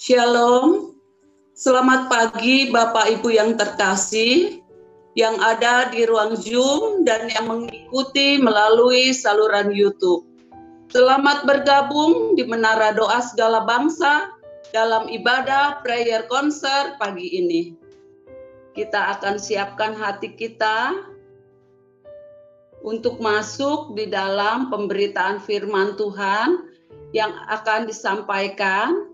Shalom, selamat pagi Bapak Ibu yang terkasih, yang ada di ruang Zoom dan yang mengikuti melalui saluran YouTube. Selamat bergabung di Menara Doa Segala Bangsa dalam ibadah prayer concert pagi ini. Kita akan siapkan hati kita untuk masuk di dalam pemberitaan firman Tuhan yang akan disampaikan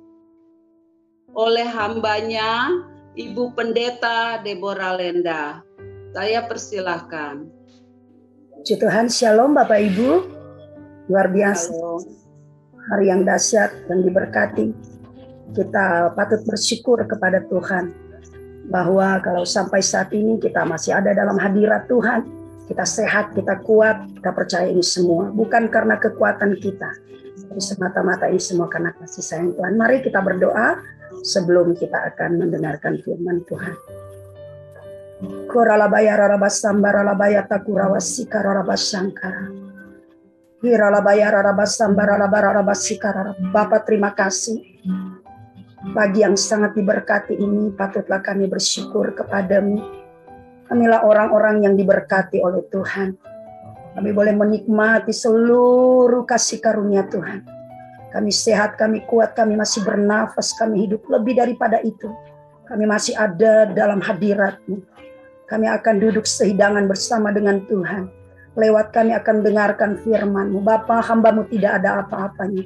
oleh hambanya Ibu Pendeta Deborah Lenda. Saya persilahkan. Puji Tuhan, shalom Bapak Ibu. Luar biasa. Shalom. Hari yang dahsyat dan diberkati. Kita patut bersyukur kepada Tuhan bahwa kalau sampai saat ini kita masih ada dalam hadirat Tuhan, kita sehat, kita kuat, kita percaya ini semua bukan karena kekuatan kita, tapi semata-mata ini semua karena kasih sayang Tuhan. Mari kita berdoa sebelum kita akan mendengarkan firman Tuhan. Koralabaya rarabasambara labaya takurawasika rarabasangkara. Hiralabaya rarabasambara labararabasika. Bapak, terima kasih. Pagi yang sangat diberkati ini patutlah kami bersyukur kepadamu. Kamilah orang-orang yang diberkati oleh Tuhan. Kami boleh menikmati seluruh kasih karunia Tuhan. Kami sehat, kami kuat, kami masih bernafas, kami hidup. Lebih daripada itu, kami masih ada dalam hadirat-Mu. Kami akan duduk sehidangan bersama dengan Tuhan. Lewat kami akan dengarkan firman-Mu. Bapa, hamba-Mu tidak ada apa-apanya.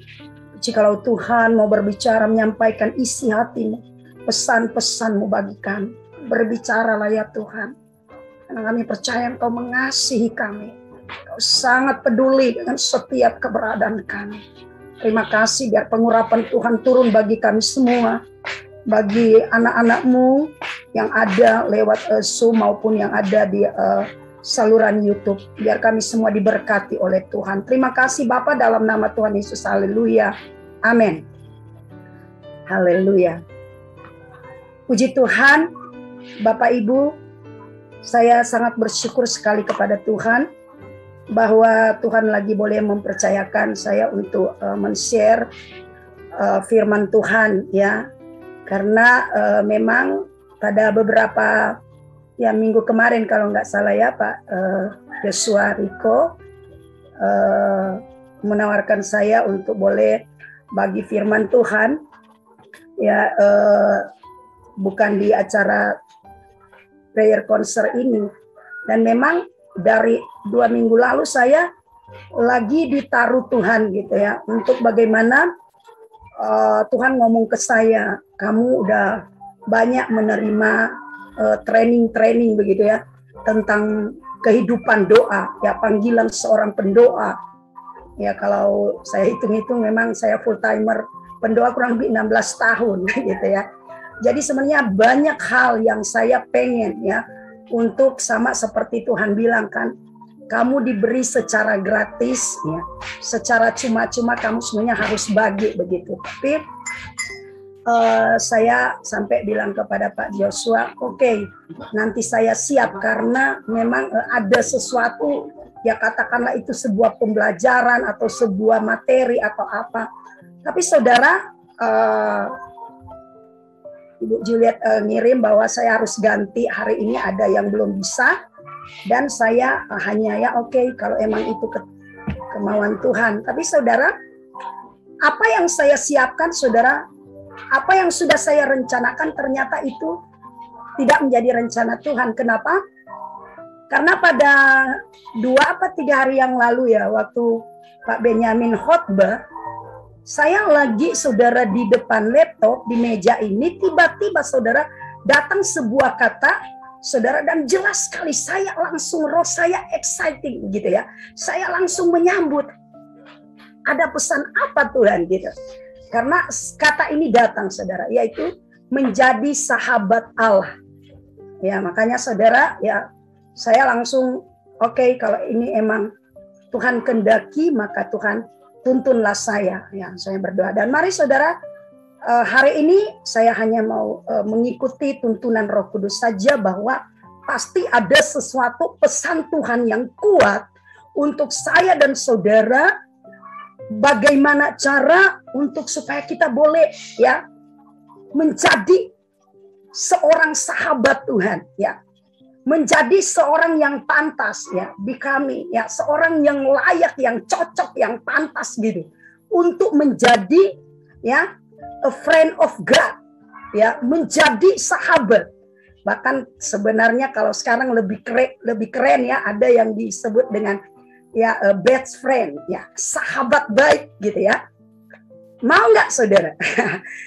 Jikalau Tuhan mau berbicara, menyampaikan isi hati-Mu, pesan-pesan-Mu bagi kami. Berbicaralah ya Tuhan. Karena kami percaya Engkau mengasihi kami. Engkau sangat peduli dengan setiap keberadaan kami. Terima kasih biar pengurapan Tuhan turun bagi kami semua. Bagi anak-anak-Mu yang ada lewat Zoom maupun yang ada di saluran YouTube. Biar kami semua diberkati oleh Tuhan. Terima kasih Bapa dalam nama Tuhan Yesus. Haleluya. Amin. Haleluya. Puji Tuhan. Bapak Ibu, saya sangat bersyukur sekali kepada Tuhan bahwa Tuhan lagi boleh mempercayakan saya untuk men-share firman Tuhan ya. Karena memang pada beberapa ya minggu kemarin kalau nggak salah ya Pak Joshua Riko menawarkan saya untuk boleh bagi firman Tuhan ya bukan di acara prayer concert ini. Dan memang dari 2 minggu lalu saya lagi ditaruh Tuhan gitu ya, untuk bagaimana Tuhan ngomong ke saya, kamu udah banyak menerima training begitu ya, tentang kehidupan doa, ya panggilan seorang pendoa. Ya kalau saya hitung-hitung memang saya full timer pendoa kurang lebih 16 tahun gitu ya. Jadi sebenarnya banyak hal yang saya pengen ya, untuk sama seperti Tuhan bilang kan, kamu diberi secara gratis ya, secara cuma-cuma kamu sebenarnya harus bagi begitu. Tapi saya sampai bilang kepada Pak Joshua, oke, nanti saya siap karena memang ada sesuatu ya, katakanlah itu sebuah pembelajaran atau sebuah materi atau apa. Tapi saudara, Ibu Juliet ngirim bahwa saya harus ganti hari ini, ada yang belum bisa. Dan saya hanya ya oke, kalau emang itu kemauan Tuhan. Tapi saudara, apa yang saya siapkan saudara, apa yang sudah saya rencanakan ternyata itu tidak menjadi rencana Tuhan. Kenapa? Karena pada 2 atau 3 hari yang lalu ya, waktu Pak Benyamin khotbah, saya lagi saudara di depan laptop di meja ini, tiba-tiba saudara datang sebuah kata saudara, dan jelas sekali saya langsung, roh saya exciting gitu ya. Saya langsung menyambut. Ada pesan apa Tuhan gitu. Karena kata ini datang saudara, yaitu menjadi sahabat Allah. Ya makanya saudara ya, saya langsung oke, kalau ini emang Tuhan kehendaki maka Tuhan tuntunlah saya, ya saya berdoa. Dan mari saudara, hari ini saya hanya mau mengikuti tuntunan Roh Kudus saja, bahwa pasti ada sesuatu pesan Tuhan yang kuat untuk saya dan saudara. Bagaimana cara untuk supaya kita boleh ya menjadi seorang sahabat Tuhan, ya, menjadi seorang yang pantas, ya, becoming, ya, seorang yang layak, yang cocok, yang pantas gitu untuk menjadi, ya, a friend of God, ya, menjadi sahabat. Bahkan sebenarnya kalau sekarang lebih keren ya, ada yang disebut dengan ya best friend, ya, sahabat baik gitu ya. Mau nggak saudara?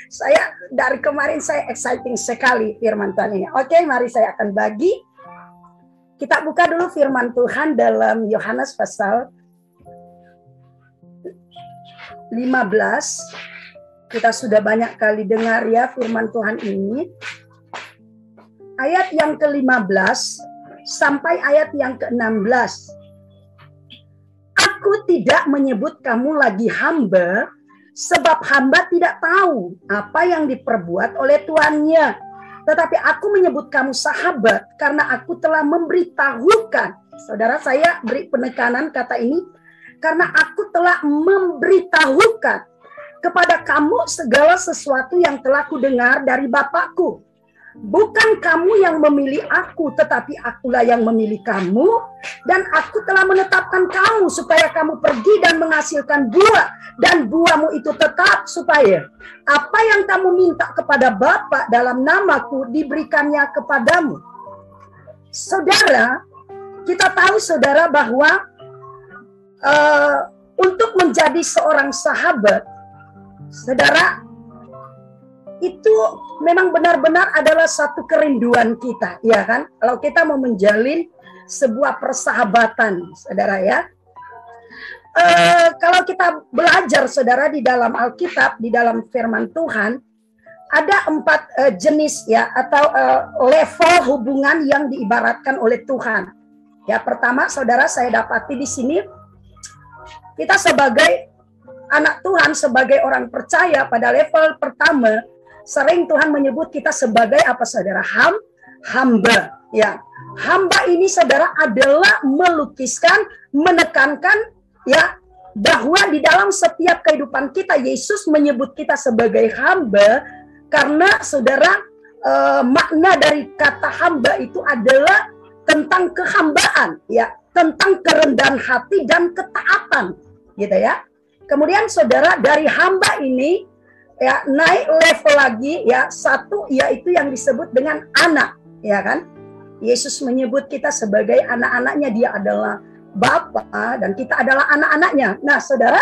Saya dari kemarin saya exciting sekali firman Tuhan ini. Oke, mari saya akan bagi. Kita buka dulu firman Tuhan dalam Yohanes pasal 15. Kita sudah banyak kali dengar ya firman Tuhan ini. Ayat yang ke-15 sampai ayat yang ke-16. Aku tidak menyebut kamu lagi hamba, sebab hamba tidak tahu apa yang diperbuat oleh tuannya. Tetapi aku menyebut kamu sahabat karena aku telah memberitahukan. Saudara, saya beri penekanan kata ini. Karena aku telah memberitahukan kepada kamu segala sesuatu yang telah kudengar dari Bapakku. Bukan kamu yang memilih aku, tetapi akulah yang memilih kamu. Dan aku telah menetapkan kamu supaya kamu pergi dan menghasilkan buah. Dan buahmu itu tetap, supaya apa yang kamu minta kepada Bapa dalam namaku diberikannya kepadamu. Saudara, kita tahu saudara bahwa untuk menjadi seorang sahabat, saudara, itu memang benar-benar adalah satu kerinduan kita, ya kan? Kalau kita mau menjalin sebuah persahabatan, saudara ya. Kalau kita belajar, saudara, di dalam Alkitab, di dalam firman Tuhan, ada 4 jenis ya, atau level hubungan yang diibaratkan oleh Tuhan. Ya, pertama, saudara, saya dapati di sini, kita sebagai anak Tuhan, sebagai orang percaya pada level pertama, sering Tuhan menyebut kita sebagai apa saudara? Hamba. Ya, hamba ini saudara adalah melukiskan, menekankan ya bahwa di dalam setiap kehidupan kita Yesus menyebut kita sebagai hamba karena saudara makna dari kata hamba itu adalah tentang kehambaan, ya, tentang kerendahan hati dan ketaatan, gitu ya. Kemudian saudara dari hamba ini ya naik level lagi ya, satu yaitu yang disebut dengan anak, ya kan? Yesus menyebut kita sebagai anak-anaknya, dia adalah Bapa dan kita adalah anak-anaknya. Nah, saudara,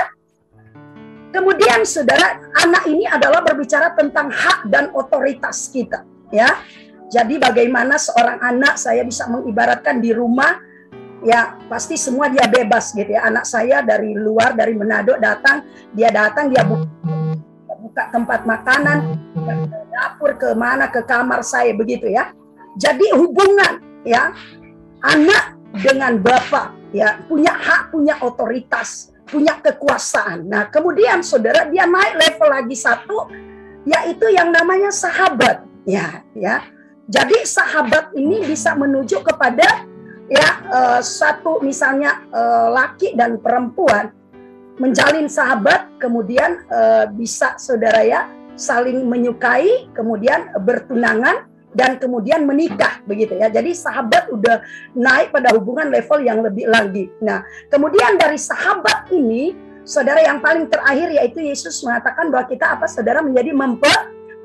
kemudian saudara, anak ini adalah berbicara tentang hak dan otoritas kita, ya. Jadi bagaimana seorang anak, saya bisa mengibaratkan di rumah, ya pasti semua dia bebas gitu ya. Anak saya dari luar, dari Manado datang, dia buka tempat makanan, ke dapur, kemana, ke kamar saya begitu ya. Jadi hubungan ya anak dengan bapak ya punya hak, punya otoritas, punya kekuasaan. Nah kemudian saudara dia naik level lagi satu, yaitu yang namanya sahabat ya. Jadi sahabat ini bisa menuju kepada ya satu misalnya laki dan perempuan menjalin sahabat, kemudian bisa saudara ya saling menyukai, kemudian bertunangan dan kemudian menikah begitu ya. Jadi sahabat udah naik pada hubungan level yang lebih lagi. Nah, kemudian dari sahabat ini saudara yang paling terakhir yaitu Yesus mengatakan bahwa kita apa saudara menjadi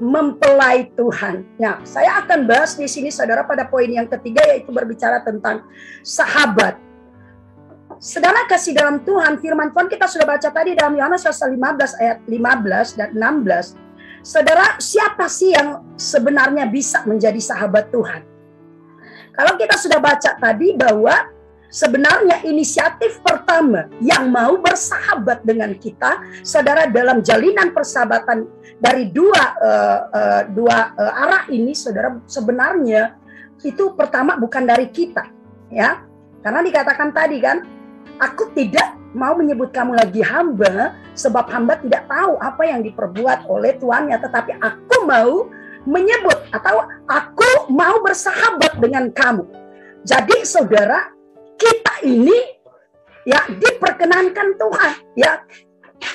mempelai Tuhan. Nah, saya akan bahas di sini saudara pada poin yang ketiga yaitu berbicara tentang sahabat. Saudara kasih dalam Tuhan, firman Tuhan kita sudah baca tadi dalam Yohanes pasal 15 ayat 15 dan 16. Saudara, siapa sih yang sebenarnya bisa menjadi sahabat Tuhan? Kalau kita sudah baca tadi bahwa sebenarnya inisiatif pertama yang mau bersahabat dengan kita, saudara, dalam jalinan persahabatan dari dua arah ini, saudara, sebenarnya itu pertama bukan dari kita, ya, karena dikatakan tadi kan, aku tidak mau menyebut kamu lagi hamba, sebab hamba tidak tahu apa yang diperbuat oleh tuannya, tetapi aku mau menyebut atau aku mau bersahabat dengan kamu. Jadi saudara, kita ini ya diperkenankan Tuhan, ya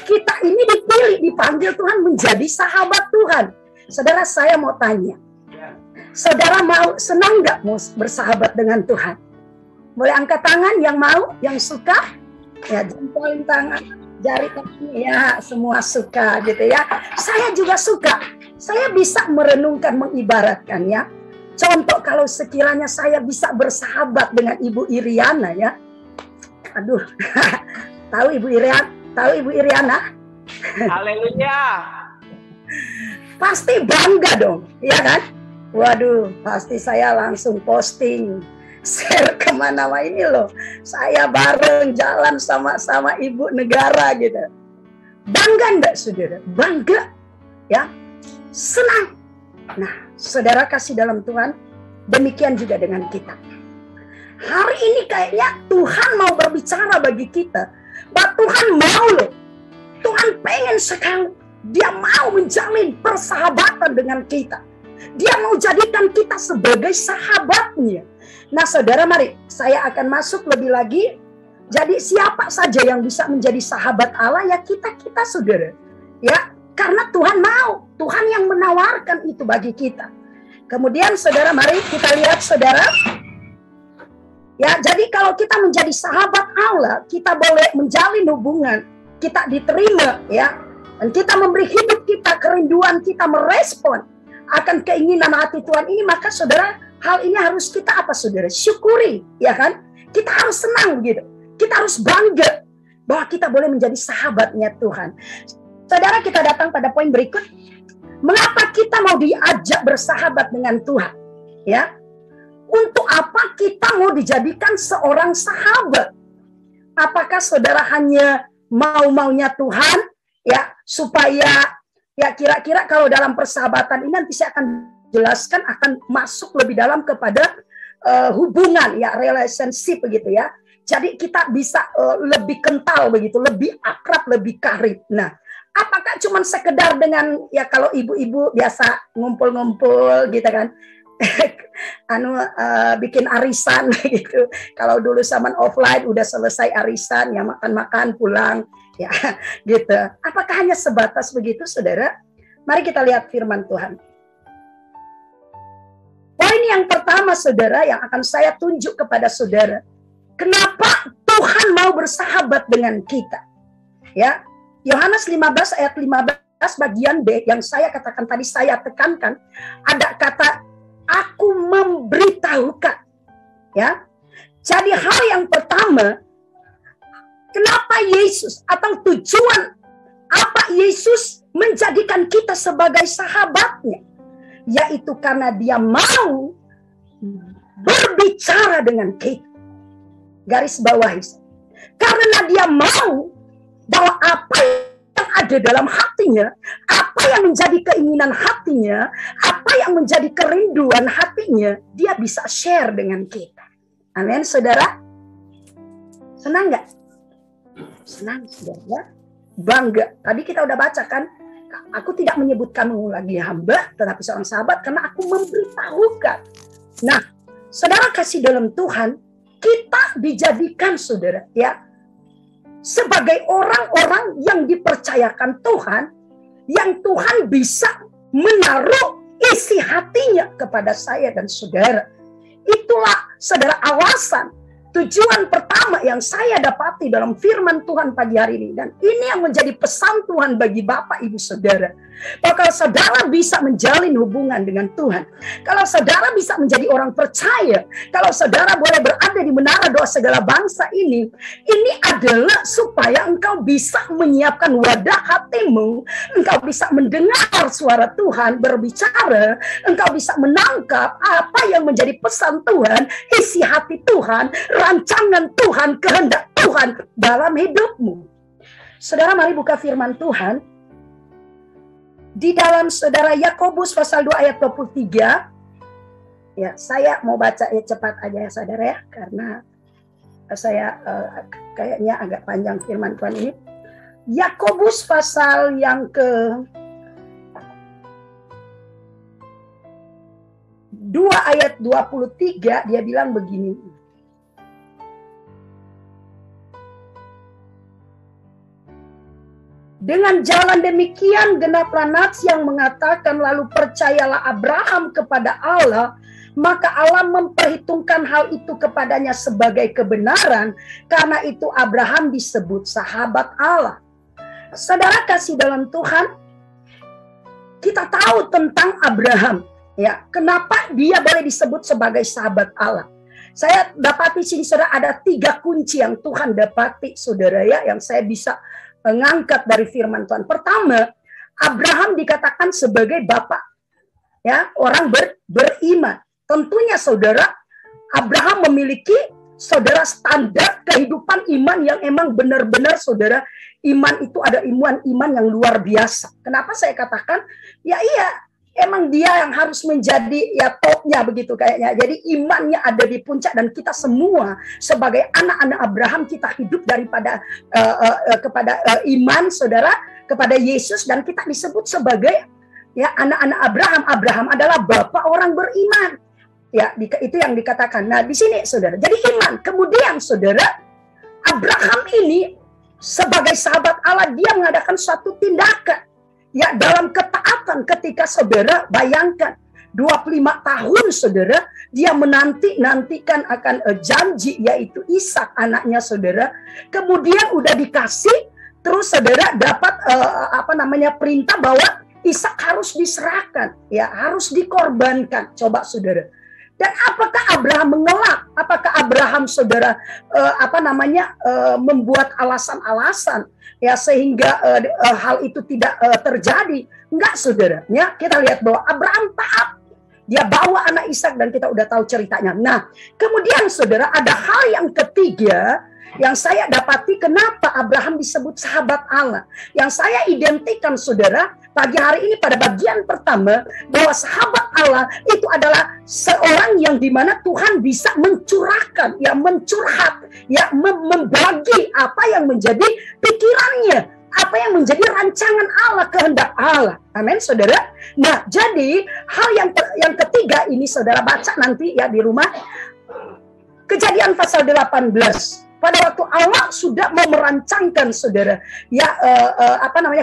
kita ini dipilih, dipanggil Tuhan menjadi sahabat Tuhan. Saudara, saya mau tanya. Saudara senang nggak mau bersahabat dengan Tuhan? Boleh angkat tangan yang mau, yang suka? Ya, jempolin tangan, jari kaki, ya, semua suka gitu ya. Saya juga suka. Saya bisa merenungkan, mengibaratkan ya. Contoh kalau sekiranya saya bisa bersahabat dengan Ibu Iriana ya. Aduh, tahu Ibu Iriana? Tahu Ibu Iriana? Haleluya. Pasti bangga dong, ya kan? Waduh, pasti saya langsung posting, share kemana-mana ini loh. Saya bareng jalan sama Ibu Negara gitu. Bangga enggak saudara? Bangga, ya, senang. Nah, saudara kasih dalam Tuhan, demikian juga dengan kita. Hari ini kayaknya Tuhan mau berbicara bagi kita. Bahwa Tuhan mau loh. Tuhan pengen sekali. Dia mau menjalin persahabatan dengan kita. Dia mau jadikan kita sebagai sahabatnya. Nah saudara, mari saya akan masuk lebih lagi. Jadi siapa saja yang bisa menjadi sahabat Allah? Ya kita saudara. Ya, karena Tuhan mau. Tuhan yang menawarkan itu bagi kita. Kemudian saudara, mari kita lihat saudara. Ya, jadi kalau kita menjadi sahabat Allah, kita boleh menjalin hubungan, kita diterima, ya, dan kita memberi hidup kita, kerinduan kita merespon akan keinginan hati Tuhan ini, maka saudara, hal ini harus kita apa saudara? Syukuri, ya kan? Kita harus senang gitu, kita harus bangga bahwa kita boleh menjadi sahabatnya Tuhan. Saudara, kita datang pada poin berikut, mengapa kita mau diajak bersahabat dengan Tuhan, ya? Untuk apa kita mau dijadikan seorang sahabat? Apakah saudara hanya mau-maunya Tuhan, ya, supaya ya kira-kira kalau dalam persahabatan ini nanti saya akan jelaskan, akan masuk lebih dalam kepada hubungan, ya, relationship begitu ya. Jadi kita bisa lebih kental begitu, lebih akrab, lebih karib. Nah, apakah cuma sekedar dengan ya kalau ibu-ibu biasa ngumpul-ngumpul gitu kan? Bikin arisan gitu. Kalau dulu zaman offline udah selesai arisan ya makan-makan pulang ya gitu. Apakah hanya sebatas begitu saudara? Mari kita lihat firman Tuhan. Poin yang pertama saudara yang akan saya tunjuk kepada saudara. Kenapa Tuhan mau bersahabat dengan kita? Ya, Yohanes 15 ayat 15 bagian B yang saya katakan tadi, saya tekankan, ada kata aku memberitahukan, ya. Jadi hal yang pertama, kenapa Yesus atau tujuan apa Yesus menjadikan kita sebagai sahabatnya, yaitu karena dia mau berbicara dengan kita. Garis bawahi, karena dia mau bahwa apa yang ada dalam hatinya, apa yang menjadi keinginan hatinya, apa yang menjadi kerinduan hatinya, dia bisa share dengan kita. Amin, saudara. Senang nggak? Senang, saudara. Bangga. Tadi kita udah baca kan, aku tidak menyebut kamu lagi hamba, tetapi seorang sahabat, karena aku memberitahukan. Nah, saudara kasih dalam Tuhan, kita dijadikan saudara, ya, sebagai orang-orang yang dipercayakan Tuhan, yang Tuhan bisa menaruh isi hatinya kepada saya dan saudara. Itulah saudara alasan, tujuan pertama yang saya dapati dalam firman Tuhan pagi hari ini. Dan ini yang menjadi pesan Tuhan bagi Bapak, Ibu, Saudara. Bahwa kalau saudara bisa menjalin hubungan dengan Tuhan, kalau saudara bisa menjadi orang percaya, kalau saudara boleh berada di menara doa segala bangsa ini adalah supaya engkau bisa menyiapkan wadah hatimu, engkau bisa mendengar suara Tuhan berbicara, engkau bisa menangkap apa yang menjadi pesan Tuhan, isi hati Tuhan, rancangan Tuhan, kehendak Tuhan dalam hidupmu. Saudara, mari buka firman Tuhan di dalam saudara Yakobus pasal 2 ayat 23. Ya, saya mau baca ya cepat aja ya saudara ya, karena saya kayaknya agak panjang firman Tuhan ini. Yakobus pasal yang ke 2 ayat 23, dia bilang begini. Dengan jalan demikian genaplah nats yang mengatakan, lalu percayalah Abraham kepada Allah, maka Allah memperhitungkan hal itu kepadanya sebagai kebenaran. Karena itu Abraham disebut sahabat Allah. Saudara kasih dalam Tuhan, kita tahu tentang Abraham, ya. Kenapa dia boleh disebut sebagai sahabat Allah? Saya dapati sini, saudara, ada 3 kunci yang Tuhan dapati, saudara, ya, yang saya bisa mengangkat dari firman Tuhan. Pertama, Abraham dikatakan sebagai bapak, ya, orang beriman. Tentunya, saudara, Abraham memiliki, saudara, standar kehidupan iman yang emang benar-benar, saudara, iman itu ada iman yang luar biasa. Kenapa saya katakan? Ya iya, emang dia yang harus menjadi ya topnya begitu kayaknya. Jadi imannya ada di puncak, dan kita semua sebagai anak-anak Abraham, kita hidup daripada kepada iman, saudara, kepada Yesus, dan kita disebut sebagai ya anak-anak Abraham. Abraham adalah bapak orang beriman. Ya, itu yang dikatakan. Nah, di sini, saudara. Jadi iman. Kemudian, saudara, Abraham ini sebagai sahabat Allah, dia mengadakan suatu tindakan. Ya, dalam ketaatan, ketika saudara bayangkan 25 tahun, saudara, dia nantikan akan janji, yaitu Ishak anaknya, saudara. Kemudian udah dikasih, terus saudara dapat perintah bahwa Ishak harus diserahkan, ya, harus dikorbankan. Coba, saudara. Dan apakah Abraham mengelak? Apakah Abraham, saudara, membuat alasan-alasan, ya, sehingga hal itu tidak terjadi? Enggak, saudara. Ya, kita lihat bahwa Abraham taat. Dia bawa anak Ishak, dan kita udah tahu ceritanya. Nah, kemudian, saudara, ada hal yang ketiga yang saya dapati kenapa Abraham disebut sahabat Allah. Yang saya identikan, saudara, pagi hari ini pada bagian pertama, bahwa sahabat Allah itu adalah seorang yang dimana Tuhan bisa mencurahkan, ya, mencurhat, ya, membagi apa yang menjadi pikirannya, apa yang menjadi rancangan Allah, kehendak Allah. Amin, saudara. Nah, jadi hal yang ketiga ini, saudara, baca nanti ya di rumah. Kejadian pasal 18. Pada waktu Allah sudah mau merancangkan, saudara, ya,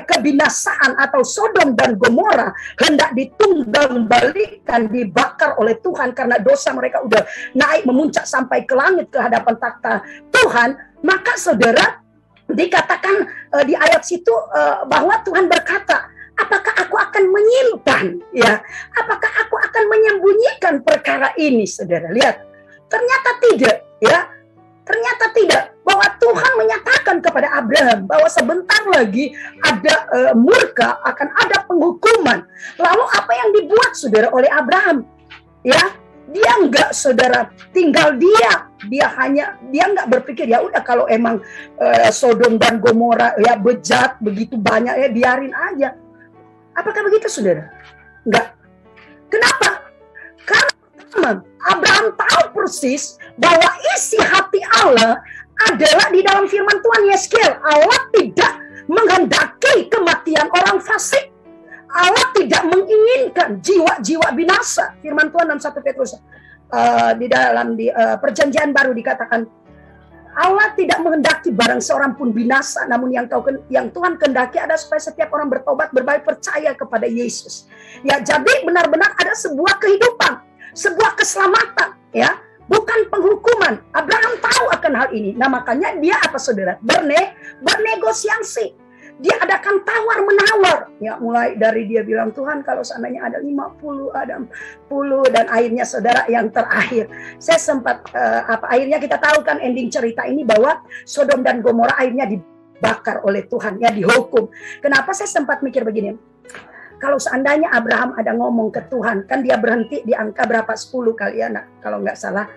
kebinasaan atau Sodom dan Gomora hendak ditunggang balikan, dibakar oleh Tuhan karena dosa mereka udah naik memuncak sampai ke langit ke hadapan takhta Tuhan. Maka, saudara, dikatakan di ayat situ bahwa Tuhan berkata, apakah aku akan menyimpan, ya, apakah aku akan menyembunyikan perkara ini, saudara? Lihat, ternyata tidak, ya. Ternyata tidak, bahwa Tuhan menyatakan kepada Abraham bahwa sebentar lagi ada murka, akan ada penghukuman. Lalu apa yang dibuat, saudara, oleh Abraham? Ya, dia enggak, saudara, tinggal dia enggak berpikir ya udah kalau emang Sodom dan Gomora ya bejat begitu banyak, ya biarin aja. Apakah begitu, saudara? Enggak. Kenapa? Karena Abraham tahu persis bahwa isi hati Allah adalah di dalam firman Tuhan Yeskel. Allah tidak menghendaki kematian orang fasik. Allah tidak menginginkan jiwa-jiwa binasa. Firman Tuhan dalam 1 Petrus di perjanjian baru dikatakan, Allah tidak menghendaki barang seorang pun binasa, namun yang Tuhan kehendaki ada supaya setiap orang bertobat, berbalik percaya kepada Yesus. Ya, jadi benar-benar ada sebuah kehidupan, sebuah keselamatan, ya, bukan penghukuman. Abraham tahu akan hal ini. Nah, makanya dia apa, saudara? Bernegosiasi. Dia adakan tawar-menawar. Ya, mulai dari dia bilang, Tuhan kalau seandainya ada 50, ada 10, dan akhirnya, saudara, yang terakhir. Saya sempat, akhirnya kita tahu kan ending cerita ini bahwa Sodom dan Gomora akhirnya dibakar oleh Tuhan, ya, dihukum. Kenapa saya sempat mikir begini? Kalau seandainya Abraham ada ngomong ke Tuhan, kan dia berhenti di angka berapa? 10 kali ya, kalau nggak salah.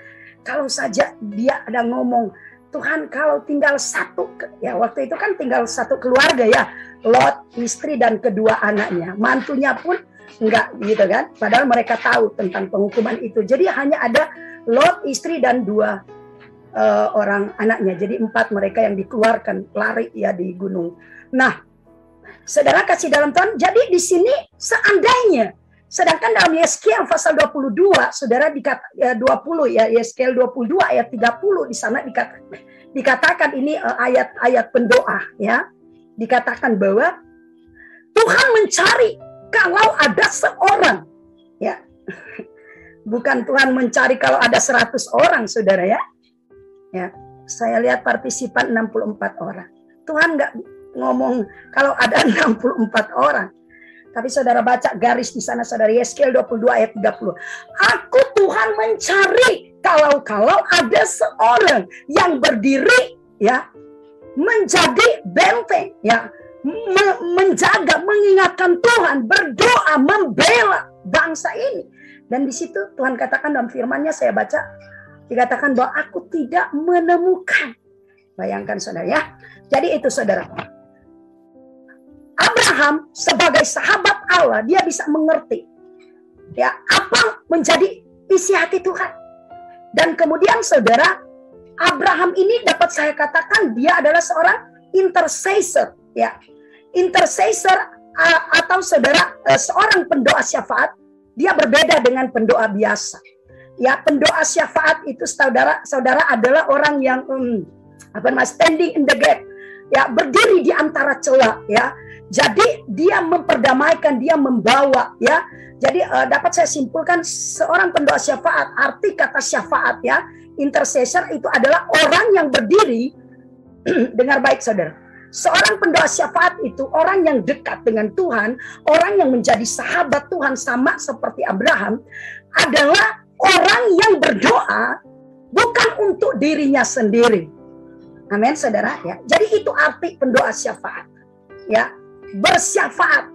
Kalau saja dia ada ngomong, Tuhan kalau tinggal satu, ya waktu itu kan tinggal satu keluarga ya, Lot, istri dan kedua anaknya, mantunya pun enggak gitu kan, padahal mereka tahu tentang penghukuman itu. Jadi hanya ada Lot, istri dan 2 orang anaknya, jadi 4 mereka yang dikeluarkan lari ya di gunung. Nah, saudara kasih dalam Tuhan, jadi di sini seandainya, sedangkan dalam Yeskel pasal 22, saudara 20 ya, Yeskel 22 ayat 30 di sana dikatakan ini ayat-ayat pendoa ya. dikatakan bahwa Tuhan mencari kalau ada seorang, ya. Bukan Tuhan mencari kalau ada 100 orang, saudara ya. Ya, saya lihat partisipan 64 orang. Tuhan nggak ngomong kalau ada 64 orang. Tapi saudara baca garis di sana, saudara, Yeskiel 22 ayat 30. Aku Tuhan mencari kalau ada seorang yang berdiri, ya, menjadi benteng, ya, menjaga, mengingatkan Tuhan, berdoa, membela bangsa ini. Dan di situ Tuhan katakan dalam firman-Nya, saya baca, dikatakan bahwa aku tidak menemukan. Bayangkan saudara ya. Jadi itu saudara. Abraham sebagai sahabat Allah, dia bisa mengerti ya apa menjadi isi hati Tuhan. Dan kemudian saudara, Abraham ini dapat saya katakan dia adalah seorang intercessor, ya. Intercessor atau saudara seorang pendoa syafaat, dia berbeda dengan pendoa biasa. Ya, pendoa syafaat itu saudara adalah orang yang standing in the gap, ya, berdiri di antara celah, ya. Jadi dia memperdamaikan, dia membawa, ya. Jadi dapat saya simpulkan seorang pendoa syafaat, arti kata syafaat, ya, intercessor itu adalah orang yang berdiri. Dengar baik saudara. Seorang pendoa syafaat itu orang yang dekat dengan Tuhan, orang yang menjadi sahabat Tuhan sama seperti Abraham, adalah orang yang berdoa bukan untuk dirinya sendiri. Amin saudara ya. Jadi itu arti pendoa syafaat. Ya, bersyafaat,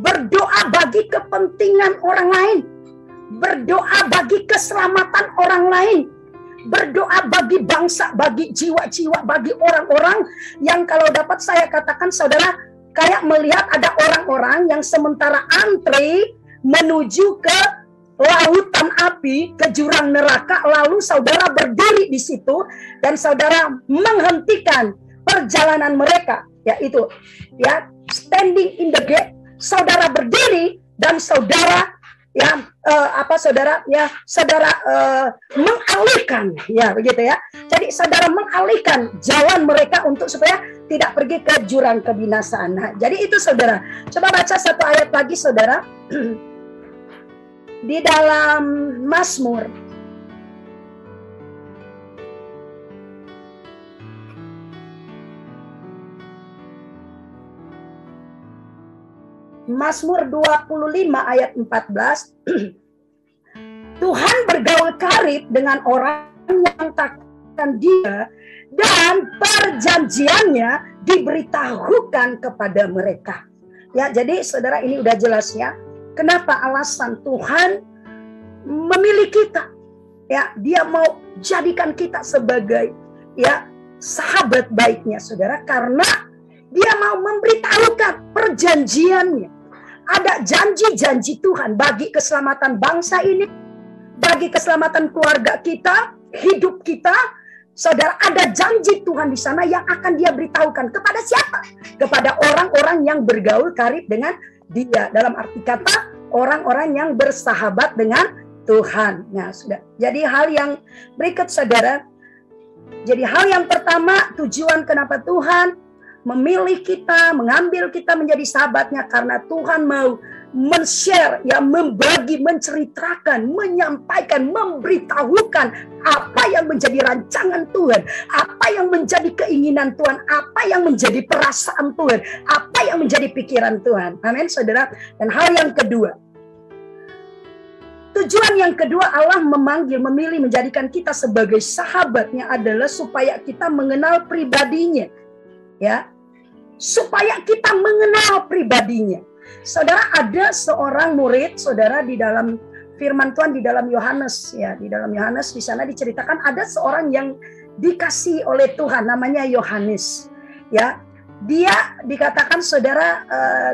berdoa bagi kepentingan orang lain, berdoa bagi keselamatan orang lain, berdoa bagi bangsa, bagi jiwa-jiwa, bagi orang-orang yang kalau dapat saya katakan saudara, kayak melihat ada orang-orang yang sementara antri menuju ke lautan api, ke jurang neraka, lalu saudara berdiri di situ dan saudara menghentikan perjalanan mereka, yaitu ya standing in the gap. Saudara berdiri dan saudara mengalihkan, ya begitu ya. Jadi saudara mengalihkan jalan mereka untuk supaya tidak pergi ke jurang kebinasaan. Nah, jadi itu saudara. Coba baca satu ayat lagi saudara. Di dalam Mazmur Mazmur 25 ayat 14. Tuhan bergaul karib dengan orang yang takkan dia dan perjanjiannya diberitahukan kepada mereka. Ya, jadi saudara ini udah jelas ya. Kenapa alasan Tuhan memilih kita? Ya, dia mau jadikan kita sebagai ya sahabat baiknya, saudara, karena dia mau memberitahukan perjanjiannya. Ada janji-janji Tuhan bagi keselamatan bangsa ini, bagi keselamatan keluarga kita, hidup kita. Saudara, ada janji Tuhan di sana yang akan dia beritahukan kepada siapa? Kepada orang-orang yang bergaul karib dengan dia. Dalam arti kata, orang-orang yang bersahabat dengan Tuhan. Nah, sudah. Jadi hal yang berikut saudara. Jadi hal yang pertama, tujuan kenapa Tuhan memilih kita, mengambil kita menjadi sahabatnya, karena Tuhan mau men-share, ya, membagi, menceritakan, menyampaikan, memberitahukan apa yang menjadi rancangan Tuhan, apa yang menjadi keinginan Tuhan, apa yang menjadi perasaan Tuhan, apa yang menjadi pikiran Tuhan. Amin, saudara. Dan hal yang kedua, tujuan yang kedua Allah memanggil, memilih, menjadikan kita sebagai sahabatnya adalah supaya kita mengenal pribadinya. Ya, supaya kita mengenal pribadinya. Saudara, ada seorang murid, saudara, di dalam firman Tuhan di dalam Yohanes, ya, di dalam Yohanes di sana diceritakan ada seorang yang dikasihi oleh Tuhan, namanya Yohanes. Ya, dia dikatakan saudara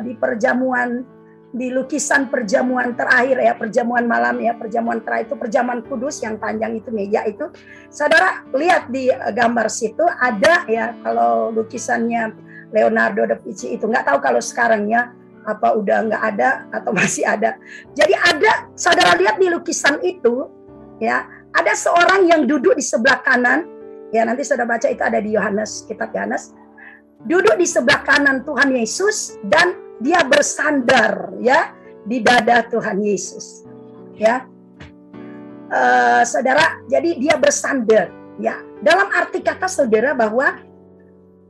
di perjamuan, di lukisan perjamuan terakhir, ya, perjamuan malam, ya, perjamuan terakhir itu perjamuan kudus yang panjang itu, meja itu. Saudara lihat di gambar situ ada, ya, kalau lukisannya Leonardo da Vinci itu, nggak tahu kalau sekarangnya apa udah nggak ada atau masih ada. Jadi ada, saudara lihat di lukisan itu, ya, ada seorang yang duduk di sebelah kanan, ya, nanti saudara baca itu ada di Yohanes, kitab Yohanes. duduk di sebelah kanan Tuhan Yesus dan dia bersandar ya di dada Tuhan Yesus. Ya. Saudara, jadi dia bersandar ya. Dalam arti kata saudara bahwa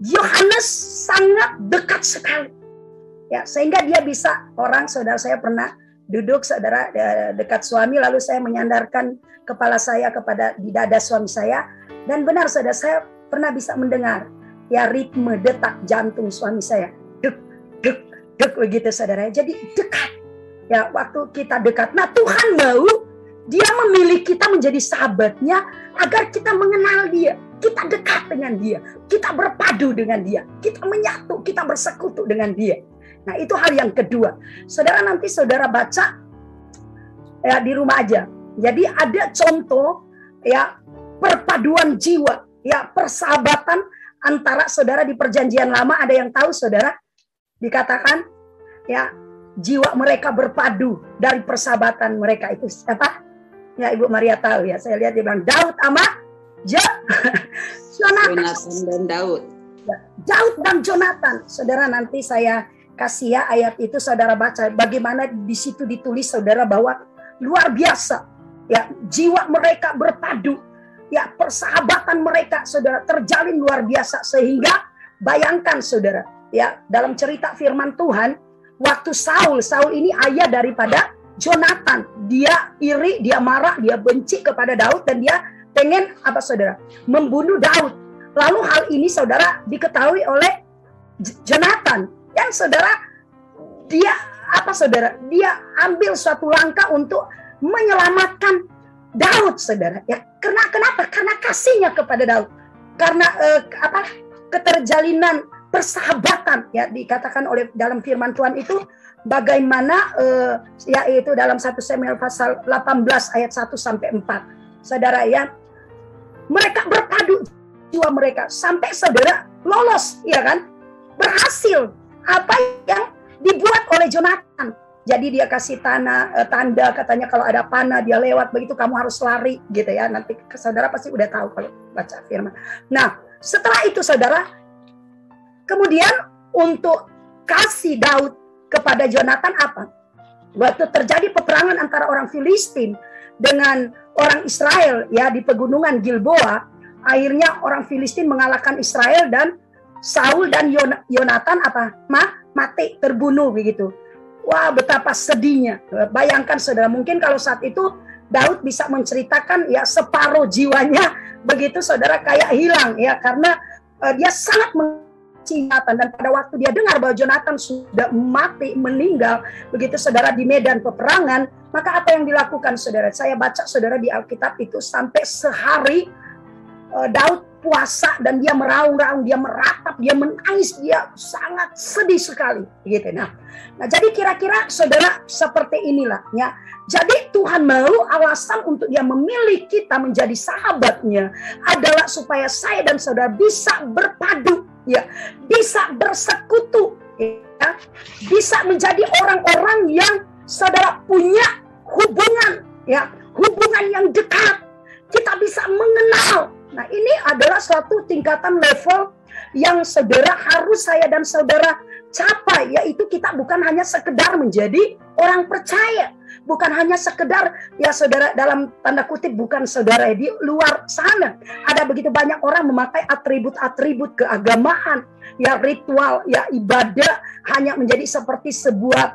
Yohanes sangat dekat sekali. Ya, sehingga dia bisa, saudara saya pernah duduk saudara dekat suami, lalu saya menyandarkan kepala saya di dada suami saya, dan benar saudara, saya pernah bisa mendengar ya ritme detak jantung suami saya, dek dek dek begitu saudara. Jadi dekat ya, waktu kita dekat. Nah, Tuhan mau dia memilih kita menjadi sahabatnya agar kita mengenal dia, kita dekat dengan dia, kita berpadu dengan dia, kita menyatu, kita bersekutu dengan dia. Nah, itu hal yang kedua. Saudara, nanti saudara baca ya di rumah aja. Jadi ada contoh ya perpaduan jiwa, ya persahabatan antara saudara di Perjanjian Lama. Ada yang tahu saudara? Dikatakan ya jiwa mereka berpadu dari persahabatan mereka itu apa? Ya, Ibu Maria tahu ya. Saya lihat dia bilang Daud sama Jonathan dan Daud. Ya, Daud dan Jonathan. Saudara, nanti saya kasih ya ayat itu, saudara baca bagaimana di situ ditulis saudara bahwa luar biasa ya jiwa mereka berpadu, ya persahabatan mereka saudara terjalin luar biasa, sehingga bayangkan saudara ya dalam cerita firman Tuhan waktu Saul ini ayah daripada Jonathan, dia iri, dia marah, dia benci kepada Daud dan dia pengen apa saudara membunuh Daud. Lalu hal ini saudara diketahui oleh Jonathan. Yang saudara, dia apa saudara? Dia ambil suatu langkah untuk menyelamatkan Daud, saudara. Ya, kenapa? Karena kasihnya kepada Daud. Karena keterjalinan persahabatan, ya dikatakan oleh dalam firman Tuhan itu bagaimana yaitu dalam 1 Samuel pasal 18 ayat 1 sampai 4. Saudara ya, mereka berpadu jiwa mereka sampai saudara lolos, ya kan? Berhasil apa yang dibuat oleh Jonathan. Jadi dia kasih tanda katanya kalau ada panah dia lewat begitu kamu harus lari gitu ya. Nanti saudara pasti udah tahu kalau baca firman. Nah, setelah itu saudara, kemudian untuk kasih Daud kepada Jonathan apa? Waktu terjadi peperangan antara orang Filistin dengan orang Israel ya di pegunungan Gilboa, akhirnya orang Filistin mengalahkan Israel dan Saul dan Yonatan mati, terbunuh begitu. Wah, betapa sedihnya. Bayangkan saudara, mungkin kalau saat itu Daud bisa menceritakan ya separuh jiwanya begitu saudara kayak hilang ya, karena dia sangat mencintai Jonathan, dan pada waktu dia dengar bahwa Jonathan sudah mati, meninggal begitu saudara di medan peperangan, maka apa yang dilakukan saudara? Saya baca saudara di Alkitab itu sampai sehari Daud puasa dan dia meraung-raung, dia meratap, dia menangis, dia sangat sedih sekali gitu. Nah, jadi kira-kira saudara seperti inilah ya. Jadi Tuhan mau alasan untuk dia memilih kita menjadi sahabatnya adalah supaya saya dan saudara bisa berpadu ya, bisa bersekutu ya, bisa menjadi orang-orang yang saudara punya hubungan ya, hubungan yang dekat. Kita bisa mengenal. Nah, ini adalah suatu tingkatan level yang saudara harus saya dan saudara capai, yaitu kita bukan hanya sekedar menjadi orang percaya, bukan hanya sekedar ya saudara dalam tanda kutip bukan saudara di luar sana. Ada begitu banyak orang memakai atribut-atribut keagamaan, ya ritual, ya ibadah hanya menjadi seperti sebuah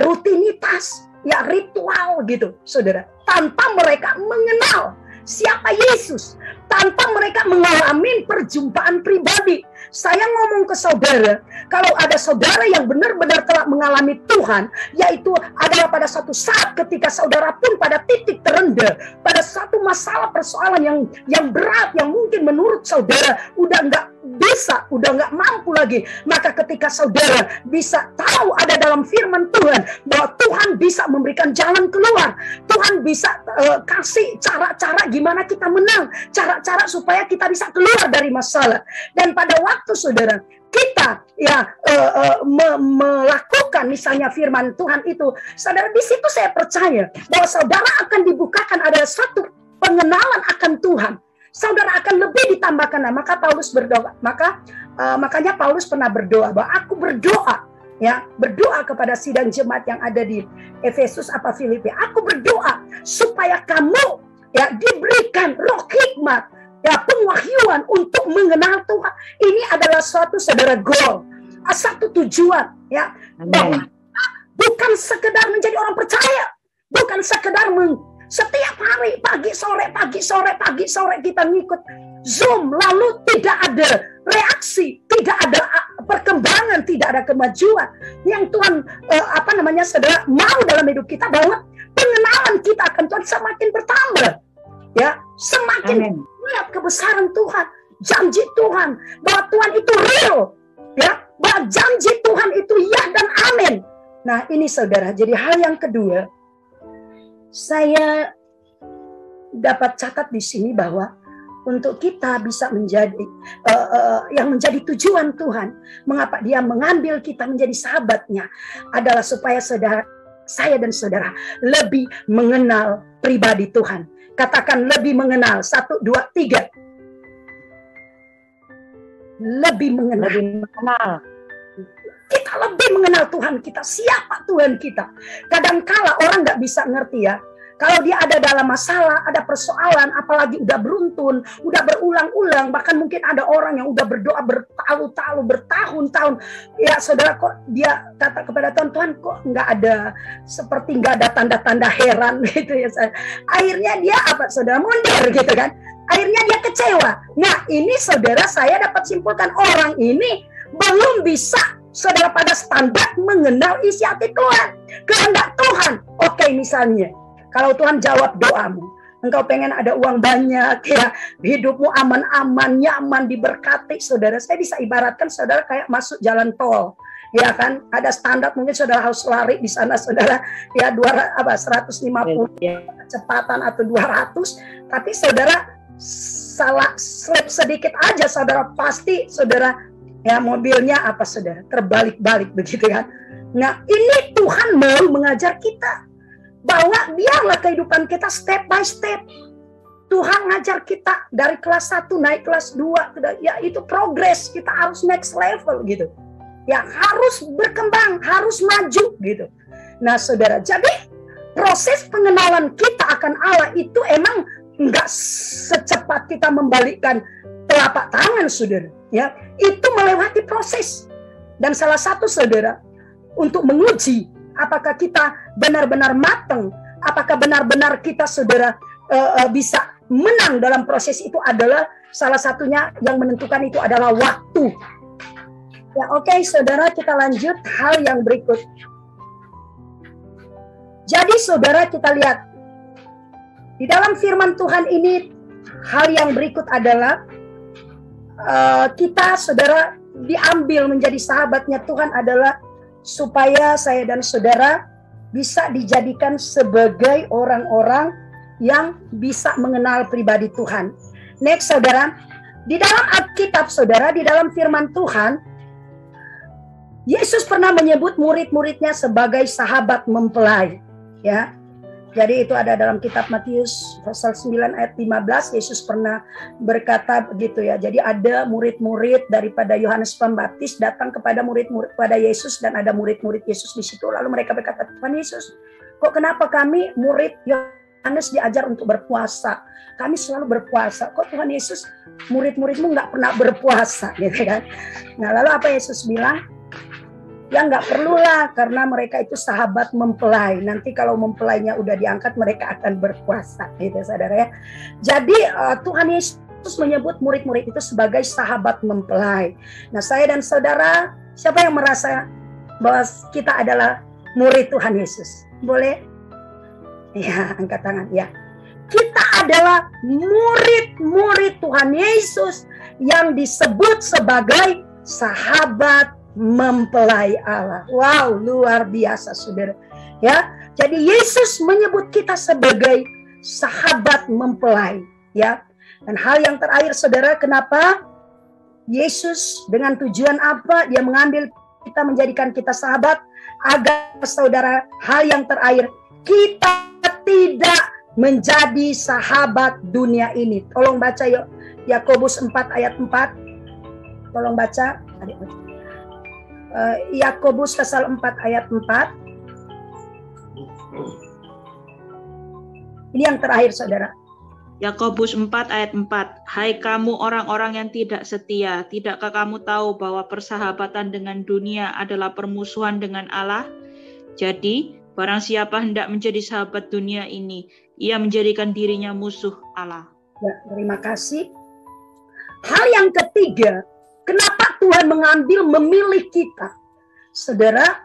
rutinitas, ya ritual gitu, saudara, tanpa mereka mengenal siapa Yesus, tanpa mereka mengalami perjumpaan pribadi. Saya ngomong ke saudara, kalau ada saudara yang benar-benar telah mengalami Tuhan, yaitu adalah pada suatu saat ketika saudara pun pada titik terendah, pada satu masalah persoalan yang berat, yang mungkin menurut saudara udah nggak bisa, udah nggak mampu lagi, maka ketika saudara bisa tahu ada dalam firman Tuhan bahwa Tuhan bisa memberikan jalan keluar, Tuhan bisa kasih cara-cara gimana kita menang, cara-cara supaya kita bisa keluar dari masalah. Dan pada waktu saudara kita ya melakukan misalnya firman Tuhan itu, saudara, di situ saya percaya bahwa saudara akan dibukakan ada satu pengenalan akan Tuhan. Saudara akan lebih ditambahkan. Maka Paulus berdoa, maka Makanya Paulus pernah berdoa bahwa aku berdoa, ya, berdoa kepada sidang jemaat yang ada di Efesus apa Filipi. Aku berdoa supaya kamu, ya, diberikan roh hikmat, ya, pengwahyuan untuk mengenal Tuhan. Ini adalah suatu, saudara, goal, satu tujuan, ya, bahwa bukan sekedar menjadi orang percaya, bukan sekedar setiap hari pagi sore kita ngikut Zoom, lalu tidak ada reaksi, tidak ada perkembangan, tidak ada kemajuan. Yang Tuhan saudara, mau dalam hidup kita, bahwa pengenalan kita akan Tuhan semakin bertambah, ya, semakin melihat kebesaran Tuhan, janji Tuhan, bahwa Tuhan itu real, ya, bahwa janji Tuhan itu ya dan amin. Nah, ini saudara, jadi hal yang kedua, saya dapat catat di sini bahwa untuk kita bisa menjadi yang menjadi tujuan Tuhan, mengapa Dia mengambil kita menjadi sahabatnya, adalah supaya saudara, saya dan saudara lebih mengenal pribadi Tuhan. Katakan lebih mengenal. 1, 2, 3. Lebih mengenal. Kita lebih mengenal Tuhan kita. Siapa Tuhan kita? Kadangkala orang nggak bisa ngerti, ya. Kalau dia ada dalam masalah, ada persoalan, apalagi udah beruntun, udah berulang-ulang, bahkan mungkin ada orang yang udah berdoa bertahun-tahun, ya saudara, kok dia kata kepada Tuhan, Tuhan kok nggak ada, seperti nggak ada tanda-tanda heran gitu ya. Akhirnya dia saudara, mundur gitu kan. Akhirnya dia kecewa. Nah, ini saudara, saya dapat simpulkan orang ini belum bisa, saudara, pada standar mengenal isi hati Tuhan, kehendak Tuhan. Oke, misalnya kalau Tuhan jawab doamu, engkau pengen ada uang banyak, ya, hidupmu aman-aman, nyaman, diberkati, saudara. Saya bisa ibaratkan saudara kayak masuk jalan tol, ya kan? Ada standar, mungkin saudara harus lari di sana, saudara, ya, 150 kecepatan atau 200, tapi saudara salah slip sedikit aja, saudara, pasti saudara, ya, mobilnya saudara, terbalik-balik begitu kan. Nah, ini Tuhan mau mengajar kita bahwa biarlah kehidupan kita step by step. Tuhan ngajar kita dari kelas 1 naik kelas 2, ya, itu progres, kita harus next level gitu. Ya, harus berkembang, harus maju gitu. Nah, saudara, jadi proses pengenalan kita akan Allah itu emang enggak secepat kita membalikkan telapak tangan, saudara, ya. Itu melewati proses. Dan salah satu, saudara, untuk menguji apakah kita benar-benar matang, apakah benar-benar kita, saudara, bisa menang dalam proses itu, adalah salah satunya yang menentukan itu adalah waktu. Ya, oke, saudara, kita lanjut hal yang berikut. Jadi, saudara, kita lihat di dalam firman Tuhan ini, hal yang berikut adalah kita, saudara, diambil menjadi sahabatnya Tuhan adalah supaya saya dan saudara bisa dijadikan sebagai orang-orang yang bisa mengenal pribadi Tuhan. Next, saudara, di dalam Alkitab, saudara, di dalam firman Tuhan, Yesus pernah menyebut murid-muridnya sebagai sahabat mempelai, ya. Jadi itu ada dalam kitab Matius pasal 9 ayat 15, Yesus pernah berkata begitu, ya. Jadi ada murid-murid daripada Yohanes Pembaptis datang kepada murid-murid pada Yesus, dan ada murid-murid Yesus di situ. Lalu mereka berkata, Tuhan Yesus, kok kenapa kami murid Yohanes diajar untuk berpuasa? Kami selalu berpuasa. Kok Tuhan Yesus, murid-muridmu nggak pernah berpuasa, gitu kan? Nah, lalu apa Yesus bilang? Ya, nggak perlulah, karena mereka itu sahabat mempelai. Nanti kalau mempelainya udah diangkat, mereka akan berpuasa, gitu, saudara, ya. Jadi Tuhan Yesus menyebut murid-murid itu sebagai sahabat mempelai. Nah, saya dan saudara, siapa yang merasa bahwa kita adalah murid Tuhan Yesus? Boleh? Ya, angkat tangan, ya. Kita adalah murid-murid Tuhan Yesus yang disebut sebagai sahabat mempelai Allah. Wow, luar biasa, saudara. Ya, jadi Yesus menyebut kita sebagai sahabat mempelai, ya. Dan hal yang terakhir, saudara, kenapa Yesus dengan tujuan apa Dia mengambil kita, menjadikan kita sahabat? Agar, saudara, hal yang terakhir, kita tidak menjadi sahabat dunia ini. Tolong baca yuk, Yakobus 4 ayat 4. tolong baca. Yakobus pasal 4 ayat 4. Ini yang terakhir, saudara. Yakobus 4 ayat 4. Hai kamu orang-orang yang tidak setia, tidakkah kamu tahu bahwa persahabatan dengan dunia adalah permusuhan dengan Allah? Jadi, barang siapa hendak menjadi sahabat dunia ini, ia menjadikan dirinya musuh Allah. Ya, terima kasih. Hal yang ketiga, kenapa Tuhan memilih kita, saudara,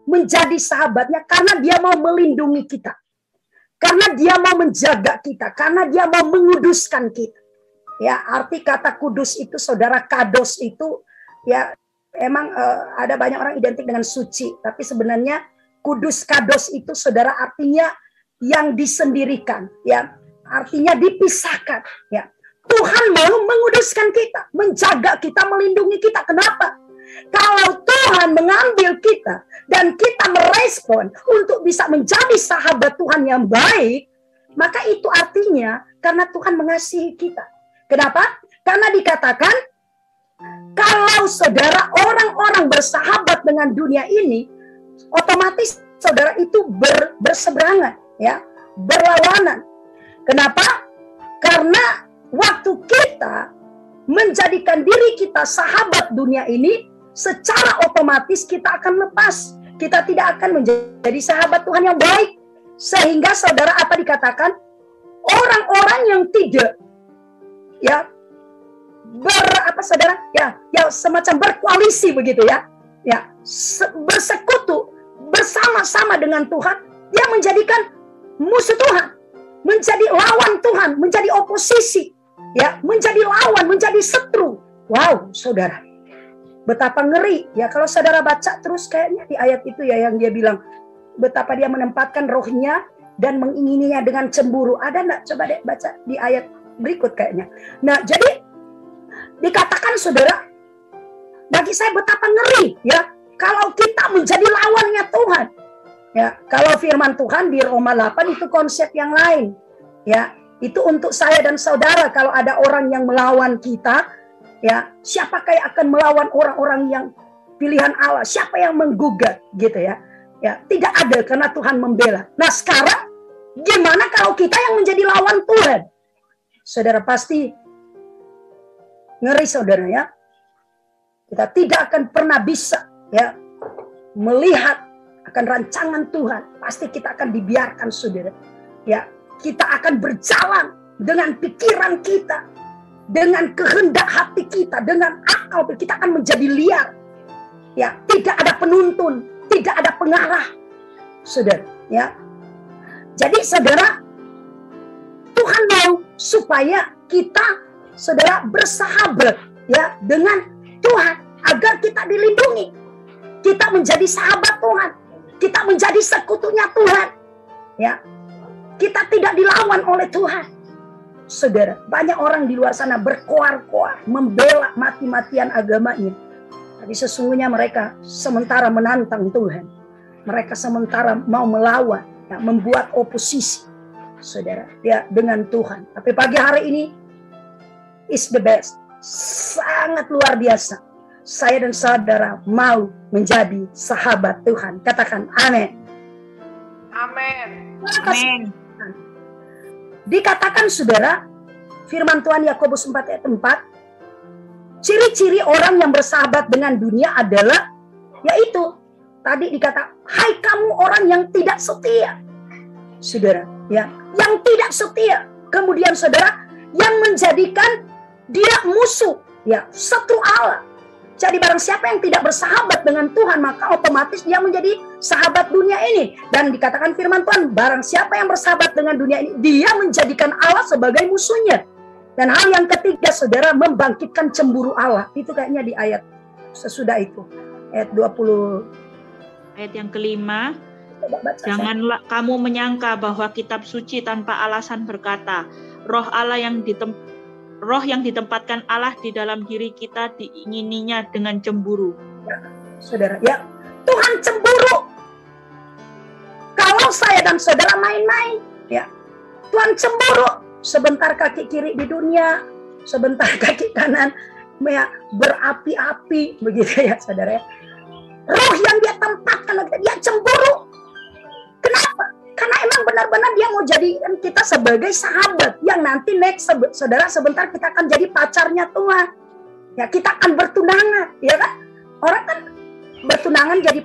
menjadi sahabatnya? Karena Dia mau melindungi kita. Karena Dia mau menjaga kita, karena Dia mau menguduskan kita. Ya, arti kata kudus itu, saudara, kados itu, ya emang ada banyak orang identik dengan suci, tapi sebenarnya kudus kados itu, saudara, artinya yang disendirikan, ya, artinya dipisahkan. Ya, Tuhan mau menguduskan kita, menjaga kita, melindungi kita. Kenapa? Kalau Tuhan mengambil kita dan kita merespon untuk bisa menjadi sahabat Tuhan yang baik, maka itu artinya karena Tuhan mengasihi kita. Kenapa? Karena dikatakan kalau saudara orang-orang bersahabat dengan dunia ini, otomatis saudara itu berseberangan, ya, berlawanan. Kenapa? Karena waktu kita menjadikan diri kita sahabat dunia ini, secara otomatis kita akan lepas. Kita tidak akan menjadi sahabat Tuhan yang baik. Sehingga saudara, apa dikatakan? Orang-orang yang tidak, ya, saudara, ya semacam berkoalisi begitu, ya, bersekutu bersama-sama dengan Tuhan, dia menjadikan musuh Tuhan, menjadi lawan Tuhan, menjadi oposisi, ya, menjadi lawan, menjadi setru. Wow, saudara, betapa ngeri, ya, kalau saudara baca terus kayaknya di ayat itu, ya, yang dia bilang betapa dia menempatkan rohnya dan mengingininya dengan cemburu. Ada enggak? Coba deh baca di ayat berikut kayaknya. Nah, jadi dikatakan, saudara, bagi saya betapa ngeri, ya, kalau kita menjadi lawannya Tuhan. Ya, kalau firman Tuhan di Roma 8 itu konsep yang lain. Ya, itu untuk saya dan saudara. Kalau ada orang yang melawan kita, ya, siapakah yang akan melawan orang-orang yang pilihan Allah? Siapa yang menggugat, gitu, ya? Ya, tidak ada, karena Tuhan membela. Nah, sekarang gimana kalau kita yang menjadi lawan Tuhan? Saudara, pasti ngeri, saudara, ya. Kita tidak akan pernah bisa, ya, melihat akan rancangan Tuhan. Pasti kita akan dibiarkan, saudara. Ya, kita akan berjalan dengan pikiran kita, dengan kehendak hati kita, dengan akal kita akan menjadi liar. Ya, tidak ada penuntun, tidak ada pengarah, saudara. Ya, jadi saudara, Tuhan mau supaya kita, saudara, bersahabat, ya, dengan Tuhan agar kita dilindungi. Kita menjadi sahabat Tuhan, kita menjadi sekutunya Tuhan. Ya, kita tidak dilawan oleh Tuhan. Saudara, banyak orang di luar sana berkoar-koar, membela mati-matian agamanya. Tapi sesungguhnya mereka sementara menantang Tuhan. Mereka sementara mau melawan, ya, membuat oposisi, saudara, ya, dengan Tuhan. Tapi pagi hari ini is the best. Sangat luar biasa. Saya dan saudara mau menjadi sahabat Tuhan. Katakan amin. Amin. Amin. Dikatakan, saudara, firman Tuhan Yakobus 4 ayat 4, ciri-ciri orang yang bersahabat dengan dunia adalah, yaitu tadi dikata, hai kamu orang yang tidak setia. Saudara, ya, yang tidak setia. Kemudian saudara, yang menjadikan dia musuh, ya, setru Allah. Jadi barang siapa yang tidak bersahabat dengan Tuhan, maka otomatis dia menjadi sahabat dunia ini. Dan dikatakan firman Tuhan, barang siapa yang bersahabat dengan dunia ini, dia menjadikan Allah sebagai musuhnya. Dan hal yang ketiga, saudara, membangkitkan cemburu Allah. Itu kayaknya di ayat sesudah itu, ayat 20. Ayat yang kelima, janganlah kamu menyangka bahwa kitab suci tanpa alasan berkata, roh yang ditempatkan Allah di dalam diri kita diingininya dengan cemburu. Ya, saudara, ya, Tuhan cemburu. Kalau saya dan saudara main-main, ya, Tuhan cemburu. Sebentar kaki kiri di dunia, sebentar kaki kanan ya, berapi-api begitu ya saudara ya. Roh yang dia tempatkan, dia cemburu. Kenapa? Karena emang benar-benar dia mau jadikan kita sebagai sahabat yang nanti next saudara sebentar kita akan jadi pacarnya Tuhan. Ya, kita akan bertunangan, ya kan? Orang kan bertunangan jadi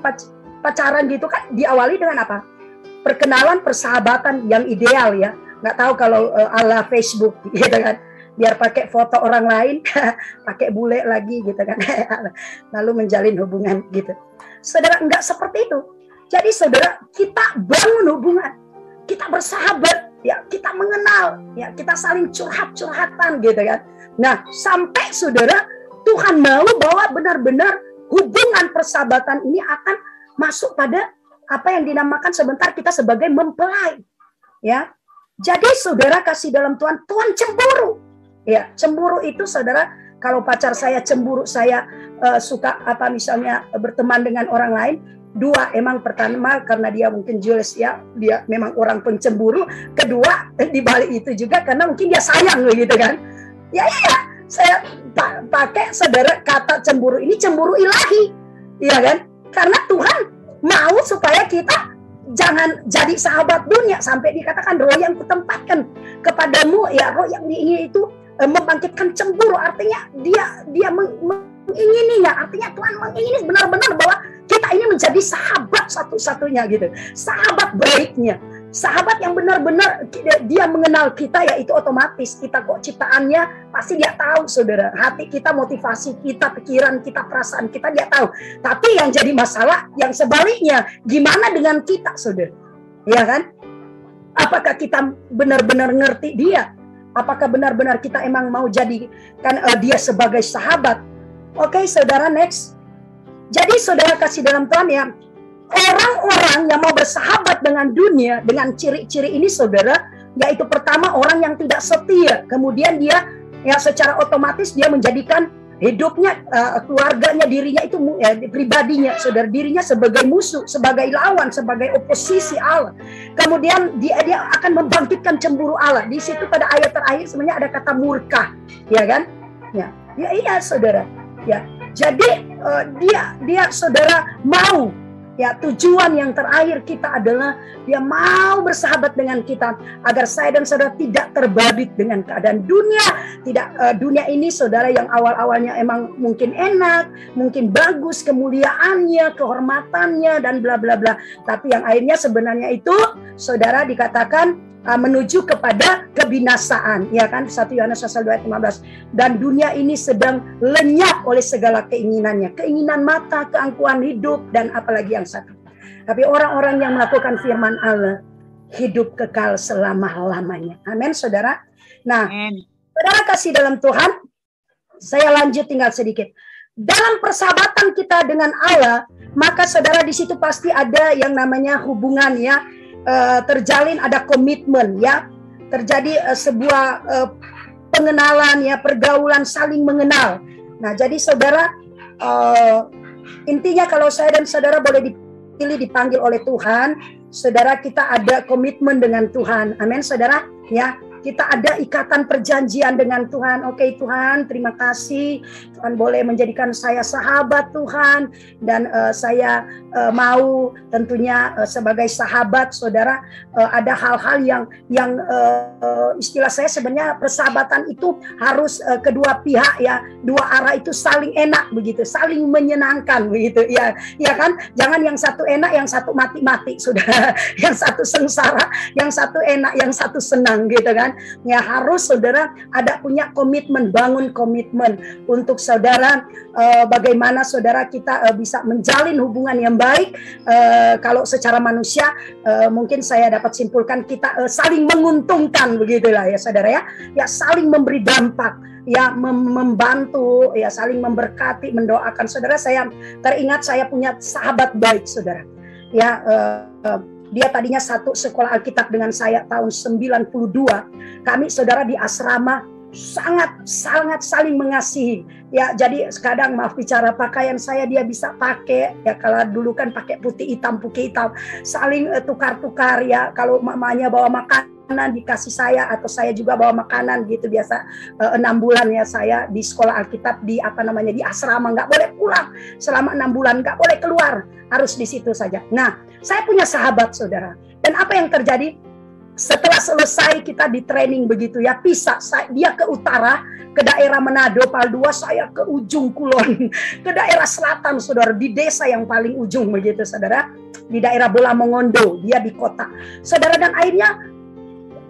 pacaran gitu kan diawali dengan apa? Perkenalan, persahabatan yang ideal ya. Nggak tahu kalau ala Facebook gitu kan. Biar pakai foto orang lain, pakai bule lagi gitu kan. Lalu menjalin hubungan gitu. Saudara, nggak seperti itu. Jadi saudara, kita bangun hubungan. Kita bersahabat, ya, kita mengenal, ya, kita saling curhat-curhatan gitu kan. Nah, sampai saudara, Tuhan mau bahwa benar-benar hubungan persahabatan ini akan masuk pada apa yang dinamakan sebentar kita sebagai mempelai, ya. Jadi saudara kasih dalam Tuhan, Tuhan cemburu, ya. Cemburu itu saudara, kalau pacar saya cemburu, saya suka apa misalnya berteman dengan orang lain, dua, emang pertama karena dia mungkin jealous ya, dia memang orang pencemburu. Kedua, di balik itu juga karena mungkin dia sayang gitu kan. Ya iya, saya pakai saudara kata cemburu ini cemburu ilahi, ya kan? Karena Tuhan mau supaya kita jangan jadi sahabat dunia, sampai dikatakan roh yang kutempatkan kepadamu, ya roh yang diingini itu membangkitkan cemburu, artinya dia mengingininya, artinya Tuhan mengingini benar-benar bahwa kita ini menjadi sahabat satu-satunya gitu, sahabat baiknya, sahabat yang benar-benar dia mengenal kita, ya itu otomatis kita kok ciptaannya pasti dia tahu saudara, hati kita, motivasi kita, pikiran kita, perasaan kita dia tahu. Tapi yang jadi masalah yang sebaliknya, gimana dengan kita saudara, ya kan? Apakah kita benar-benar ngerti dia? Apakah benar-benar kita emang mau jadikan dia sebagai sahabat? Oke saudara, next. Jadi saudara kasih dalam Tuhan ya, orang-orang yang mau bersahabat dengan dunia dengan ciri-ciri ini saudara, yaitu pertama orang yang tidak setia, kemudian dia ya secara otomatis dia menjadikan hidupnya, keluarganya, dirinya itu pribadinya saudara, dirinya sebagai musuh, sebagai lawan, sebagai oposisi Allah. Kemudian dia akan membangkitkan cemburu Allah. Di situ pada ayat terakhir sebenarnya ada kata murka, ya kan? Ya iya saudara. Ya, jadi dia saudara mau, ya tujuan yang terakhir kita adalah dia mau bersahabat dengan kita agar saya dan saudara tidak terbabit dengan keadaan dunia. Tidak dunia ini saudara yang awal-awalnya emang mungkin enak, mungkin bagus kemuliaannya, kehormatannya dan bla bla bla. Tapi yang akhirnya sebenarnya itu saudara dikatakan menuju kepada kebinasaan, ya kan? 1 Yohanes 2:15. Dan dunia ini sedang lenyap oleh segala keinginannya, keinginan mata, keangkuhan hidup, dan apalagi yang satu. Tapi orang-orang yang melakukan firman Allah hidup kekal selama-lamanya. Amin, saudara. Nah, saudara kasih dalam Tuhan, saya lanjut tinggal sedikit. Dalam persahabatan kita dengan Allah, maka saudara di situ pasti ada yang namanya hubungan, ya. Terjalin, ada komitmen, ya, terjadi sebuah pengenalan, ya, pergaulan, saling mengenal. Nah, jadi saudara, intinya kalau saya dan saudara boleh dipilih dipanggil oleh Tuhan, saudara kita ada komitmen dengan Tuhan. Amin saudara, ya. Kita ada ikatan perjanjian dengan Tuhan. Oke Tuhan, terima kasih. Tuhan boleh menjadikan saya sahabat Tuhan. Dan saya mau tentunya sebagai sahabat saudara, ada hal-hal yang istilah saya sebenarnya persahabatan itu harus kedua pihak, ya, dua arah itu saling enak begitu, saling menyenangkan begitu, ya kan? Jangan yang satu enak, yang satu mati-mati saudara, yang satu sengsara, yang satu enak, yang satu senang gitu kan. Ya harus saudara ada punya komitmen, bangun komitmen untuk saudara bagaimana saudara kita bisa menjalin hubungan yang baik. Kalau secara manusia mungkin saya dapat simpulkan kita saling menguntungkan begitulah ya saudara, ya saling memberi dampak, ya membantu, ya saling memberkati, mendoakan. Saudara, saya teringat saya punya sahabat baik saudara, ya. Dia tadinya satu sekolah Alkitab dengan saya tahun 92. Kami saudara di asrama sangat saling mengasihi. Ya, jadi kadang maaf bicara pakaian saya dia bisa pakai. Ya kalau dulu kan pakai putih hitam. Saling tukar-tukar ya. Kalau mamanya bawa makan makanan dikasih saya, atau saya juga bawa makanan gitu biasa. 6 bulan ya saya di sekolah Alkitab di di asrama, nggak boleh pulang selama 6 bulan, nggak boleh keluar, harus di situ saja. Nah, saya punya sahabat saudara, dan apa yang terjadi setelah selesai kita di training begitu ya, pisah, dia ke utara ke daerah Manado Paldua, saya ke ujung Kulon, ke daerah selatan saudara, di desa yang paling ujung begitu saudara, di daerah Bola Mongondo, dia di kota saudara. Dan akhirnya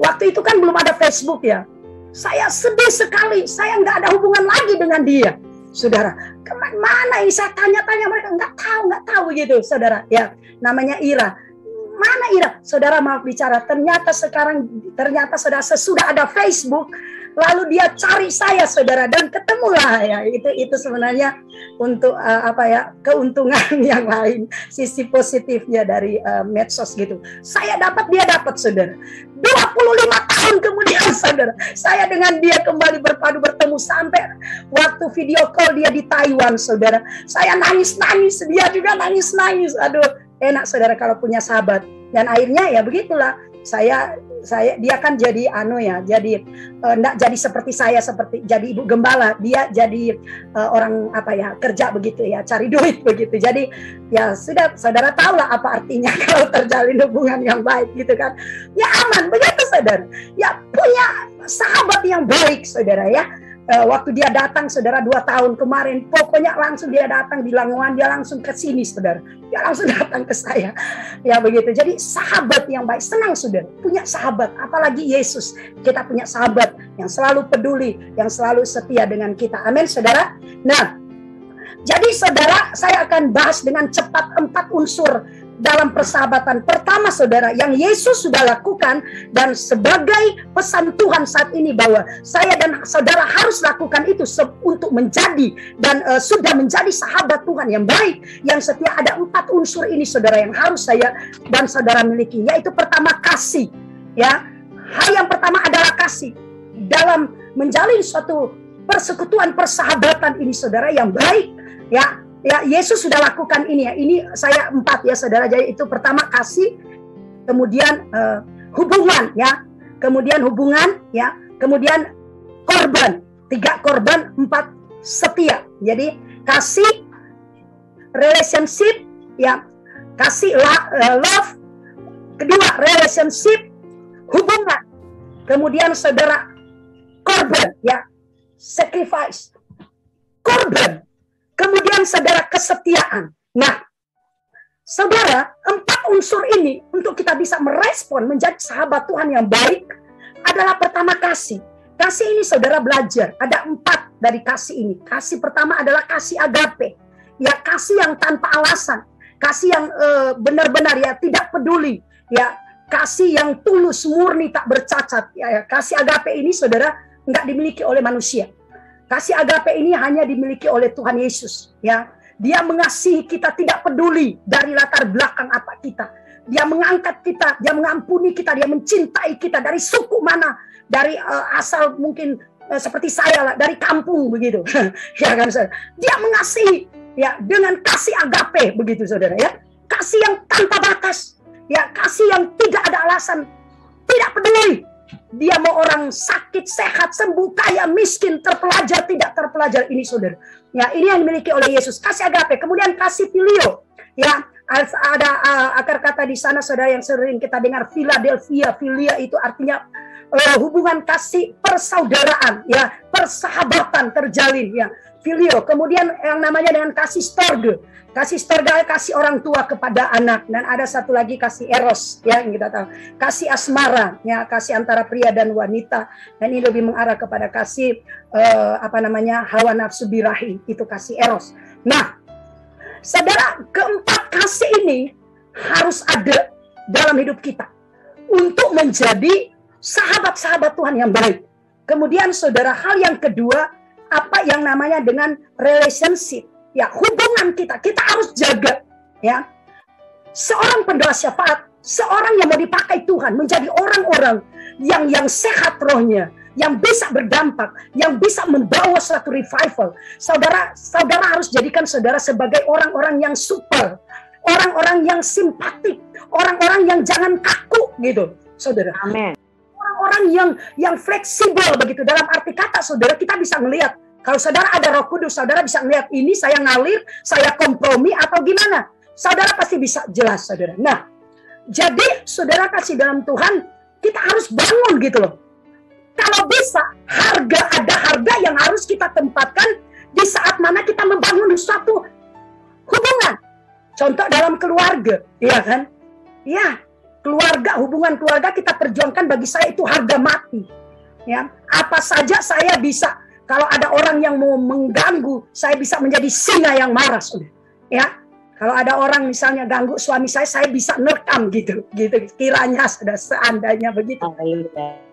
waktu itu kan belum ada Facebook ya, saya sedih sekali, saya nggak ada hubungan lagi dengan dia saudara. Kemana ini saya tanya-tanya mereka, nggak tahu gitu saudara ya. Namanya Ira. Mana Ira? Saudara maaf bicara, ternyata saudara sesudah ada Facebook, lalu dia cari saya saudara, dan ketemulah ya. Itu sebenarnya untuk keuntungan yang lain, sisi positifnya dari medsos gitu. Saya dapat, dia dapat saudara. 25 tahun kemudian saudara, saya dengan dia kembali bertemu sampai waktu video call dia di Taiwan saudara. Saya nangis-nangis, dia juga nangis-nangis. Aduh, enak saudara kalau punya sahabat. Dan akhirnya ya begitulah, dia kan jadi enggak jadi seperti saya, seperti jadi ibu gembala, dia jadi orang kerja begitu ya, cari duit begitu. Jadi ya sudah, saudara tahu lah apa artinya kalau terjalin hubungan yang baik gitu kan. Ya aman begitu saudara. Ya punya sahabat yang baik saudara ya. Waktu dia datang saudara 2 tahun kemarin, pokoknya langsung dia datang di Langowan, dia langsung ke sini saudara, dia langsung datang ke saya ya begitu. Jadi sahabat yang baik, senang saudara punya sahabat, apalagi Yesus, kita punya sahabat yang selalu peduli, yang selalu setia dengan kita. Amin saudara. Nah, jadi saudara, saya akan bahas dengan cepat 4 unsur dalam persahabatan. Pertama saudara, yang Yesus sudah lakukan dan sebagai pesan Tuhan saat ini, bahwa saya dan saudara harus lakukan itu untuk menjadi dan sudah menjadi sahabat Tuhan yang baik, yang setia. Ada 4 unsur ini saudara yang harus saya dan saudara miliki, yaitu pertama kasih ya. Hal yang pertama adalah kasih dalam menjalin suatu persekutuan persahabatan ini saudara yang baik ya. Ya, Yesus sudah lakukan ini ya. Ini saya 4 ya saudara. Jadi itu pertama kasih, kemudian hubungan ya, kemudian hubungan ya, kemudian korban. 3 korban, 4 setia. Jadi kasih, relationship ya, kasih love, kedua relationship, hubungan, kemudian saudara korban ya, sacrifice, korban. Kemudian saudara kesetiaan. Nah, saudara, 4 unsur ini untuk kita bisa merespon menjadi sahabat Tuhan yang baik adalah pertama kasih. Kasih ini saudara belajar, ada 4 dari kasih ini. Kasih pertama adalah kasih agape. Ya, kasih yang tanpa alasan. Kasih yang benar-benar ya, tidak peduli. Ya, kasih yang tulus, murni, tak bercacat. Ya, kasih agape ini saudara enggak dimiliki oleh manusia. Kasih agape ini hanya dimiliki oleh Tuhan Yesus ya. Dia mengasihi kita tidak peduli dari latar belakang apa kita. Dia mengangkat kita, dia mengampuni kita, dia mencintai kita dari suku mana, dari asal mungkin seperti saya lah, dari kampung begitu. Ya kan saudara. Dia mengasihi ya dengan kasih agape begitu saudara ya. Kasih yang tanpa batas. Ya, kasih yang tidak ada alasan, tidak peduli. Dia mau orang sakit, sehat, sembuh, kaya, miskin, terpelajar, tidak terpelajar, ini saudara. Ya, ini yang dimiliki oleh Yesus. Kasih agape, kemudian kasih filio. Ya, ada akar kata di sana saudara yang sering kita dengar, Philadelphia. Philia itu artinya hubungan kasih persaudaraan, ya, persahabatan terjalin, ya. Filio, kemudian yang namanya dengan kasih storge. Kasih storge, kasih orang tua kepada anak. Dan ada satu lagi kasih eros, ya, yang kita tahu. Kasih asmara, ya, kasih antara pria dan wanita. Dan ini lebih mengarah kepada kasih hawa nafsu birahi, itu kasih eros. Nah, saudara, keempat kasih ini harus ada dalam hidup kita untuk menjadi sahabat-sahabat Tuhan yang baik. Kemudian saudara, hal yang kedua, apa yang namanya dengan relationship, ya, hubungan kita harus jaga, ya. Seorang pendoa syafaat, seorang yang mau dipakai Tuhan menjadi orang-orang yang sehat rohnya, yang bisa berdampak, yang bisa membawa suatu revival. Saudara harus jadikan saudara sebagai orang-orang yang super, orang-orang yang simpatik, orang-orang yang jangan kaku gitu, saudara. Amin. orang yang fleksibel begitu. Dalam arti kata saudara, kita bisa melihat kalau saudara ada Roh Kudus, saudara bisa melihat ini saya ngalir, saya kompromi atau gimana. Saudara pasti bisa jelas saudara. Nah, jadi saudara kasih dalam Tuhan, kita harus bangun gitu loh. Kalau bisa, ada harga yang harus kita tempatkan di saat mana kita membangun suatu hubungan. Contoh dalam keluarga, ya kan? Ya, keluarga, hubungan keluarga kita perjuangkan, bagi saya itu harga mati. Ya, apa saja saya bisa. Kalau ada orang yang mau mengganggu, saya bisa menjadi singa yang marah, sudah. Ya, kalau ada orang misalnya ganggu suami saya bisa nerekam gitu. Kiranya sudah seandainya begitu.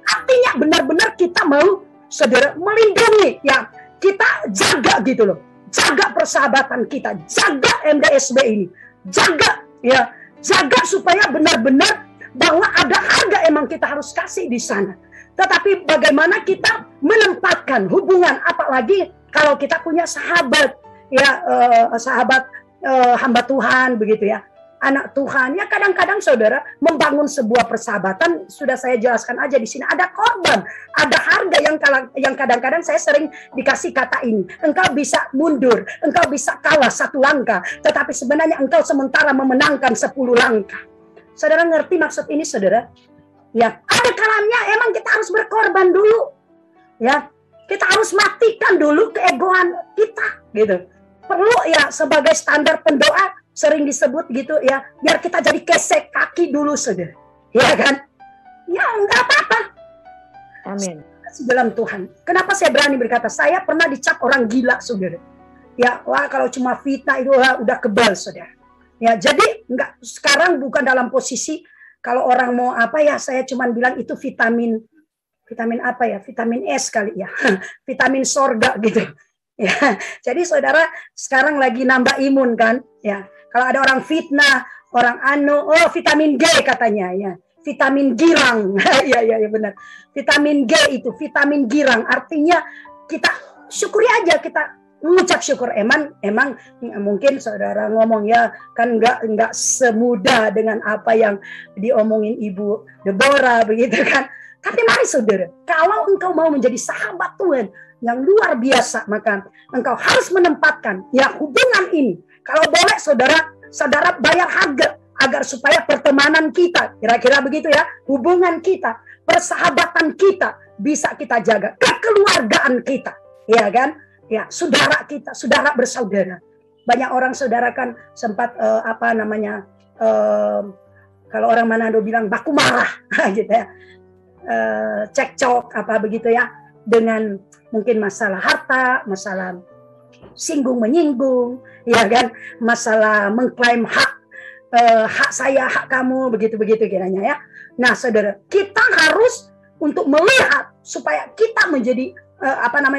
Artinya benar-benar kita mau saudara melindungi, ya kita jaga gitu loh. Jaga persahabatan kita, jaga MDSB ini, jaga supaya benar-benar bahwa ada harga emang kita harus kasih di sana. Tetapi bagaimana kita menempatkan hubungan, apalagi kalau kita punya sahabat, ya sahabat hamba Tuhan begitu ya, anak Tuhan ya, kadang-kadang saudara membangun sebuah persahabatan, sudah saya jelaskan aja di sini, ada korban, ada harga yang kadang-kadang saya sering dikasih kata ini, engkau bisa mundur, engkau bisa kalah 1 langkah, tetapi sebenarnya engkau sementara memenangkan 10 langkah. Saudara ngerti maksud ini saudara? Ya, ada kalanya emang kita harus berkorban dulu. Ya, kita harus matikan dulu keegoan kita gitu. Perlu ya sebagai standar pendoa sering disebut gitu ya, biar kita jadi kesek kaki dulu saudara. Ya kan? Ya enggak apa-apa. Amin. Dalam Tuhan. Kenapa saya berani berkata? Saya pernah dicap orang gila saudara. Ya, wah kalau cuma fitnah itu udah kebal saudara. Ya, jadi enggak, sekarang bukan dalam posisi kalau orang mau apa ya, saya cuma bilang itu vitamin apa ya? Vitamin S kali ya. Vitamin sorga gitu. Ya, jadi saudara sekarang lagi nambah imun kan? Ya, kalau ada orang fitnah, orang vitamin G katanya ya, vitamin girang, ya benar. Vitamin G itu vitamin girang, artinya kita syukuri aja, kita mengucap syukur. Emang mungkin saudara ngomong ya kan nggak semudah dengan apa yang diomongin Ibu Deborah begitu kan? Tapi mari saudara, kalau engkau mau menjadi sahabat Tuhan yang luar biasa, maka engkau harus menempatkan ya hubungan ini. Kalau boleh saudara bayar harga agar supaya pertemanan kita, kira-kira begitu ya, hubungan kita, persahabatan kita bisa kita jaga, kekeluargaan kita, ya kan? Ya, saudara kita, saudara bersaudara. Banyak orang saudara kan sempat kalau orang Manado bilang baku marah gitu ya. Cekcok apa begitu ya, dengan mungkin masalah harta, masalah singgung menyinggung, ya kan, masalah mengklaim hak saya, hak kamu, begitu kiranya ya. Nah saudara, kita harus untuk melihat supaya kita menjadi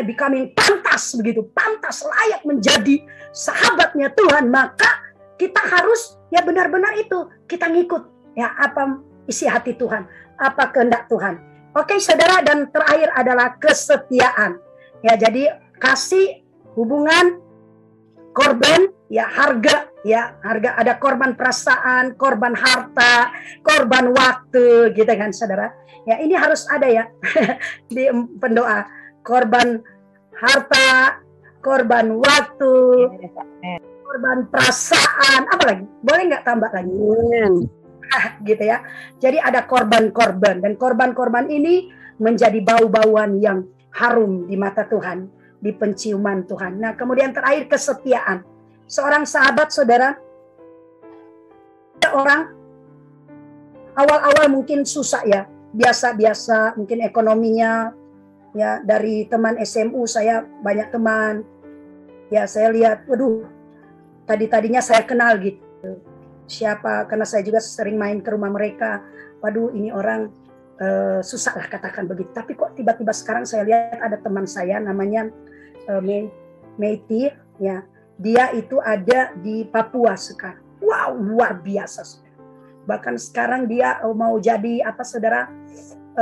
becoming pantas begitu, pantas layak menjadi sahabatnya Tuhan, maka kita harus ya benar-benar itu kita ngikut ya apa isi hati Tuhan, apa kehendak Tuhan. Oke saudara, dan terakhir adalah kesetiaan. Ya, jadi kasih, hubungan, korban, ya harga ada korban perasaan, korban harta, korban waktu, gitu kan saudara. Ya ini harus ada ya di pendoa, korban harta, korban waktu, korban perasaan, apa lagi? Boleh nggak tambah lagi? Gitu ya. Jadi ada korban-korban, dan korban-korban ini menjadi bau-bauan yang harum di mata Tuhan, di penciuman Tuhan. Nah, kemudian terakhir kesetiaan. Seorang sahabat saudara, ada orang awal-awal mungkin susah ya, biasa-biasa mungkin ekonominya ya, dari teman SMU saya banyak teman. Ya, saya lihat, waduh, tadinya saya kenal gitu. Siapa, karena saya juga sering main ke rumah mereka. Waduh, ini orang susah lah katakan begitu. Tapi kok tiba-tiba sekarang saya lihat ada teman saya namanya Meiti, ya. Dia itu ada di Papua sekarang. Wow, luar biasa. Bahkan sekarang dia mau jadi apa saudara,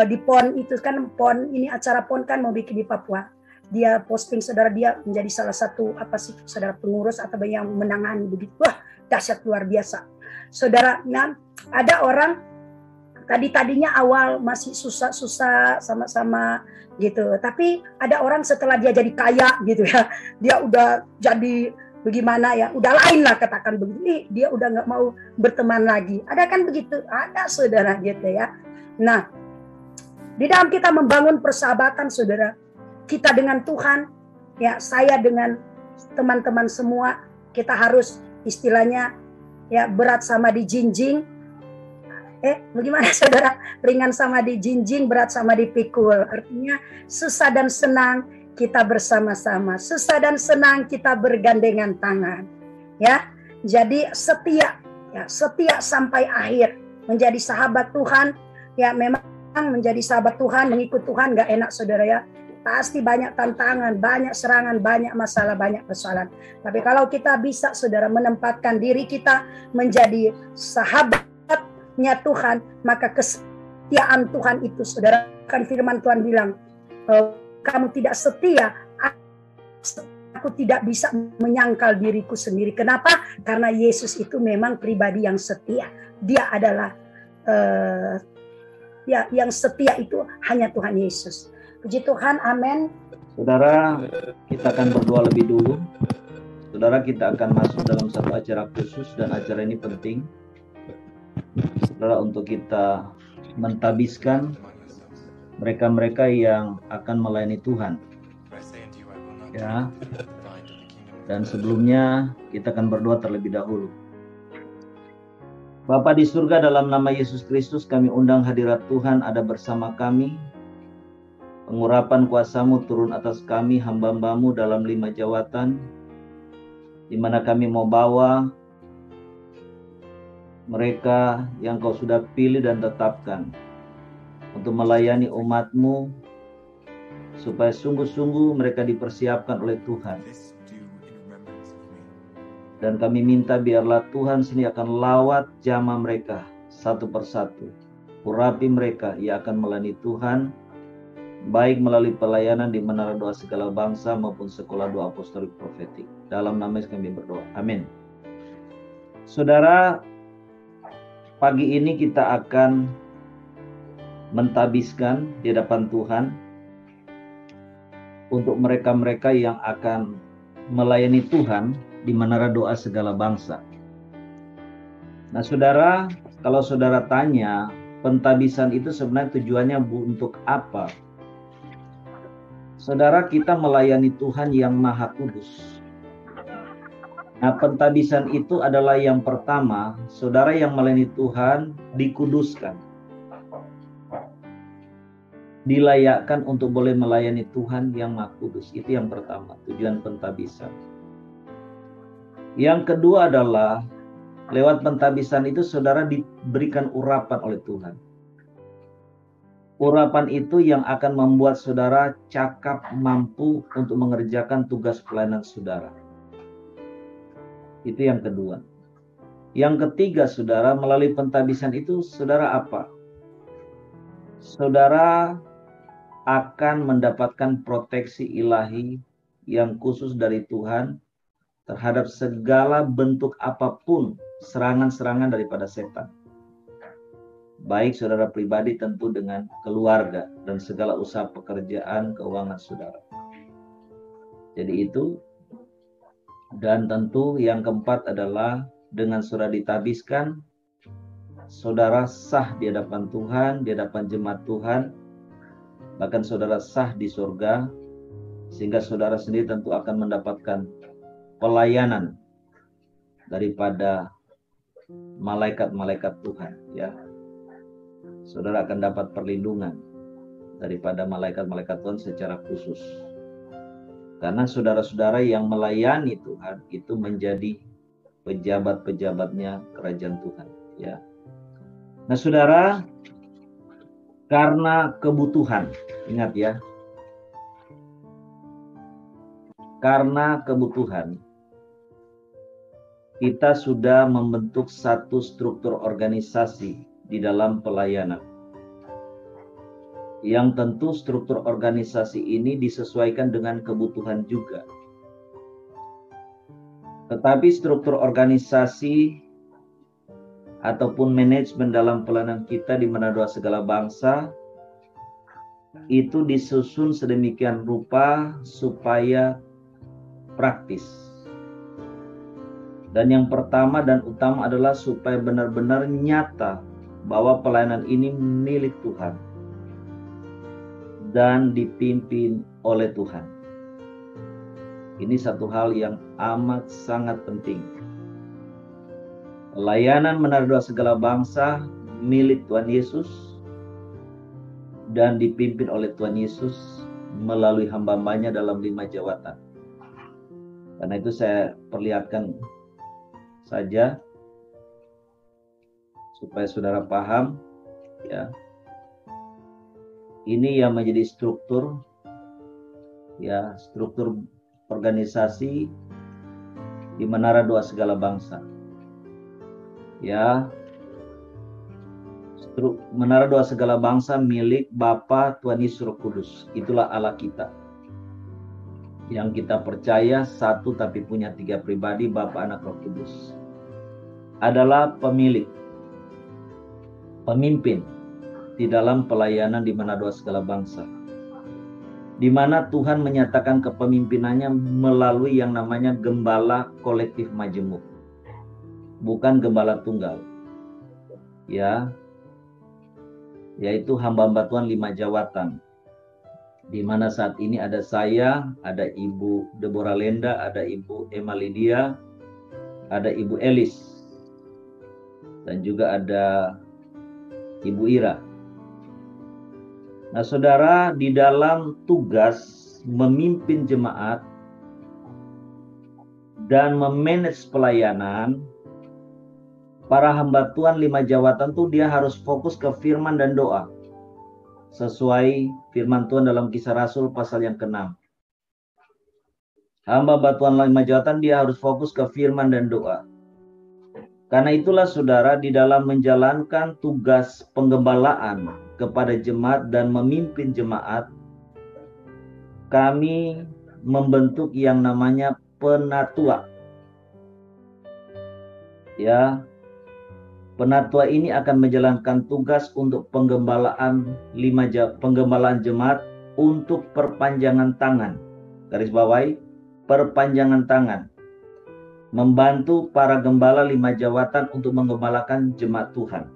di PON itu kan, PON ini acara PON kan mau bikin di Papua. Dia posting saudara, dia menjadi salah satu saudara pengurus atau yang menangani begitu. Wah, dahsyat luar biasa. Saudara, nah, ada orang tadinya awal masih susah-susah sama-sama gitu. Tapi ada orang setelah dia jadi kaya gitu ya, dia udah jadi bagaimana ya, udah lain lah katakan begitu. Dia udah nggak mau berteman lagi. Ada kan begitu? Ada saudara gitu ya. Nah, di dalam kita membangun persahabatan saudara, kita dengan Tuhan, ya saya dengan teman-teman semua, kita harus istilahnya ya berat sama dijinjing. Bagaimana saudara? Ringan sama dijinjing, berat sama dipikul. Artinya susah dan senang kita bersama-sama. Susah dan senang kita bergandengan tangan. Ya, jadi setia sampai akhir. Menjadi sahabat Tuhan, ya memang menjadi sahabat Tuhan, mengikut Tuhan gak enak saudara ya. Pasti banyak tantangan, banyak serangan, banyak masalah, banyak persoalan. Tapi kalau kita bisa saudara menempatkan diri kita menjadi sahabatnya Tuhan, maka kesetiaan Tuhan itu saudara, kan firman Tuhan bilang, kamu tidak setia, aku tidak bisa menyangkal diriku sendiri. Kenapa? Karena Yesus itu memang pribadi yang setia. Dia adalah yang setia itu hanya Tuhan Yesus. Puji Tuhan, amin. Saudara, kita akan berdoa lebih dulu. Saudara, kita akan masuk dalam satu acara khusus, dan acara ini penting, saudara, untuk kita mentabiskan mereka-mereka yang akan melayani Tuhan. Ya. Dan sebelumnya kita akan berdoa terlebih dahulu. Bapa di surga, dalam nama Yesus Kristus kami undang hadirat Tuhan ada bersama kami. Pengurapan kuasa-Mu turun atas kami, hamba-Hamba-Mu dalam 5 jawatan, di mana kami mau bawa mereka yang Kau sudah pilih dan tetapkan untuk melayani umat-Mu, supaya sungguh-sungguh mereka dipersiapkan oleh Tuhan. Dan kami minta biarlah Tuhan sendiri akan lawat jamaah mereka satu persatu. Urapi mereka yang akan melayani Tuhan, baik melalui pelayanan di Menara Doa Segala Bangsa maupun Sekolah Doa Apostolik Profetik. Dalam nama Yesus kami berdoa. Amin. Saudara, pagi ini kita akan mentabiskan di hadapan Tuhan untuk mereka-mereka yang akan melayani Tuhan di Menara Doa Segala Bangsa. Nah saudara, kalau saudara tanya, pentabisan itu sebenarnya tujuannya untuk apa? Saudara, kita melayani Tuhan yang Maha Kudus. Nah, pentabisan itu adalah yang pertama, saudara yang melayani Tuhan dikuduskan. Dilayakkan untuk boleh melayani Tuhan yang Maha Kudus. Itu yang pertama, tujuan pentabisan. Yang kedua adalah, lewat pentabisan itu saudara diberikan urapan oleh Tuhan. Urapan itu yang akan membuat saudara cakap mampu untuk mengerjakan tugas pelayanan saudara. Itu yang kedua. Yang ketiga saudara, melalui pentabisan itu saudara apa? Saudara akan mendapatkan proteksi ilahi yang khusus dari Tuhan terhadap segala bentuk apapun serangan-serangan daripada setan. Baik saudara pribadi tentu dengan keluarga dan segala usaha pekerjaan keuangan saudara. Jadi itu. Dan tentu yang keempat adalah dengan saudara ditabiskan, saudara sah di hadapan Tuhan, di hadapan jemaat Tuhan, bahkan saudara sah di surga, sehingga saudara sendiri tentu akan mendapatkan pelayanan daripada malaikat-malaikat Tuhan, ya. Saudara akan dapat perlindungan daripada malaikat-malaikat Tuhan secara khusus. Karena saudara-saudara yang melayani Tuhan itu menjadi pejabat-pejabatnya kerajaan Tuhan, ya. Nah, saudara, karena kebutuhan, ingat ya. Karena kebutuhan, kita sudah membentuk satu struktur organisasi di dalam pelayanan. Yang tentu struktur organisasi ini disesuaikan dengan kebutuhan juga. Tetapi struktur organisasi ataupun manajemen dalam pelayanan kita di Manado segala bangsa itu disusun sedemikian rupa supaya praktis. Dan yang pertama dan utama adalah supaya benar-benar nyata bahwa pelayanan ini milik Tuhan dan dipimpin oleh Tuhan. Ini satu hal yang amat sangat penting. Pelayanan Manado segala bangsa milik Tuhan Yesus dan dipimpin oleh Tuhan Yesus melalui hamba-hambanya dalam 5 jawatan. Karena itu saya perlihatkan saja supaya saudara paham, ya. Ini yang menjadi struktur, ya, struktur organisasi di Menara Doa Segala Bangsa. Ya, Menara Doa Segala Bangsa milik Bapa, Tuhan Yesus, Roh Kudus. Itulah Allah kita. Yang kita percaya satu tapi punya 3 pribadi, Bapa, Anak, Roh Kudus. Adalah pemimpin di dalam pelayanan di Manado segala bangsa, di mana Tuhan menyatakan kepemimpinannya melalui yang namanya gembala kolektif majemuk, bukan gembala tunggal, ya, yaitu hamba-hamba Tuhan 5 jawatan, di mana saat ini ada saya, ada Ibu Deborah Lenda, ada Ibu Emma Lydia, ada Ibu Elis, dan juga ada Ibu Ira. Nah, saudara, di dalam tugas memimpin jemaat dan memanage pelayanan, para hamba Tuhan 5 jawatan tuh dia harus fokus ke firman dan doa. Sesuai firman Tuhan dalam Kisah Rasul pasal yang ke-6. Hamba Tuhan 5 jawatan dia harus fokus ke firman dan doa. Karena itulah saudara, di dalam menjalankan tugas penggembalaan kepada jemaat dan memimpin jemaat, kami membentuk yang namanya penatua. Ya, penatua ini akan menjalankan tugas untuk penggembalaan jemaat untuk perpanjangan tangan. Garis bawahi, perpanjangan tangan. Membantu para gembala 5 jawatan untuk menggembalakan jemaat Tuhan.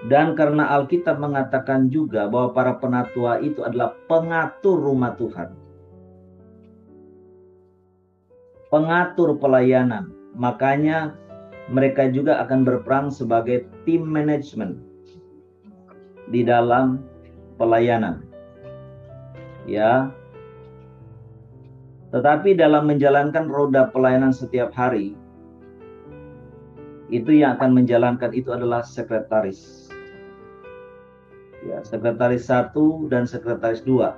Dan karena Alkitab mengatakan juga bahwa para penatua itu adalah pengatur rumah Tuhan, pengatur pelayanan, makanya mereka juga akan berperan sebagai tim manajemen di dalam pelayanan. Ya. Tetapi dalam menjalankan roda pelayanan setiap hari, itu yang akan menjalankan itu adalah sekretaris. Ya, sekretaris 1 dan sekretaris 2.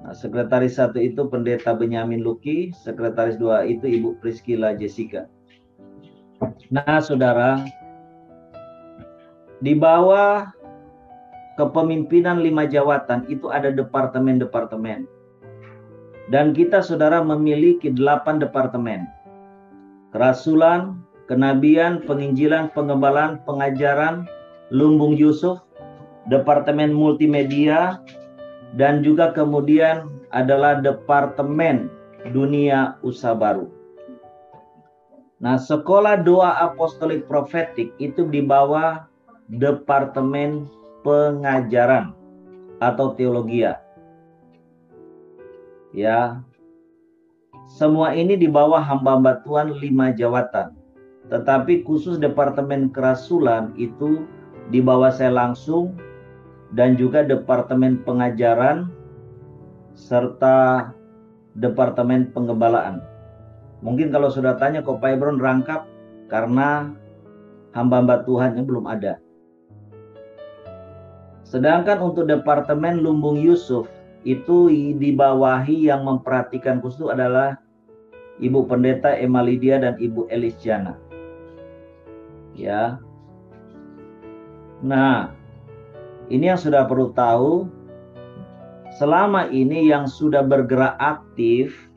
Nah, sekretaris 1 itu Pendeta Benyamin Luki, sekretaris 2 itu Ibu Priscilla Jessica. Nah, saudara, di bawah kepemimpinan 5 jawatan itu ada departemen-departemen. Dan kita saudara memiliki 8 departemen. Kerasulan, kenabian, penginjilan, pengembalaan, pengajaran, lumbung Yusuf, departemen multimedia, dan juga kemudian adalah departemen dunia usaha baru. Nah, sekolah doa apostolik profetik itu di bawah departemen pengajaran atau teologia. Ya, semua ini di bawah hamba-hamba Tuhan 5 jawatan. Tetapi khusus departemen kerasulan itu di bawah saya langsung, dan juga departemen pengajaran serta departemen penggembalaan. Mungkin kalau sudah tanya kok Pak Hebron rangkap, karena hamba-hamba Tuhan yang belum ada. Sedangkan untuk departemen lumbung Yusuf itu dibawahi yang memperhatikan khusus adalah Ibu Pendeta Emma Lydia dan Ibu Elis Jana. Ya. Nah, ini yang sudah perlu tahu. Selama ini yang sudah bergerak aktif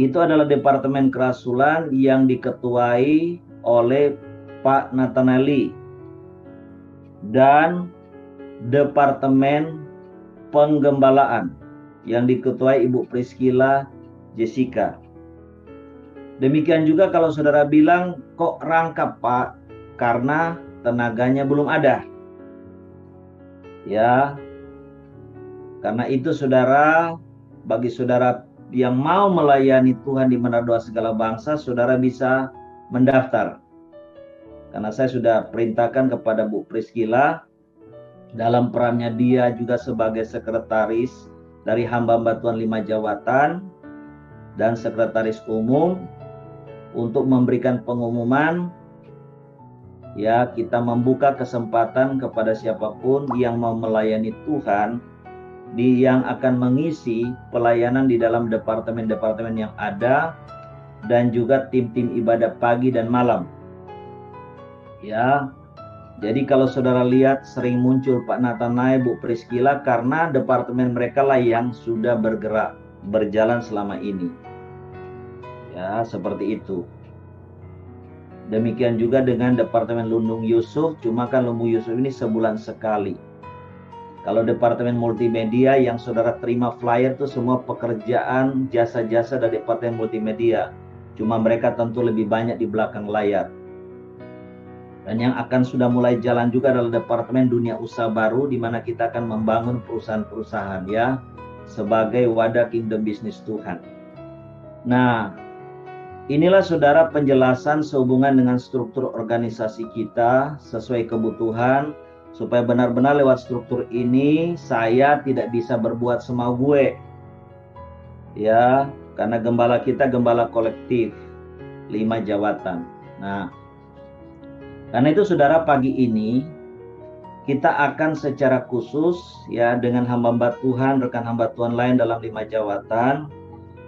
itu adalah departemen kerasulan yang diketuai oleh Pak Nathanaeli, dan departemen penggembalaan yang diketuai Ibu Priscilla Jessica. Demikian juga kalau saudara bilang, kok rangkap Pak? Karena tenaganya belum ada. Ya, karena itu saudara, bagi saudara yang mau melayani Tuhan di Menara Doa Segala Bangsa, saudara bisa mendaftar. Karena saya sudah perintahkan kepada Bu Priscilla, dalam perannya dia juga sebagai sekretaris dari hamba-hamba Tuhan 5 jawatan dan sekretaris umum, untuk memberikan pengumuman. Ya, kita membuka kesempatan kepada siapapun yang mau melayani Tuhan, yang akan mengisi pelayanan di dalam departemen-departemen yang ada, dan juga tim-tim ibadah pagi dan malam. Ya, jadi kalau saudara lihat sering muncul Pak Nathanael, Bu Priscilla, karena departemen mereka lah yang sudah berjalan selama ini. Ya, seperti itu. Demikian juga dengan departemen Lundung Yusuf, cuma kan Lundung Yusuf ini sebulan sekali. Kalau departemen multimedia yang saudara terima flyer itu semua pekerjaan jasa-jasa dari departemen multimedia. Cuma mereka tentu lebih banyak di belakang layar. Dan yang akan sudah mulai jalan juga adalah departemen dunia usaha baru, di mana kita akan membangun perusahaan-perusahaan ya, sebagai wadah kingdom bisnis Tuhan. Nah, inilah saudara penjelasan sehubungan dengan struktur organisasi kita sesuai kebutuhan, supaya benar-benar lewat struktur ini saya tidak bisa berbuat semau gue. Ya, karena gembala kita gembala kolektif 5 jawatan. Nah, karena itu saudara, pagi ini kita akan secara khusus ya dengan hamba-hamba Tuhan, rekan hamba Tuhan lain dalam 5 jawatan,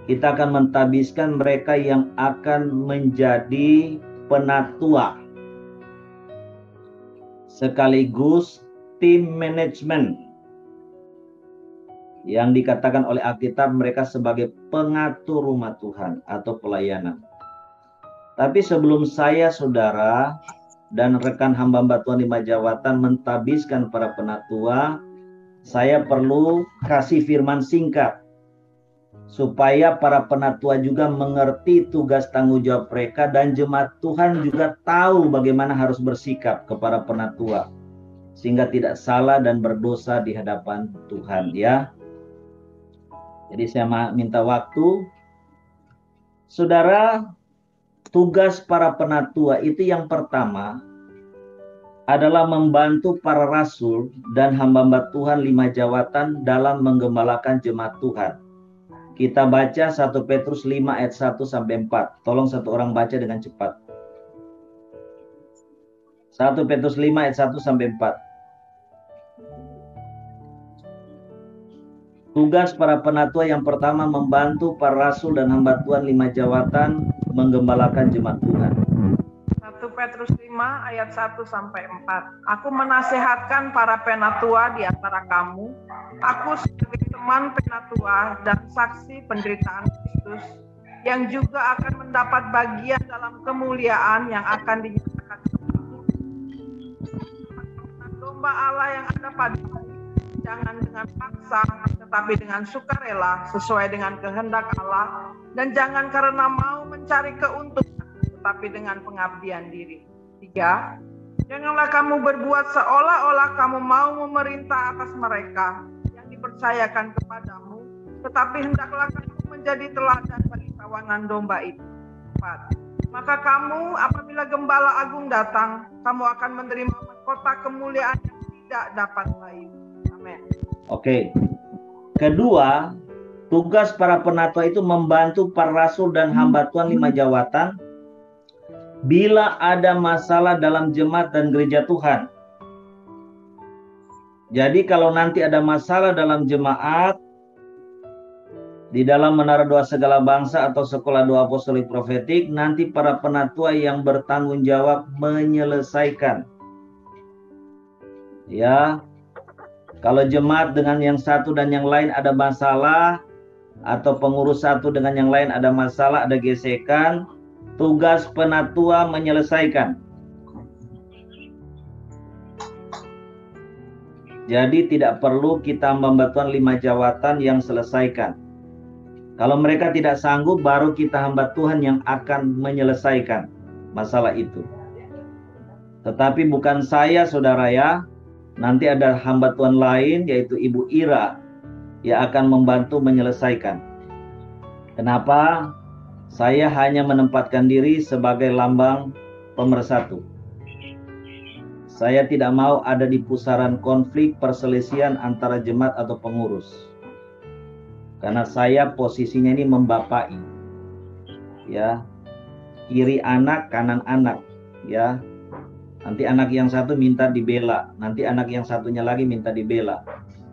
kita akan mentabiskan mereka yang akan menjadi penatua sekaligus tim manajemen, yang dikatakan oleh Alkitab mereka sebagai pengatur rumah Tuhan atau pelayanan. Tapi sebelum saya, saudara, dan rekan hamba-hamba Tuhan 5 jawatan mentabiskan para penatua, saya perlu kasih firman singkat supaya para penatua juga mengerti tugas tanggung jawab mereka, dan jemaat Tuhan juga tahu bagaimana harus bersikap kepada penatua sehingga tidak salah dan berdosa di hadapan Tuhan ya. Jadi saya minta waktu. Saudara, tugas para penatua itu yang pertama adalah membantu para rasul dan hamba-hamba Tuhan 5 jawatan dalam menggembalakan jemaat Tuhan. Kita baca 1 Petrus 5 ayat 1 sampai 4. Tolong satu orang baca dengan cepat. 1 Petrus 5 ayat 1 sampai 4. Tugas para penatua yang pertama membantu para rasul dan hamba Tuhan 5 jawatan menggembalakan jemaat Tuhan. 1 Petrus 5 ayat 1 sampai 4. Aku menasihatkan para penatua di antara kamu. Aku sebagai teman penatua dan saksi penderitaan Kristus, yang juga akan mendapat bagian dalam kemuliaan yang akan dinyatakan. Domba Allah yang ada padamu, jangan dengan paksa, tetapi dengan sukarela, sesuai dengan kehendak Allah, dan jangan karena mau mencari keuntungan, tetapi dengan pengabdian diri. 3. Janganlah kamu berbuat seolah-olah kamu mau memerintah atas mereka yang dipercayakan kepadamu, tetapi hendaklah kamu menjadi teladan bagi kawanan domba itu. 4. Maka kamu, apabila Gembala Agung datang, kamu akan menerima mahkota kemuliaan yang tidak dapat lain. Amin. Oke. Kedua, tugas para penatua itu membantu para rasul dan hamba Tuhan 5 jawatan bila ada masalah dalam jemaat dan gereja Tuhan. Jadi kalau nanti ada masalah dalam jemaat, di dalam Menara Doa Segala Bangsa atau Sekolah Doa Apostolik Profetik, nanti para penatua yang bertanggung jawab menyelesaikan. Ya, kalau jemaat dengan yang satu dan yang lain ada masalah, atau pengurus satu dengan yang lain ada masalah, ada gesekan, tugas penatua menyelesaikan. Jadi tidak perlu kita membantuan 5 jawatan yang selesaikan. Kalau mereka tidak sanggup, baru kita hamba Tuhan yang akan menyelesaikan masalah itu. Tetapi bukan saya, saudara ya. Nanti ada hamba Tuhan lain, yaitu Ibu Ira, yang akan membantu menyelesaikan. Kenapa? Saya hanya menempatkan diri sebagai lambang pemersatu. Saya tidak mau ada di pusaran konflik perselisihan antara jemaat atau pengurus. Karena saya posisinya ini membapai. Ya. Kiri anak, kanan anak, ya. Nanti anak yang satu minta dibela, nanti anak yang satunya lagi minta dibela.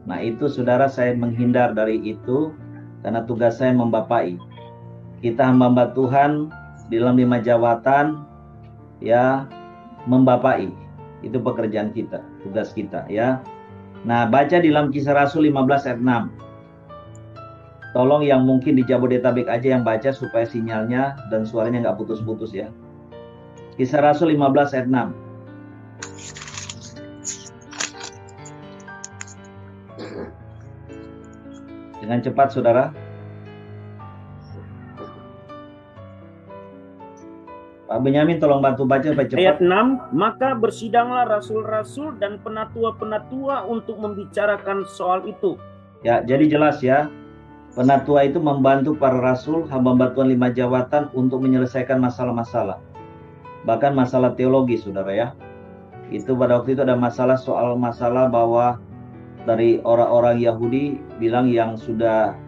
Nah, itu saudara, saya menghindar dari itu karena tugas saya membapai. Kita hamba Tuhan di dalam 5 jawatan, ya, membapai. Itu pekerjaan kita, tugas kita, ya. Nah, baca di dalam Kisah Rasul 15 ayat 6. Tolong yang mungkin di Jabodetabek aja yang baca supaya sinyalnya dan suaranya nggak putus-putus, ya. Kisah Rasul 15 ayat 6. Dengan cepat, saudara. Pak Benyamin tolong bantu baca supaya cepat. Ayat 6, maka bersidanglah rasul-rasul dan penatua-penatua untuk membicarakan soal itu. Ya, jadi jelas ya. Penatua itu membantu para rasul, hamba Tuhan 5 jawatan untuk menyelesaikan masalah-masalah. Bahkan masalah teologi, saudara ya. Itu pada waktu itu ada masalah bahwa dari orang-orang Yahudi bilang yang sudah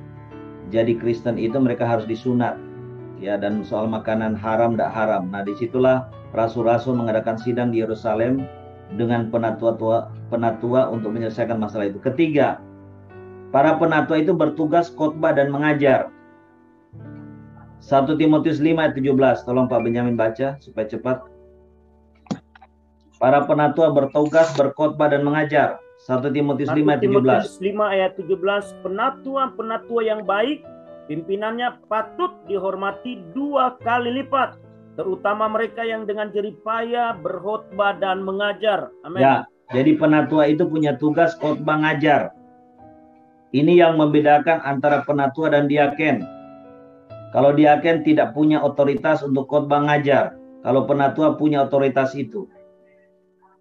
jadi Kristen itu mereka harus disunat. Ya, dan soal makanan haram tidak haram. Nah, disitulah rasul-rasul mengadakan sidang di Yerusalem dengan penatua untuk menyelesaikan masalah itu. Ketiga, para penatua itu bertugas khotbah dan mengajar. 1 Timotius 5 ayat 17. Tolong Pak Benyamin baca supaya cepat. Para penatua bertugas berkhotbah dan mengajar. 1 Timotius 5 ayat 17. 1 Timotius 5 ayat 17. Penatua-penatua yang baik, pimpinannya patut dihormati 2 kali lipat, terutama mereka yang dengan jerih payah berkhotbah dan mengajar. Amin. Ya, jadi penatua itu punya tugas khotbah ngajar. Ini yang membedakan antara penatua dan diaken. Kalau diaken tidak punya otoritas untuk khotbah ngajar, kalau penatua punya otoritas itu.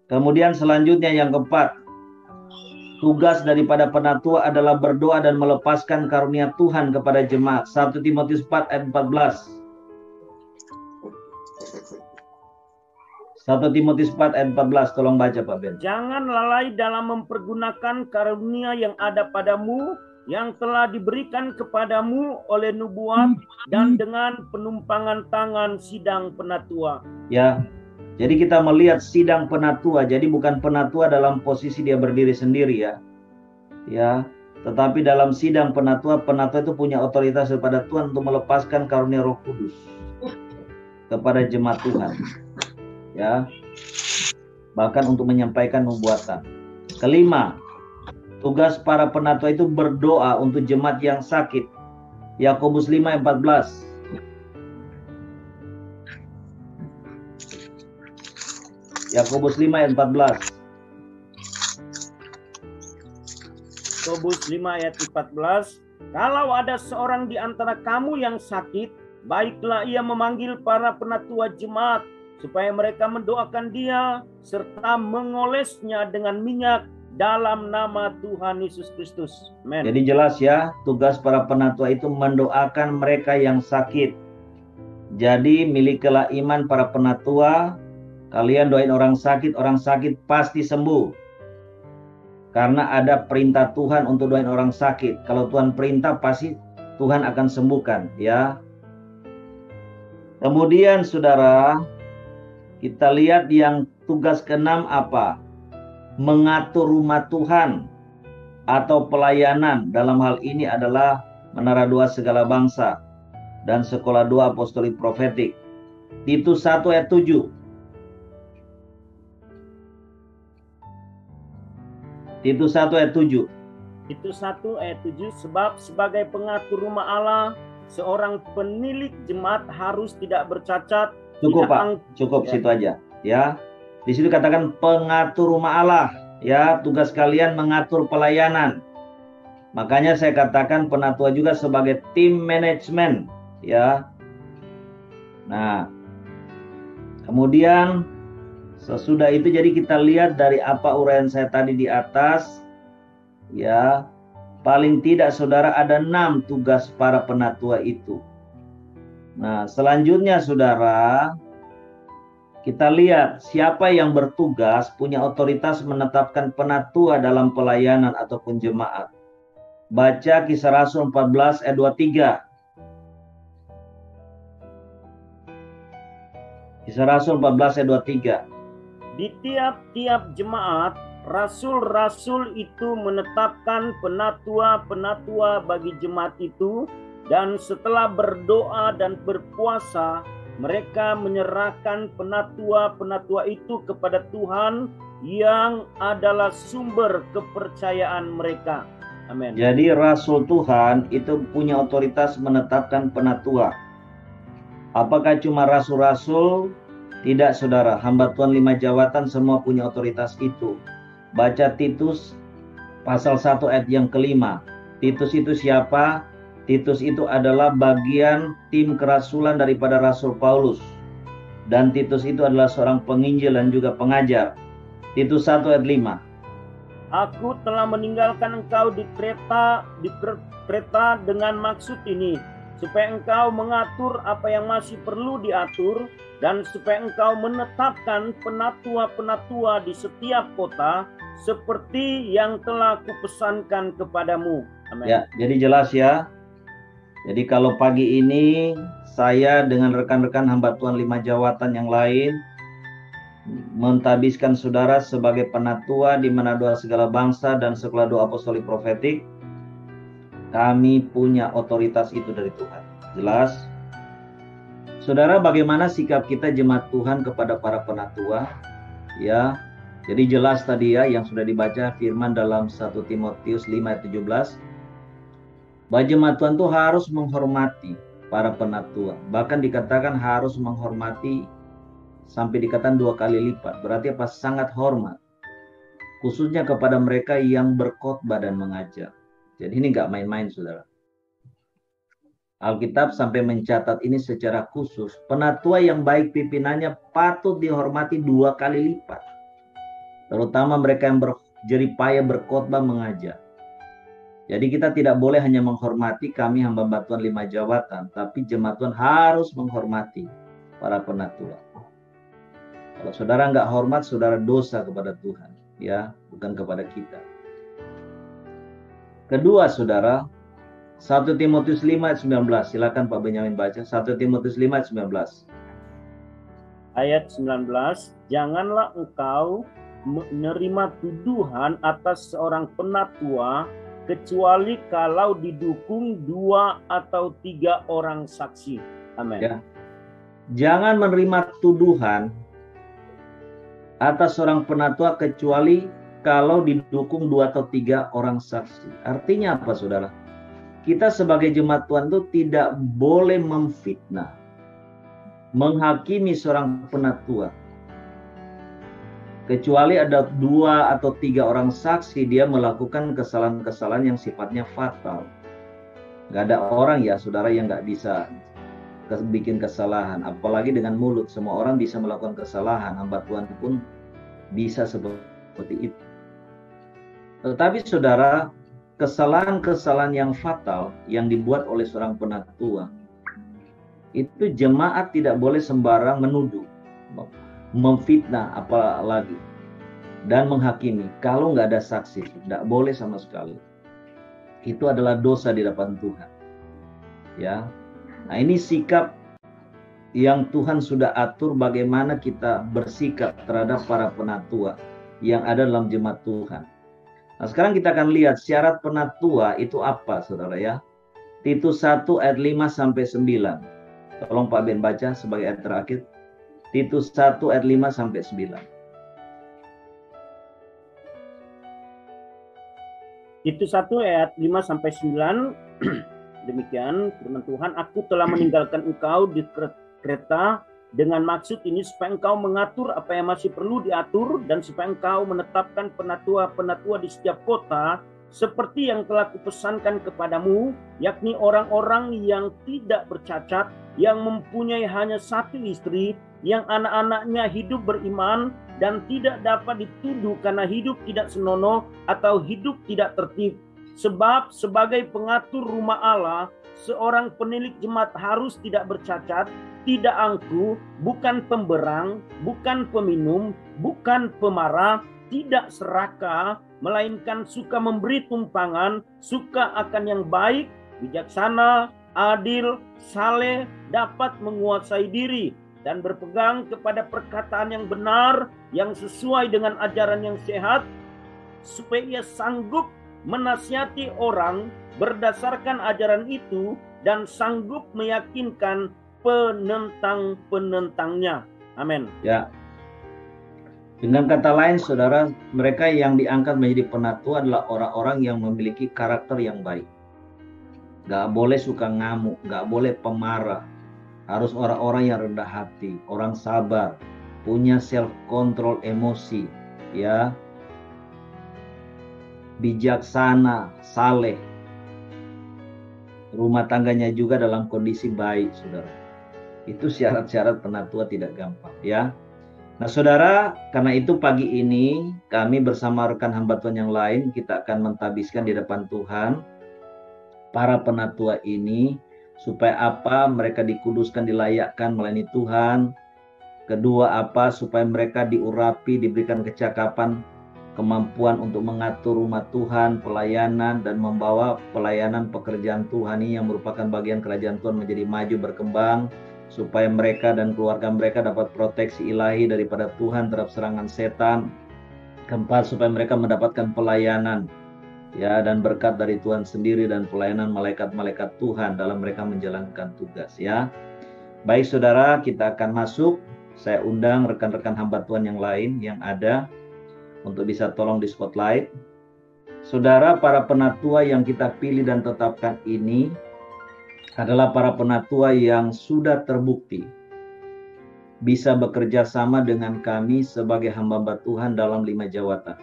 Kemudian selanjutnya yang keempat, tugas daripada penatua adalah berdoa dan melepaskan karunia Tuhan kepada jemaat. 1 Timotius 4 ayat 14. 1 Timotius 4 ayat 14. Tolong baca Pak Ben. Jangan lalai dalam mempergunakan karunia yang ada padamu, yang telah diberikan kepadamu oleh nubuat dan dengan penumpangan tangan sidang penatua. Ya, jadi kita melihat sidang penatua. Jadi bukan penatua dalam posisi dia berdiri sendiri ya. Ya, tetapi dalam sidang penatua itu punya otoritas daripada Tuhan untuk melepaskan karunia Roh Kudus kepada jemaat Tuhan. Ya. Bahkan untuk menyampaikan nubuatan. Kelima, tugas para penatua itu berdoa untuk jemaat yang sakit. Yakobus 5 ayat 14. Yakobus 5 ayat 14. Yakobus 5 ayat 14. Kalau ada seorang di antara kamu yang sakit, baiklah ia memanggil para penatua jemaat supaya mereka mendoakan dia serta mengolesnya dengan minyak dalam nama Tuhan Yesus Kristus. Amen. Jadi jelas ya, tugas para penatua itu mendoakan mereka yang sakit. Jadi milikilah iman para penatua. Kalian doain orang sakit pasti sembuh. Karena ada perintah Tuhan untuk doain orang sakit. Kalau Tuhan perintah pasti Tuhan akan sembuhkan, ya. Kemudian saudara, kita lihat yang tugas ke-6 apa? Mengatur rumah Tuhan atau pelayanan. Dalam hal ini adalah Menara Doa Segala Bangsa dan Sekolah Doa Apostolik Profetik. Titus 1 ayat 7. Titus 1 ayat 7. Titus 1 ayat 7, sebab sebagai pengatur rumah Allah, seorang penilik jemaat harus tidak bercacat. Cukup Pak, cukup situ aja. Ya, di situ katakan pengatur rumah Allah. Ya, tugas kalian mengatur pelayanan. Makanya saya katakan penatua juga sebagai tim manajemen. Ya, nah, kemudian sesudah itu jadi kita lihat dari apa uraian saya tadi di atas. Ya, paling tidak saudara ada 6 tugas para penatua itu. Nah, selanjutnya saudara, kita lihat siapa yang bertugas punya otoritas menetapkan penatua dalam pelayanan ataupun jemaat. Baca Kisah Rasul 14 ayat 23. Kisah Rasul 14 ayat 23. Di tiap-tiap jemaat, rasul-rasul itu menetapkan penatua-penatua bagi jemaat itu, dan setelah berdoa dan berpuasa, mereka menyerahkan penatua-penatua itu kepada Tuhan yang adalah sumber kepercayaan mereka. Amin. Jadi rasul Tuhan itu punya otoritas menetapkan penatua. Apakah cuma rasul-rasul? Tidak saudara, hamba Tuhan 5 jawatan semua punya otoritas itu. Baca Titus pasal 1 ayat yang kelima. Titus itu siapa? Titus itu adalah bagian tim kerasulan daripada Rasul Paulus. Dan Titus itu adalah seorang penginjil dan juga pengajar. Titus 1 ayat 5. Aku telah meninggalkan engkau di Kreta dengan maksud ini, supaya engkau mengatur apa yang masih perlu diatur, dan supaya engkau menetapkan penatua-penatua di setiap kota, seperti yang telah kupesankan kepadamu. Amin. Ya, jadi jelas ya. Jadi kalau pagi ini saya dengan rekan-rekan hamba Tuhan 5 jawatan yang lain mentabiskan saudara sebagai penatua di mana doa segala bangsa dan sekolah doa apostolik profetik, kami punya otoritas itu dari Tuhan. Jelas? Saudara, bagaimana sikap kita jemaat Tuhan kepada para penatua? Ya, jadi jelas tadi ya yang sudah dibaca firman dalam 1 Timotius 5 ayat 17. Bahwa jemaat Tuhan itu harus menghormati para penatua. Bahkan dikatakan harus menghormati sampai dikatakan 2 kali lipat. Berarti apa? Sangat hormat. Khususnya kepada mereka yang berkhotbah dan mengajar. Jadi ini nggak main-main saudara. Alkitab sampai mencatat ini secara khusus. Penatua yang baik pimpinannya patut dihormati 2 kali lipat. Terutama mereka yang berjerih payah berkhotbah mengajar. Jadi kita tidak boleh hanya menghormati kami hamba Tuhan 5 jawatan. Tapi jemaat Tuhan harus menghormati para penatua. Kalau saudara nggak hormat, saudara dosa kepada Tuhan. Ya, bukan kepada kita. Kedua saudara, 1 Timotius 5 ayat 19. Silakan Pak Benyamin baca. 1 Timotius 5 ayat 19. Ayat 19, janganlah engkau menerima tuduhan atas seorang penatua, kecuali kalau didukung 2 atau 3 orang saksi. Amin. Ya. Jangan menerima tuduhan atas seorang penatua kecuali kalau didukung 2 atau 3 orang saksi. Artinya apa saudara? Kita sebagai jemaat Tuhan itu tidak boleh memfitnah, menghakimi seorang penatua. Kecuali ada 2 atau 3 orang saksi dia melakukan kesalahan-kesalahan yang sifatnya fatal. Gak ada orang ya saudara yang gak bisa bikin kesalahan. Apalagi dengan mulut. Semua orang bisa melakukan kesalahan. Hamba Tuhan pun bisa seperti itu. Tetapi saudara, kesalahan-kesalahan yang fatal yang dibuat oleh seorang penatua, itu jemaat tidak boleh sembarang menuduh, memfitnah apalagi, dan menghakimi. Kalau nggak ada saksi, tidak boleh sama sekali. Itu adalah dosa di hadapan Tuhan. Ya, nah ini sikap yang Tuhan sudah atur bagaimana kita bersikap terhadap para penatua yang ada dalam jemaat Tuhan. Nah, sekarang kita akan lihat syarat penatua itu apa, saudara ya. Titus 1 ayat 5 sampai 9. Tolong Pak Ben baca sebagai ayat terakhir. Titus 1 ayat 5 sampai 9. Itu 1 ayat 5-9. Demikian firman Tuhan, aku telah meninggalkan engkau di Kreta dengan maksud ini supaya engkau mengatur apa yang masih perlu diatur dan supaya engkau menetapkan penatua-penatua di setiap kota seperti yang telah kupesankan kepadamu, yakni orang-orang yang tidak bercacat, yang mempunyai hanya 1 istri, yang anak-anaknya hidup beriman dan tidak dapat dituduh karena hidup tidak senonoh atau hidup tidak tertib. Sebab sebagai pengatur rumah Allah, seorang penilik jemaat harus tidak bercacat, tidak angkuh, bukan pemberang, bukan peminum, bukan pemarah, tidak serakah, melainkan suka memberi tumpangan, suka akan yang baik, bijaksana, adil, saleh, dapat menguasai diri, dan berpegang kepada perkataan yang benar, yang sesuai dengan ajaran yang sehat, supaya ia sanggup menasihati orang berdasarkan ajaran itu dan sanggup meyakinkan penentang-penentangnya. Amin. Ya. Dengan kata lain, saudara, mereka yang diangkat menjadi penatua adalah orang-orang yang memiliki karakter yang baik. Gak boleh suka ngamuk, gak boleh pemarah. Harus orang-orang yang rendah hati, orang sabar, punya self control emosi, ya. Bijaksana, saleh, rumah tangganya juga dalam kondisi baik, saudara. Itu syarat-syarat penatua tidak gampang, ya. Nah, saudara, karena itu pagi ini kami bersama rekan hamba Tuhan yang lain, kita akan mentabiskan di depan Tuhan para penatua ini, supaya apa? Mereka dikuduskan, dilayakkan melayani Tuhan. Kedua, apa? Supaya mereka diurapi, diberikan kecakapan, kemampuan untuk mengatur rumah Tuhan, pelayanan, dan membawa pelayanan pekerjaan Tuhan ini yang merupakan bagian kerajaan Tuhan menjadi maju berkembang, supaya mereka dan keluarga mereka dapat proteksi ilahi daripada Tuhan terhadap serangan setan. Keempat, supaya mereka mendapatkan pelayanan, ya, dan berkat dari Tuhan sendiri dan pelayanan malaikat-malaikat Tuhan dalam mereka menjalankan tugas, ya. Baik saudara, kita akan masuk. Saya undang rekan-rekan hamba Tuhan yang lain yang ada untuk bisa tolong di spotlight. Saudara, para penatua yang kita pilih dan tetapkan ini adalah para penatua yang sudah terbukti bisa bekerja sama dengan kami sebagai hamba-hamba Tuhan dalam 5 jawatan.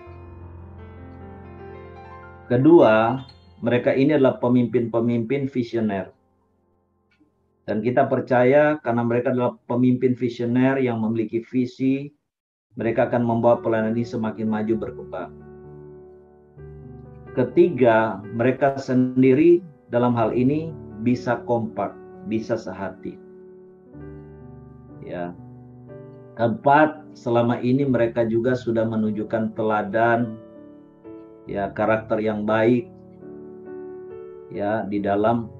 Kedua, mereka ini adalah pemimpin-pemimpin visioner. Dan kita percaya karena mereka adalah pemimpin visioner yang memiliki visi, mereka akan membawa pelayanan ini semakin maju berkembang. Ketiga, mereka sendiri dalam hal ini bisa kompak, bisa sehati. Ya. Keempat, selama ini mereka juga sudah menunjukkan teladan, ya, karakter yang baik, ya, di dalam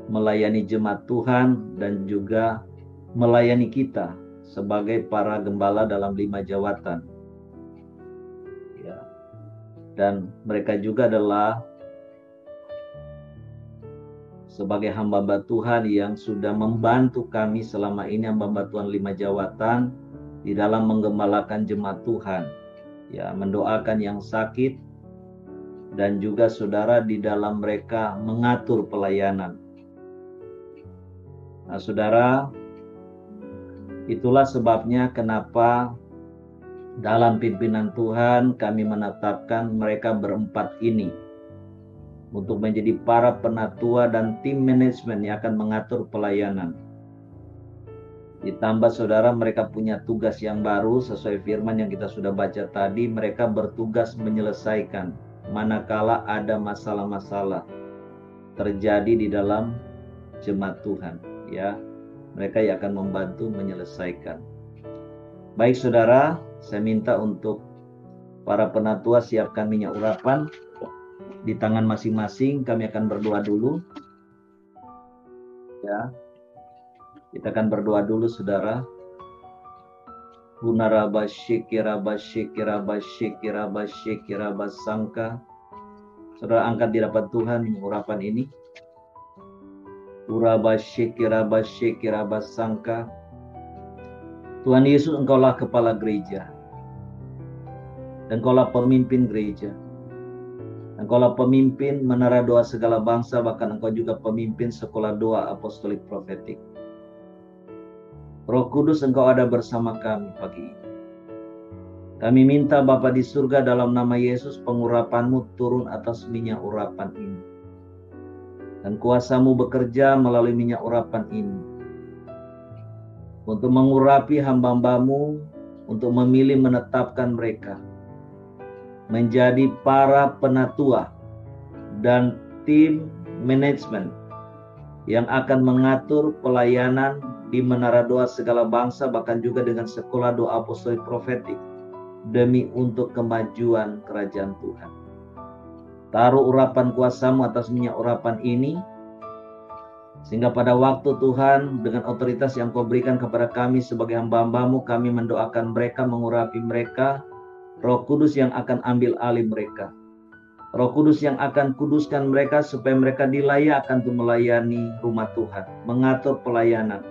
melayani jemaat Tuhan dan juga melayani kita sebagai para gembala dalam 5 jawatan, ya. Dan mereka juga adalah sebagai hamba-hamba Tuhan yang sudah membantu kami selama ini, hamba-hamba Tuhan 5 jawatan, di dalam menggembalakan jemaat Tuhan, ya, mendoakan yang sakit, dan juga saudara di dalam mereka mengatur pelayanan. Nah, saudara, itulah sebabnya kenapa dalam pimpinan Tuhan kami menetapkan mereka berempat ini untuk menjadi para penatua dan tim manajemen yang akan mengatur pelayanan. Ditambah saudara, mereka punya tugas yang baru sesuai firman yang kita sudah baca tadi. Mereka bertugas menyelesaikan manakala ada masalah-masalah terjadi di dalam jemaat Tuhan, ya. Mereka yang akan membantu menyelesaikan. Baik saudara, saya minta untuk para penatua siapkan minyak urapan di tangan masing-masing. Kami akan berdoa dulu, ya. Kita akan berdoa dulu saudara. Sangka. Saudara angkat di hadapan Tuhan urapan ini. Sangka. Tuhan Yesus, Engkaulah kepala gereja. Engkaulah pemimpin gereja. Engkaulah pemimpin menara doa segala bangsa, bahkan Engkau juga pemimpin sekolah doa apostolik profetik. Roh Kudus, Engkau ada bersama kami pagi ini. Kami minta Bapa di surga, dalam nama Yesus, pengurapan-Mu turun atas minyak urapan ini. Dan kuasa-Mu bekerja melalui minyak urapan ini. Untuk mengurapi hamba-hamba-Mu, untuk memilih menetapkan mereka menjadi para penatua dan tim manajemen yang akan mengatur pelayanan di menara doa segala bangsa, bahkan juga dengan sekolah doa apostolik profetik, demi untuk kemajuan kerajaan Tuhan. Taruh urapan kuasa-Mu atas minyak urapan ini, sehingga pada waktu Tuhan, dengan otoritas yang Kau berikan kepada kami sebagai hamba-hamba-Mu, kami mendoakan mereka, mengurapi mereka. Roh Kudus yang akan ambil alih mereka. Roh Kudus yang akan kuduskan mereka supaya mereka dilayakkan untuk melayani rumah Tuhan, mengatur pelayanan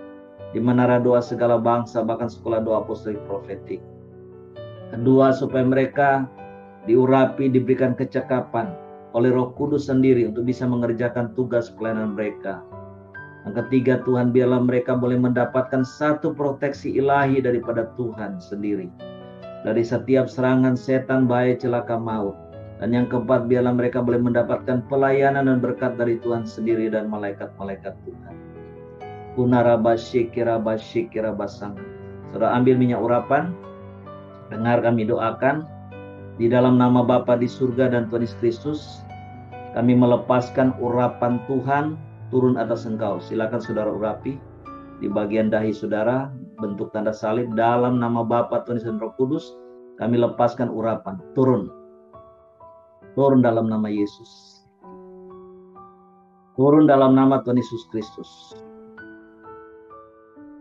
di menara doa segala bangsa, bahkan sekolah doa apostolik profetik. Kedua, supaya mereka diurapi, diberikan kecakapan oleh Roh Kudus sendiri untuk bisa mengerjakan tugas pelayanan mereka. Yang ketiga, Tuhan, biarlah mereka boleh mendapatkan satu proteksi ilahi daripada Tuhan sendiri, dari setiap serangan setan, bahaya, celaka, maut. Dan yang keempat, biarlah mereka boleh mendapatkan pelayanan dan berkat dari Tuhan sendiri dan malaikat-malaikat Tuhan. Kunarabasyikirabasang. Saudara ambil minyak urapan, dengar kami doakan. Di dalam nama Bapa di surga dan Tuhan Yesus Kristus, kami melepaskan urapan Tuhan turun atas engkau. Silakan saudara urapi di bagian dahi saudara, bentuk tanda salib. Dalam nama Bapa, Tuhan dan Roh Kudus, kami lepaskan urapan. Turun dalam nama Yesus. Turun dalam nama Tuhan Yesus Kristus.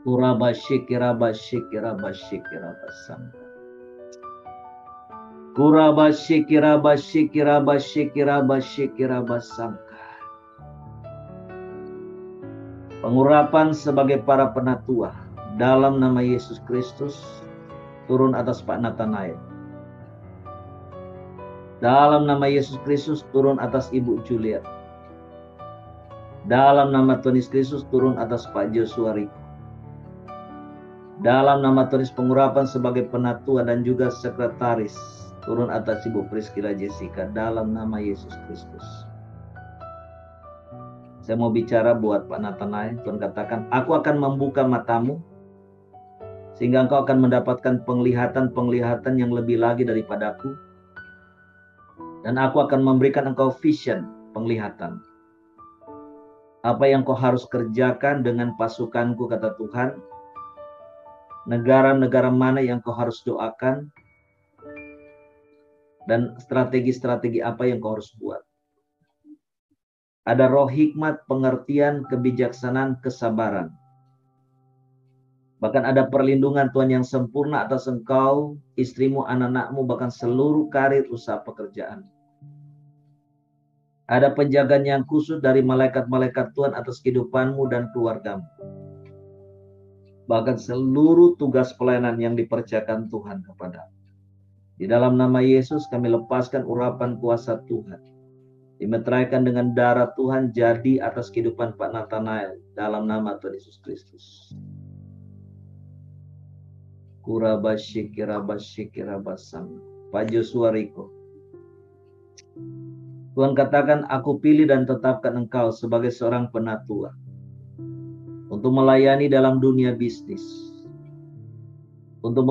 Kurabasyikirabasang. Kurabasyikirabasang. Pengurapan sebagai para penatua dalam nama Yesus Kristus turun atas Pak Nathanael. Dalam nama Yesus Kristus turun atas Ibu Juliet. Dalam nama Tuhan Yesus Kristus turun atas Pak Joshua Riko. Dalam nama Tuhan Yesus, pengurapan sebagai penatua dan juga sekretaris turun atas Ibu Priscilla Jessica. Dalam nama Yesus Kristus. Saya mau bicara buat Pak Nathanael. Tuhan katakan, aku akan membuka matamu, sehingga engkau akan mendapatkan penglihatan yang lebih lagi daripadaku. Dan aku akan memberikan engkau vision, penglihatan. Apa yang kau harus kerjakan dengan pasukanku, kata Tuhan. Negara-negara mana yang kau harus doakan. Dan strategi-strategi apa yang kau harus buat. Ada roh hikmat, pengertian, kebijaksanaan, kesabaran. Bahkan ada perlindungan Tuhan yang sempurna atas engkau, istrimu, anak-anakmu, bahkan seluruh karir usaha pekerjaan. Ada penjagaan yang khusus dari malaikat-malaikat Tuhan atas kehidupanmu dan keluargamu. Bahkan seluruh tugas pelayanan yang dipercayakan Tuhan kepadamu. Di dalam nama Yesus kami lepaskan urapan kuasa Tuhan. Dimeteraikan dengan darah Tuhan jadi atas kehidupan Pak Nathanael dalam nama Tuhan Yesus Kristus. Kurabasyikirabasang. Pak Joshua Riko. Tuhan katakan, aku pilih dan tetapkan engkau sebagai seorang penatua untuk melayani dalam dunia bisnis, untuk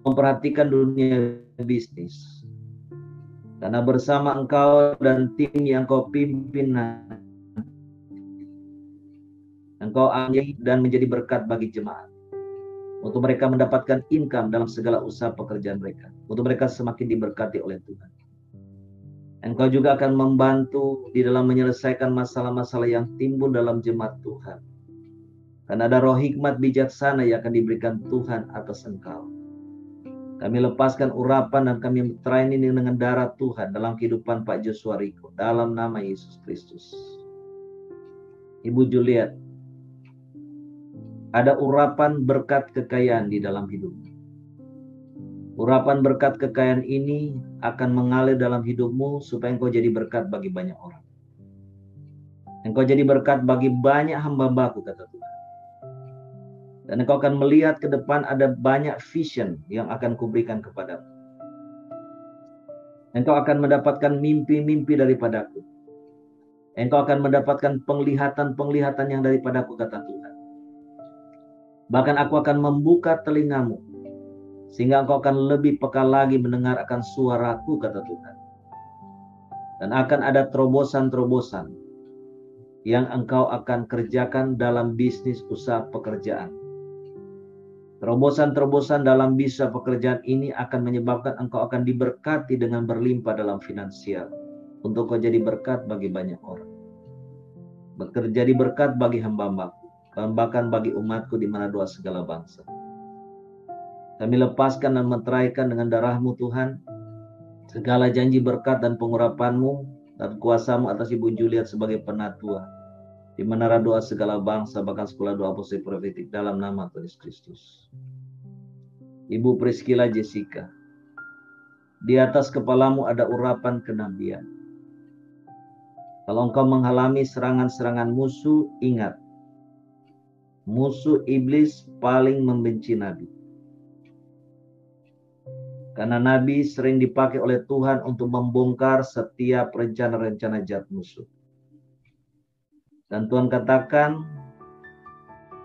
memperhatikan dunia bisnis. Karena bersama engkau dan tim yang kau pimpin, engkau ambil dan menjadi berkat bagi jemaat. Untuk mereka mendapatkan income dalam segala usaha pekerjaan mereka. Untuk mereka semakin diberkati oleh Tuhan. Engkau juga akan membantu di dalam menyelesaikan masalah-masalah yang timbul dalam jemaat Tuhan. Karena ada roh hikmat bijaksana yang akan diberikan Tuhan atas engkau. Kami lepaskan urapan dan kami training dengan darah Tuhan dalam kehidupan Pak Joshua Riko. Dalam nama Yesus Kristus. Ibu Juliet, ada urapan berkat kekayaan di dalam hidupmu. Urapan berkat kekayaan ini akan mengalir dalam hidupmu supaya engkau jadi berkat bagi banyak orang. Engkau jadi berkat bagi banyak hamba-hambaku, kata Tuhan. Dan engkau akan melihat ke depan ada banyak vision yang akan kuberikan kepadamu. Engkau akan mendapatkan mimpi-mimpi daripadaku. Engkau akan mendapatkan penglihatan-penglihatan yang daripadaku, kata Tuhan. Bahkan aku akan membuka telingamu, sehingga engkau akan lebih peka lagi mendengar akan suaraku, kata Tuhan. Dan akan ada terobosan-terobosan yang engkau akan kerjakan dalam bisnis usaha pekerjaan. Terobosan-terobosan dalam bisnis pekerjaan ini akan menyebabkan engkau akan diberkati dengan berlimpah dalam finansial. Untuk kau jadi berkat bagi banyak orang. Jadi berkat bagi hamba-hambaku. Bahkan bagi umatku di mana doa segala bangsa. Kami lepaskan dan meteraikan dengan darah-Mu Tuhan segala janji berkat dan pengurapan-Mu dan kuasa-Mu atas Ibu Juliet sebagai penatua di menara doa segala bangsa, bahkan sekolah doa apostolik profetik dalam nama Tuhan Yesus Kristus. Ibu Priscilla Jessica, di atas kepalamu ada urapan kenabian. Kalau engkau mengalami serangan-serangan musuh, ingat, musuh iblis paling membenci nabi. Karena nabi sering dipakai oleh Tuhan untuk membongkar setiap rencana-rencana jahat musuh. Dan Tuhan katakan,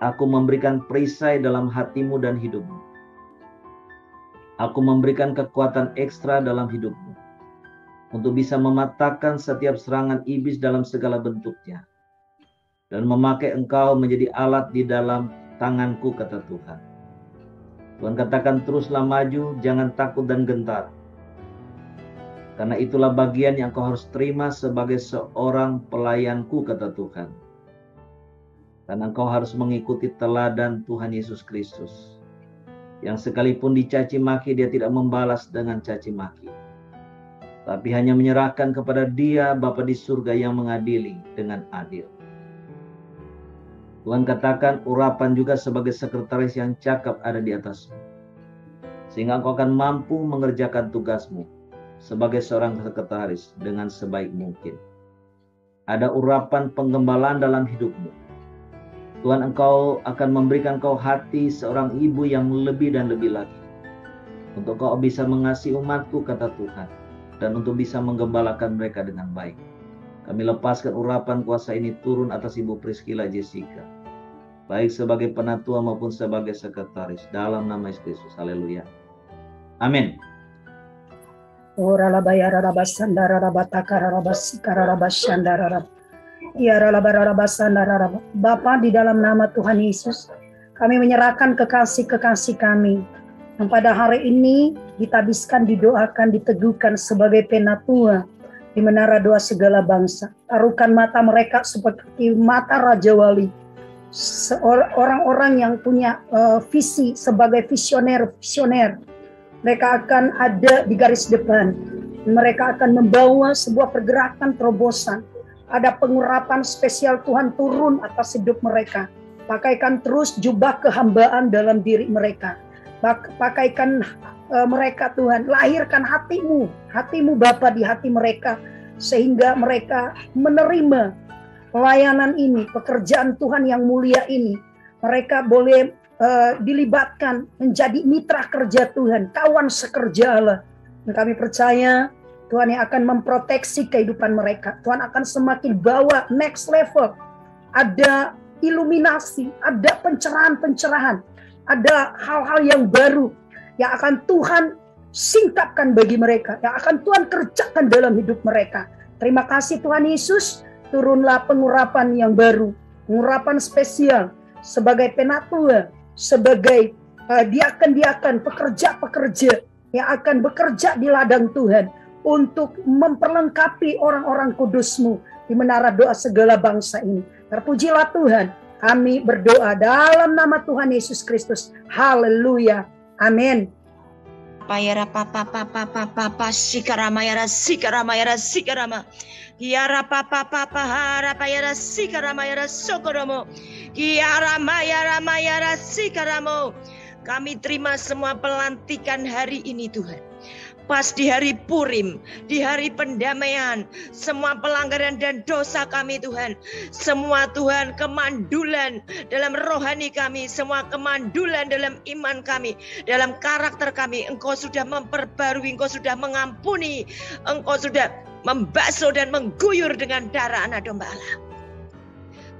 aku memberikan perisai dalam hatimu dan hidupmu. Aku memberikan kekuatan ekstra dalam hidupmu. Untuk bisa mematahkan setiap serangan iblis dalam segala bentuknya. Dan memakai engkau menjadi alat di dalam tanganku, kata Tuhan. Tuhan katakan teruslah maju, jangan takut dan gentar. Karena itulah bagian yang kau harus terima sebagai seorang pelayanku, kata Tuhan. Karena engkau harus mengikuti teladan Tuhan Yesus Kristus. Yang sekalipun dicaci maki, dia tidak membalas dengan caci maki. Tapi hanya menyerahkan kepada Dia Bapa di surga yang mengadili dengan adil. Tuhan katakan urapan juga sebagai sekretaris yang cakap ada di atasmu. Sehingga engkau akan mampu mengerjakan tugasmu sebagai seorang sekretaris dengan sebaik mungkin. Ada urapan penggembalaan dalam hidupmu. Tuhan engkau akan memberikan kau hati seorang ibu yang lebih dan lebih lagi. Untuk kau bisa mengasihi umatku, kata Tuhan. Dan untuk bisa menggembalakan mereka dengan baik. Kami lepaskan urapan kuasa ini turun atas Ibu Priscilla Jessica. Baik sebagai penatua maupun sebagai sekretaris. Dalam nama Yesus Kristus. Haleluya. Amin. Bapa, di dalam nama Tuhan Yesus, kami menyerahkan kekasih-kekasih kami yang pada hari ini ditabiskan, didoakan, diteguhkan sebagai penatua di menara doa segala bangsa. Taruhkan mata mereka seperti mata Raja Wali, orang-orang yang punya visi sebagai visioner. Mereka akan ada di garis depan. Mereka akan membawa sebuah pergerakan terobosan. Ada pengurapan spesial Tuhan turun atas hidup mereka. Pakaikan terus jubah kehambaan dalam diri mereka. Pakaikan mereka Tuhan, lahirkan hatimu Bapa di hati mereka, sehingga mereka menerima pelayanan ini, pekerjaan Tuhan yang mulia ini. Mereka boleh dilibatkan menjadi mitra kerja Tuhan, kawan sekerja Allah. Dan kami percaya Tuhan yang akan memproteksi kehidupan mereka. Tuhan akan semakin bawa next level. Ada iluminasi, ada pencerahan-pencerahan. Ada hal-hal yang baru yang akan Tuhan singkapkan bagi mereka, yang akan Tuhan kerjakan dalam hidup mereka. Terima kasih Tuhan Yesus, turunlah pengurapan yang baru, pengurapan spesial sebagai penatua, sebagai diaken-diaken, pekerja-pekerja yang akan bekerja di ladang Tuhan untuk memperlengkapi orang-orang kudus-Mu di menara doa segala bangsa ini. Terpujilah Tuhan. Kami berdoa dalam nama Tuhan Yesus Kristus. Haleluya. Amin. Payara papa sikarama yara sikarama yara papa hara payara sikarama yara sokoromo yara mayara sikaramo Kami terima semua pelantikan hari ini Tuhan. Pas di hari Purim, di hari pendamaian, semua pelanggaran dan dosa kami Tuhan. Semua Tuhan kemandulan dalam rohani kami, semua kemandulan dalam iman kami, dalam karakter kami. Engkau sudah memperbarui, Engkau sudah mengampuni, Engkau sudah membasuh dan mengguyur dengan darah Anak Domba Allah.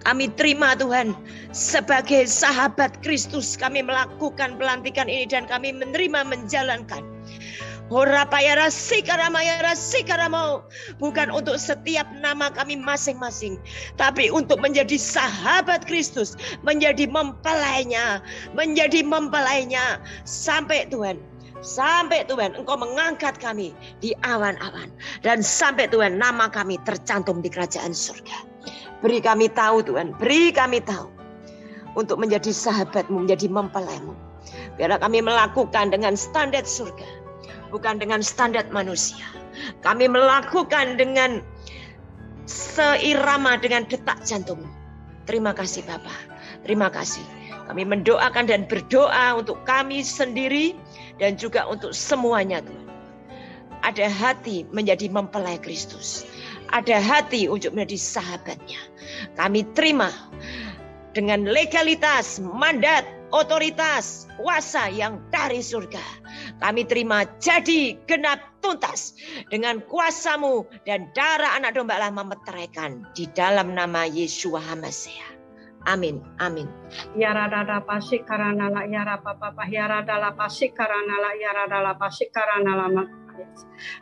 Kami terima Tuhan, sebagai sahabat Kristus kami melakukan pelantikan ini dan kami menerima menjalankan. Bukan untuk setiap nama kami masing-masing, tapi untuk menjadi sahabat Kristus, menjadi mempelainya, sampai Tuhan Engkau mengangkat kami di awan-awan, dan sampai Tuhan nama kami tercantum di kerajaan surga. Beri kami tahu Tuhan, beri kami tahu untuk menjadi sahabat-Mu, menjadi mempelai-Mu. Biarlah kami melakukan dengan standar surga, bukan dengan standar manusia. Kami melakukan dengan seirama dengan detak jantung. Terima kasih Bapa, terima kasih. Kami mendoakan dan berdoa untuk kami sendiri dan juga untuk semuanya Tuhan. Ada hati menjadi mempelai Kristus, ada hati untuk menjadi sahabatnya. Kami terima dengan legalitas, mandat, otoritas, kuasa yang dari surga. Kami terima jadi genap tuntas dengan kuasa-Mu dan darah Anak Domba Allah memeteraikan di dalam nama Yeshua HaMasiah. Amin, amin. Ya radala pasik karana la ya rapapa ya radala pasik karana la ya radala pasik karana la.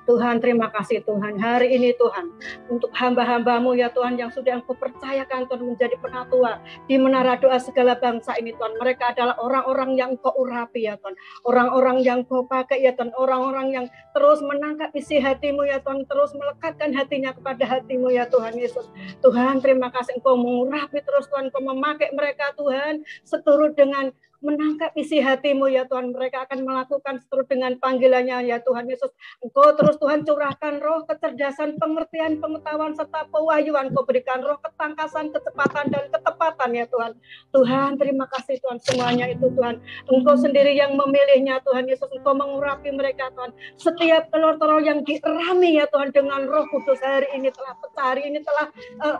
Tuhan, terima kasih Tuhan hari ini Tuhan untuk hamba-hamba-Mu ya Tuhan yang sudah Engkau percayakan Tuhan menjadi penatua di menara doa segala bangsa ini Tuhan. Mereka adalah orang-orang yang Engkau urapi ya Tuhan, orang-orang yang Engkau pakai ya Tuhan, orang-orang yang terus menangkap isi hati-Mu ya Tuhan, terus melekatkan hatinya kepada hati-Mu ya Tuhan Yesus. Tuhan, terima kasih Engkau mengurapi terus Tuhan, Engkau memakai mereka Tuhan seturut dengan menangkap isi hati-Mu ya Tuhan. Mereka akan melakukan seturut dengan panggilannya ya Tuhan Yesus. Engkau terus Tuhan curahkan roh kecerdasan, pengertian, pengetahuan serta pewahyuan. Engkau berikan roh ketangkasan, kecepatan dan ketepatan ya Tuhan. Tuhan, terima kasih Tuhan, semuanya itu Tuhan Engkau sendiri yang memilihnya Tuhan Yesus. Engkau mengurapi mereka Tuhan. Setiap telur-telur yang dierami ya Tuhan dengan Roh Kudus hari ini telah pecah, hari ini telah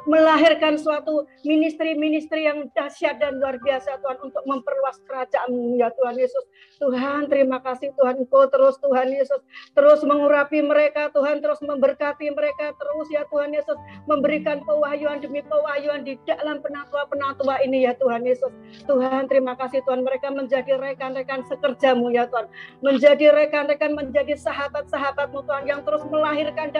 melahirkan suatu ministry-ministry yang dahsyat dan luar biasa Tuhan untuk memperluas kerajaan-Mu ya Tuhan Yesus. Tuhan, terima kasih Tuhan, Engkau terus Tuhan Yesus terus mengurapi mereka Tuhan, terus memberkati mereka terus ya Tuhan Yesus, memberikan pewahyuan demi pewahyuan di dalam penatua-penatua ini ya Tuhan Yesus. Tuhan, terima kasih Tuhan, mereka menjadi rekan-rekan sekerja-Mu ya Tuhan, menjadi rekan-rekan, menjadi sahabat-sahabat-Mu Tuhan yang terus melahirkan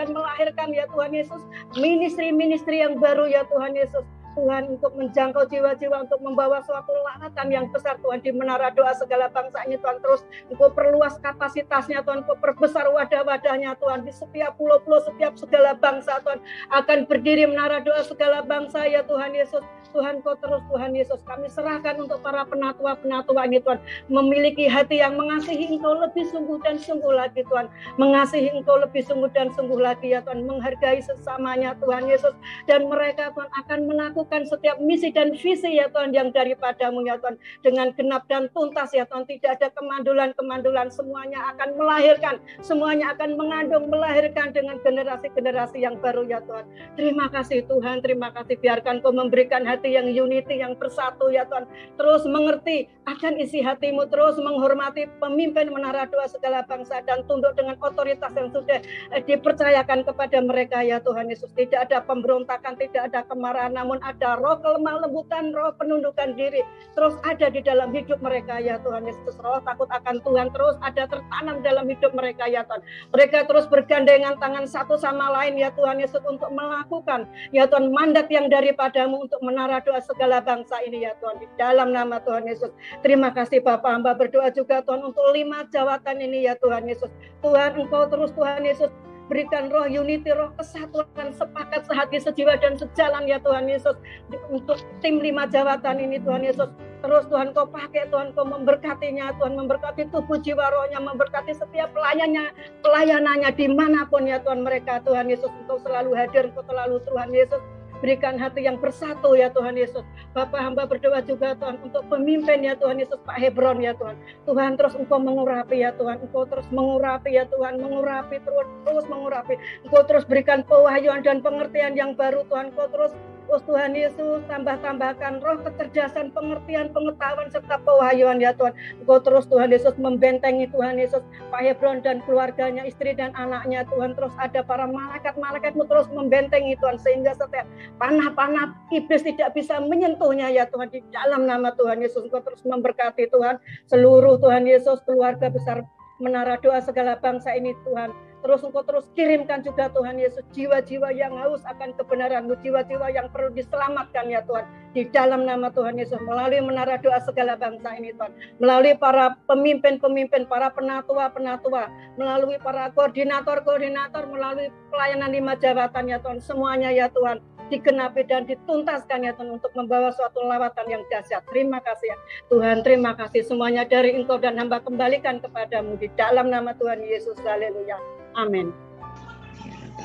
ya Tuhan Yesus ministry-ministry yang baru ya Tuhan Yesus. Tuhan, untuk menjangkau jiwa-jiwa, untuk membawa suatu lawatan yang besar Tuhan di menara doa segala bangsa ini Tuhan. Terus Engkau perluas kapasitasnya Tuhan, Engkau perbesar wadah-wadahnya Tuhan. Di setiap pulau-pulau, setiap segala bangsa Tuhan akan berdiri menara doa segala bangsa ya Tuhan Yesus. Tuhan, Kau terus Tuhan Yesus, kami serahkan untuk para penatua-penatua ini Tuhan, memiliki hati yang mengasihi Engkau lebih sungguh dan sungguh lagi Tuhan, mengasihi Engkau lebih sungguh dan sungguh lagi ya Tuhan, menghargai sesamanya Tuhan Yesus, dan mereka Tuhan akan melakukan setiap misi dan visi ya Tuhan yang daripada-Mu ya Tuhan, dengan genap dan tuntas ya Tuhan, tidak ada kemandulan-kemandulan, semuanya akan melahirkan, semuanya akan mengandung, melahirkan dengan generasi-generasi yang baru ya Tuhan. Terima kasih Tuhan, terima kasih, biarkan Kau memberikan hati yang unity, yang bersatu ya Tuhan, terus mengerti akan isi hati-Mu, terus menghormati pemimpin menara doa segala bangsa dan tunduk dengan otoritas yang sudah dipercayakan kepada mereka ya Tuhan Yesus. Tidak ada pemberontakan, tidak ada kemarahan, namun ada roh kelemah lembutan, roh penundukan diri terus ada di dalam hidup mereka ya Tuhan Yesus. Roh takut akan Tuhan terus ada tertanam dalam hidup mereka ya Tuhan. Mereka terus bergandengan tangan satu sama lain ya Tuhan Yesus untuk melakukan ya Tuhan mandat yang daripada-Mu untuk menara doa segala bangsa ini ya Tuhan, di dalam nama Tuhan Yesus. Terima kasih Bapak, hamba berdoa juga Tuhan untuk 5 jawatan ini ya Tuhan Yesus. Tuhan, Engkau terus Tuhan Yesus berikan roh unity, roh kesatuan, sepakat, sehati, sejiwa dan sejalan ya Tuhan Yesus, untuk tim 5 jawatan ini Tuhan Yesus. Terus Tuhan Kau pakai Tuhan, Kau memberkatinya Tuhan, memberkati tubuh jiwa rohnya, memberkati setiap pelayanannya dimanapun ya Tuhan mereka Tuhan Yesus. Engkau selalu hadir, Engkau selalu Tuhan Yesus berikan hati yang bersatu ya Tuhan Yesus. Bapak hamba berdoa juga Tuhan untuk pemimpin ya Tuhan Yesus, Pak Hebron ya Tuhan. Tuhan terus Engkau mengurapi ya Tuhan, Engkau terus mengurapi ya Tuhan, mengurapi terus mengurapi. Engkau terus berikan pewahyuan dan pengertian yang baru Tuhan. Engkau terus Tuhan Yesus tambahkan roh kecerdasan, pengertian, pengetahuan serta pewahyuan ya Tuhan. Engkau terus Tuhan Yesus membentengi Tuhan Yesus Pak Hebron dan keluarganya, istri dan anaknya Tuhan. Terus ada para malaikat-malaikatmu terus membentengi Tuhan, sehingga setiap panah-panah iblis tidak bisa menyentuhnya ya Tuhan. Di dalam nama Tuhan Yesus Engkau terus memberkati Tuhan seluruh Tuhan Yesus keluarga besar Menara Doa Segala Bangsa ini Tuhan. Terus Engkau terus kirimkan juga Tuhan Yesus jiwa-jiwa yang haus akan kebenaran-Mu, jiwa-jiwa yang perlu diselamatkan ya Tuhan. Di dalam nama Tuhan Yesus, melalui Menara Doa Segala Bangsa ini Tuhan. Melalui para pemimpin-pemimpin, para penatua-penatua, melalui para koordinator-koordinator, melalui pelayanan 5 jabatan ya Tuhan. Semuanya ya Tuhan digenapi dan dituntaskan ya Tuhan untuk membawa suatu lawatan yang dahsyat. Terima kasih ya Tuhan, terima kasih semuanya dari Engkau dan hamba kembalikan kepadamu di dalam nama Tuhan Yesus. Haleluya. Amin.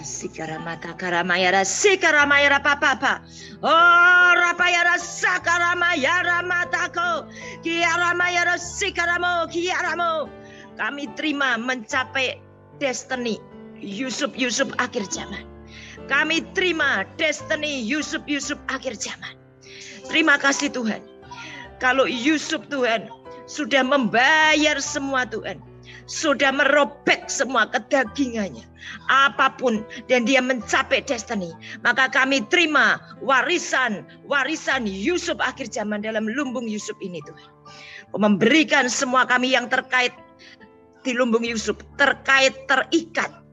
Sikaramata karamayara sikaramayara papa. Oh rapayara sakaramayara matako. Kiaramayara sikaramo kiaramo. Kami terima mencapai destiny Yusuf akhir zaman. Kami terima destiny Yusuf akhir zaman. Terima kasih Tuhan. Kalau Yusuf Tuhan sudah membayar semua Tuhan. Sudah merobek semua kedagingannya. Apapun. Dan dia mencapai destiny. Maka kami terima warisan Yusuf akhir zaman dalam lumbung Yusuf ini Tuhan. Memberikan semua kami yang terkait di lumbung Yusuf. Terikat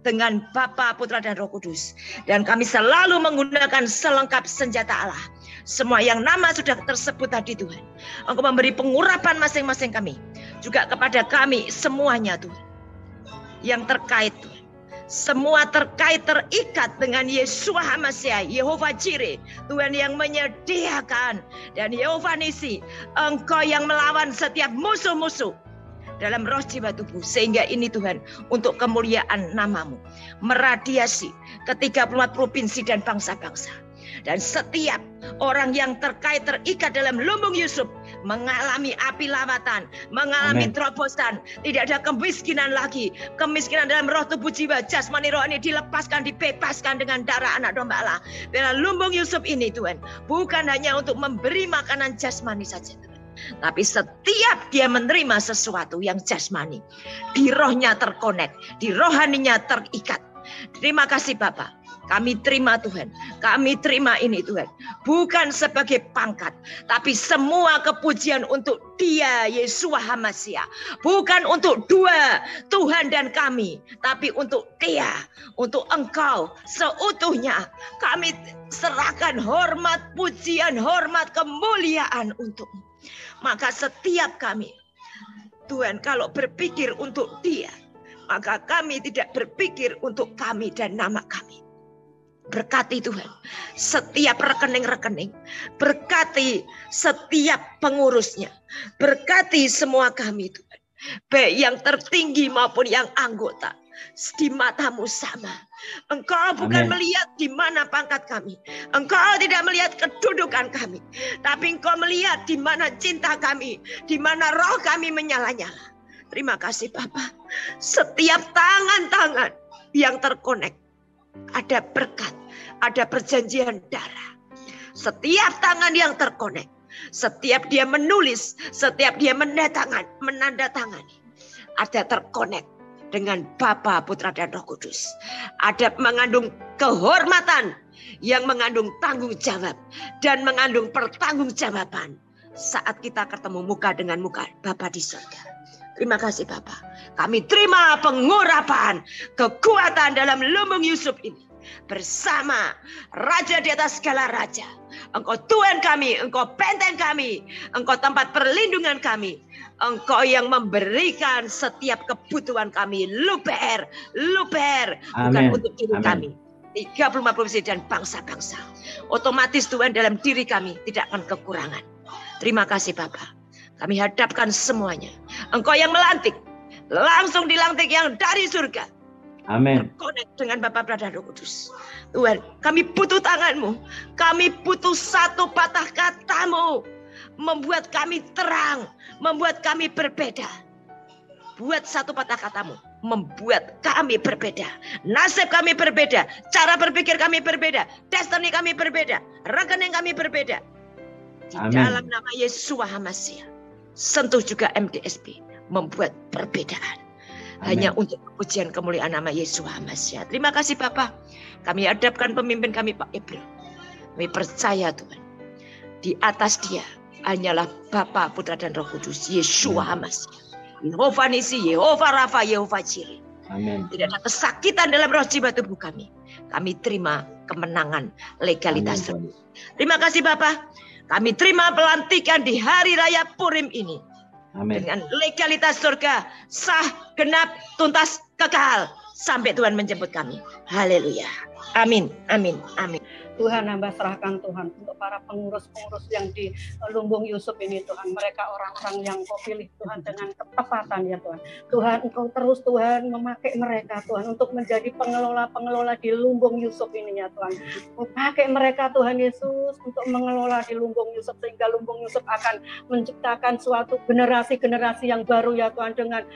dengan Bapa, Putra dan Roh Kudus. Dan kami selalu menggunakan selengkap senjata Allah. Semua yang nama sudah tersebut tadi Tuhan. Engkau memberi pengurapan masing-masing kami. Juga kepada kami semuanya Tuhan. Yang terkait Tuhan. Semua terkait terikat dengan Yeshua HaMashiach, Yehova Jireh. Tuhan yang menyediakan. Dan Yehova Nisi. Engkau yang melawan setiap musuh-musuh. Dalam roh jiwa tubuh. Sehingga ini Tuhan untuk kemuliaan namamu. Meradiasi ke 34 provinsi dan bangsa-bangsa. Dan setiap orang yang terkait terikat dalam lumbung Yusuf mengalami api lawatan, mengalami terobosan. Tidak ada kemiskinan lagi. Kemiskinan dalam roh tubuh jiwa jasmani rohani dilepaskan, dibebaskan dengan darah anak domba Allah. Dalam lumbung Yusuf ini Tuhan, bukan hanya untuk memberi makanan jasmani saja Tuhan. Tapi setiap dia menerima sesuatu yang jasmani, di rohnya terkonek, di rohaninya terikat. Terima kasih Bapak. Kami terima Tuhan. Kami terima ini Tuhan. Bukan sebagai pangkat. Tapi semua kepujian untuk Dia, Yeshua HaMashiach. Bukan untuk dua, Tuhan dan kami. Tapi untuk Dia. Untuk Engkau seutuhnya. Kami serahkan hormat, pujian, hormat, kemuliaan untuk-Mu. Maka setiap kami, Tuhan, kalau berpikir untuk Dia, maka kami tidak berpikir untuk kami dan nama kami. Berkati Tuhan setiap rekening-rekening. Berkati setiap pengurusnya. Berkati semua kami Tuhan. Baik yang tertinggi maupun yang anggota. Di mata-Mu sama. Engkau bukan melihat di mana pangkat kami. Engkau tidak melihat kedudukan kami. Tapi Engkau melihat di mana cinta kami. Di mana roh kami menyala-nyala. Terima kasih Bapak. Setiap tangan-tangan yang terkonek. Ada berkat, ada perjanjian darah. Setiap tangan yang terkonek, setiap dia menulis, setiap dia menandatangani, ada terkonek dengan Bapa, Putra dan Roh Kudus. Ada mengandung kehormatan yang mengandung tanggung jawab dan mengandung pertanggungjawaban saat kita ketemu muka dengan muka Bapa di surga. Terima kasih Bapak. Kami terima pengurapan, kekuatan dalam lumbung Yusuf ini. Bersama Raja di atas segala Raja. Engkau Tuhan kami, Engkau benteng kami. Engkau tempat perlindungan kami. Engkau yang memberikan setiap kebutuhan kami. Luper. Bukan untuk diri kami. 35 provinsi dan bangsa-bangsa. Otomatis Tuhan dalam diri kami tidak akan kekurangan. Terima kasih Bapak. Kami hadapkan semuanya. Engkau yang melantik. Langsung dilantik yang dari surga. Amin. Terkonek dengan Bapa, Putra, dan Roh Kudus. Tuhan, kami butuh tangan-Mu. Kami butuh satu patah kata-Mu. Membuat kami terang. Membuat kami berbeda. Buat satu patah kata-Mu. Membuat kami berbeda. Nasib kami berbeda. Cara berpikir kami berbeda. Destiny kami berbeda. Rekening kami berbeda. Di dalam nama Yesus Hamasiah. Sentuh juga MDSP. Membuat perbedaan. Hanya untuk pujian kemuliaan nama Yesus Hamasiah. Terima kasih Bapak. Kami hadapkan pemimpin kami Pak Ebro. Kami percaya Tuhan. Di atas dia hanyalah Bapa, Putra, dan Roh Kudus. Yesus Hamasiah. Yehova Nisi, Yehova Rafa, Yehova Jireh. Amin. Tidak ada kesakitan dalam roh jiwa tubuh kami. Kami terima kemenangan legalitas. Amin. Terima kasih Bapak. Kami terima pelantikan di hari raya Purim ini. Amin. Dengan legalitas surga sah, genap, tuntas, kekal sampai Tuhan menjemput kami. Haleluya. Amin. Amin. Amin. Tuhan, hamba serahkan Tuhan untuk para pengurus-pengurus yang di Lumbung Yusuf ini Tuhan. Mereka orang-orang yang Kau pilih Tuhan dengan ketepatan ya Tuhan. Tuhan, Engkau terus Tuhan memakai mereka Tuhan untuk menjadi pengelola-pengelola di Lumbung Yusuf ini ya Tuhan. Pakai mereka Tuhan Yesus untuk mengelola di Lumbung Yusuf sehingga Lumbung Yusuf akan menciptakan suatu generasi-generasi yang baru ya Tuhan, dengan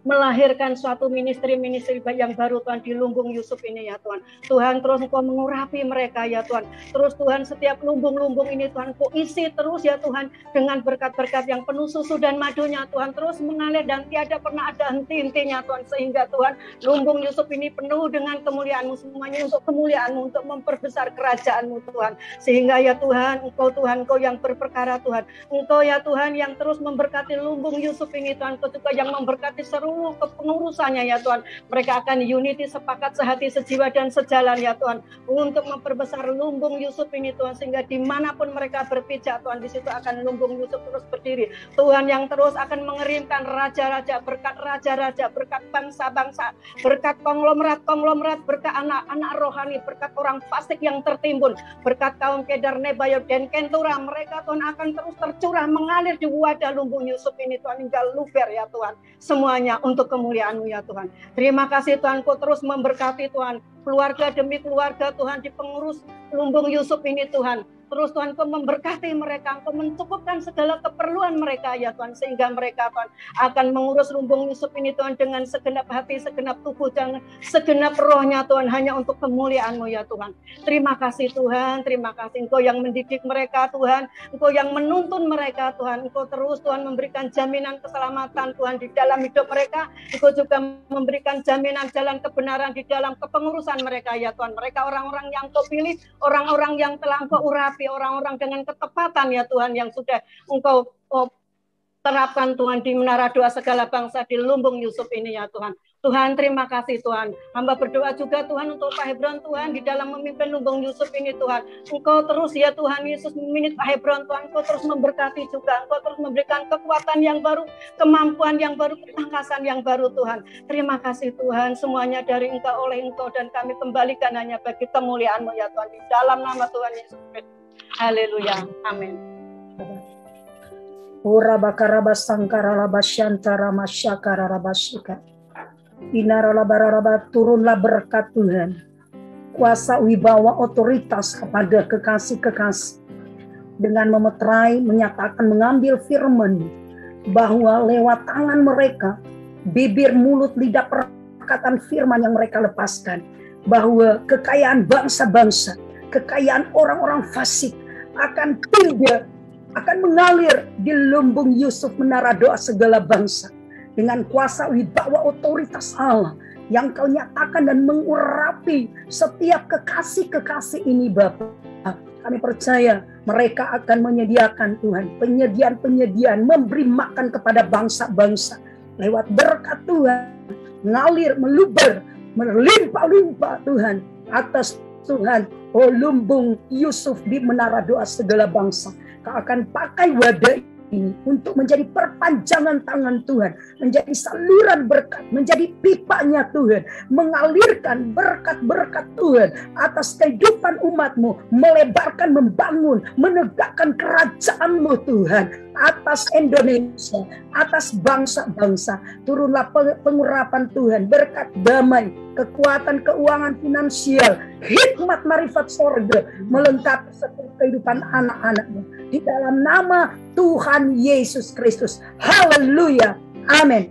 melahirkan suatu ministry-ministry yang baru Tuhan di Lumbung Yusuf ini ya Tuhan. Tuhan, terus Engkau mengurapi mereka ya Tuhan. Terus Tuhan, setiap lumbung-lumbung ini Tuhan Kau isi terus ya Tuhan dengan berkat-berkat yang penuh susu dan madunya Tuhan, terus mengalir dan tiada pernah ada henti-hentinya Tuhan, sehingga Tuhan Lumbung Yusuf ini penuh dengan kemuliaan-Mu, semuanya untuk kemuliaan-Mu, untuk memperbesar kerajaan-Mu Tuhan. Sehingga ya Tuhan, Engkau yang berperkara Tuhan. Engkau ya Tuhan yang terus memberkati Lumbung Yusuf ini Tuhan. Engkau juga yang memberkati seluruh kepengurusannya ya Tuhan. Mereka akan unity, sepakat, sehati, sejiwa dan sejalan ya Tuhan, untuk memperbesar Lumbung Yusuf ini Tuhan, sehingga dimanapun mereka berpijak Tuhan, di situ akan Lumbung Yusuf terus berdiri Tuhan, yang terus akan mengerimkan raja-raja, berkat raja-raja, berkat bangsa-bangsa, berkat konglomerat-konglomerat, berkat anak-anak rohani, berkat orang fasik yang tertimbun, berkat kaum Kedar, Nebayot, dan Kentura. Mereka Tuhan akan terus tercurah mengalir di wadah Lumbung Yusuf ini Tuhan, hingga luber ya Tuhan, semuanya untuk kemuliaan-Mu ya Tuhan. Terima kasih Tuhan, Kau terus memberkati Tuhan keluarga demi keluarga Tuhan di pengurus Lumbung Yusuf ini Tuhan. Terus Tuhan Kau memberkati mereka, Kau mencukupkan segala keperluan mereka ya Tuhan, sehingga mereka Tuhan akan mengurus Lumbung Yusuf ini Tuhan dengan segenap hati, segenap tubuh, dan segenap rohnya Tuhan, hanya untuk kemuliaan-Mu ya Tuhan. Terima kasih Tuhan, terima kasih Engkau yang mendidik mereka Tuhan, Engkau yang menuntun mereka Tuhan. Engkau terus Tuhan memberikan jaminan keselamatan Tuhan di dalam hidup mereka. Engkau juga memberikan jaminan jalan kebenaran di dalam kepengurusan mereka ya Tuhan. Mereka orang-orang yang Kau pilih, orang-orang yang telah Engkau urapi, orang-orang dengan ketepatan ya Tuhan, yang sudah Engkau terapkan Tuhan di menara doa segala bangsa di Lumbung Yusuf ini ya Tuhan. Tuhan, terima kasih Tuhan. Hamba berdoa juga Tuhan untuk Pak Hebron Tuhan di dalam memimpin Lumbung Yusuf ini Tuhan. Engkau terus ya Tuhan Yesus memimpin Pak Hebron Tuhan. Engkau terus memberkati juga. Engkau terus memberikan kekuatan yang baru, kemampuan yang baru, ketangkasan yang baru Tuhan. Terima kasih Tuhan. Semuanya dari Engkau, oleh Engkau, dan kami kembalikan hanya bagi kemuliaan-Mu ya Tuhan. Di dalam nama Tuhan Yesus. Haleluya. Amin. Ora bakaraba sangkara laba syantara masyakara laba syika. Inara laba turunlah berkat Tuhan. Kuasa wibawa otoritas kepada kekasih-kekasih. Dengan memeterai, menyatakan, mengambil firman bahwa lewat tangan mereka, bibir, mulut, lidah, perkataan firman yang mereka lepaskan, bahwa kekayaan bangsa-bangsa, kekayaan orang-orang fasik akan tiba, akan mengalir di Lumbung Yusuf, menara doa segala bangsa, dengan kuasa wibawa otoritas Allah yang Kau nyatakan dan mengurapi setiap kekasih-kekasih ini Bapa. Kami percaya mereka akan menyediakan Tuhan, penyediaan-penyediaan, memberi makan kepada bangsa-bangsa lewat berkat Tuhan, mengalir, meluber, melimpah-limpah Tuhan atas Tuhan. Oh Lumbung Yusuf di menara doa segala bangsa, Kau akan pakai wadah ini untuk menjadi perpanjangan tangan Tuhan, menjadi saluran berkat, menjadi pipanya Tuhan, mengalirkan berkat-berkat Tuhan atas kehidupan umat-Mu, melebarkan, membangun, menegakkan kerajaan-Mu Tuhan atas Indonesia, atas bangsa-bangsa. Turunlah pengurapan Tuhan, berkat damai, kekuatan keuangan finansial, hikmat marifat sorga melengkapi setiap kehidupan anak-anakmu. Di dalam nama Tuhan Yesus Kristus. Haleluya. Amin.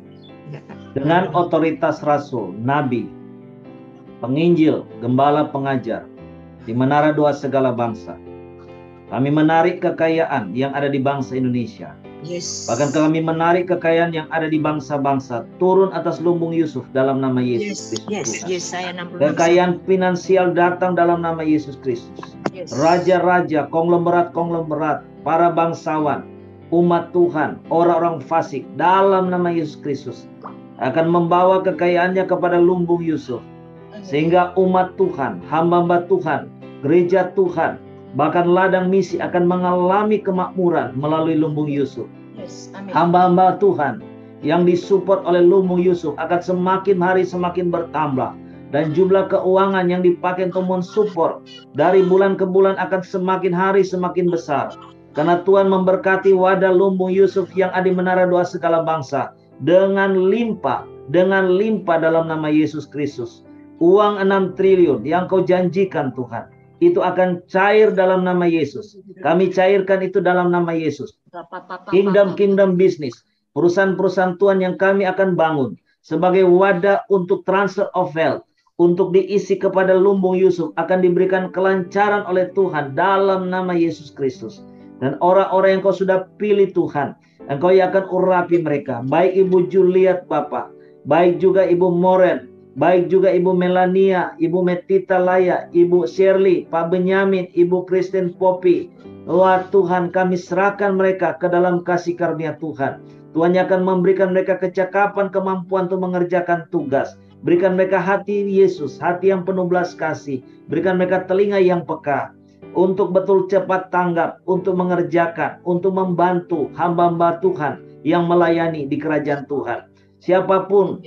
Dengan otoritas rasul, nabi, penginjil, gembala, pengajar, di menara doa segala bangsa, kami menarik kekayaan yang ada di bangsa Indonesia. Yes. Bahkan kami menarik kekayaan yang ada di bangsa-bangsa turun atas lumbung Yusuf dalam nama Yesus Kristus. Yesaya 66. Kekayaan finansial datang dalam nama Yesus Kristus. Yes. Raja-raja, konglomerat-konglomerat, para bangsawan, umat Tuhan, orang-orang fasik dalam nama Yesus Kristus akan membawa kekayaannya kepada lumbung Yusuf. Sehingga umat Tuhan, hamba-hamba Tuhan, gereja Tuhan, bahkan ladang misi akan mengalami kemakmuran melalui lumbung Yusuf. Yes, amin. Hamba-hamba Tuhan yang disupport oleh lumbung Yusuf akan semakin hari semakin bertambah. Dan jumlah keuangan yang dipakai untuk mensupport dari bulan ke bulan akan semakin hari semakin besar. Karena Tuhan memberkati wadah lumbung Yusuf yang ada di menara doa segala bangsa dengan limpah dalam nama Yesus Kristus. Uang 6 triliun yang kau janjikan Tuhan, itu akan cair dalam nama Yesus. Kami cairkan itu dalam nama Yesus. Kingdom business, perusahaan-perusahaan Tuhan yang kami akan bangun sebagai wadah untuk transfer of wealth, untuk diisi kepada lumbung Yusuf, akan diberikan kelancaran oleh Tuhan dalam nama Yesus Kristus. Dan orang-orang yang kau sudah pilih Tuhan, engkau yang akan urapi mereka, baik Ibu Juliet Bapak, baik juga Ibu Moren, baik juga Ibu Melania, Ibu Metita Laya, Ibu Shirley, Pak Benyamin, Ibu Kristen Poppy. Wah Tuhan, kami serahkan mereka ke dalam kasih karunia Tuhan. Tuhan yang akan memberikan mereka kecakapan, kemampuan untuk mengerjakan tugas. Berikan mereka hati Yesus, hati yang penuh belas kasih. Berikan mereka telinga yang peka untuk betul cepat tanggap, untuk mengerjakan, untuk membantu hamba-hamba Tuhan yang melayani di kerajaan Tuhan. Siapapun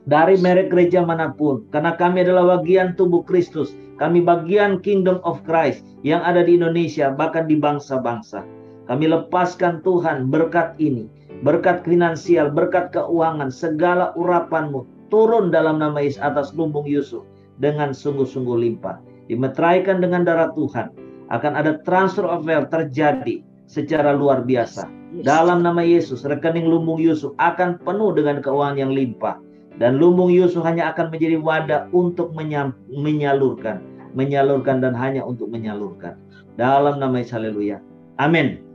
dari merek gereja manapun, karena kami adalah bagian tubuh Kristus, kami bagian Kingdom of Christ yang ada di Indonesia, bahkan di bangsa-bangsa. Kami lepaskan Tuhan berkat ini, berkat finansial, berkat keuangan, segala urapan-Mu turun dalam nama Yesus atas lumbung Yusuf dengan sungguh-sungguh limpah. Dimeteraikan dengan darah Tuhan, akan ada transfer of wealth terjadi secara luar biasa. Dalam nama Yesus, rekening lumbung Yusuf akan penuh dengan keuangan yang limpah. Dan lumbung Yusuf hanya akan menjadi wadah untuk menyalurkan dan hanya untuk menyalurkan. Dalam nama Yesus, haleluya. Amin.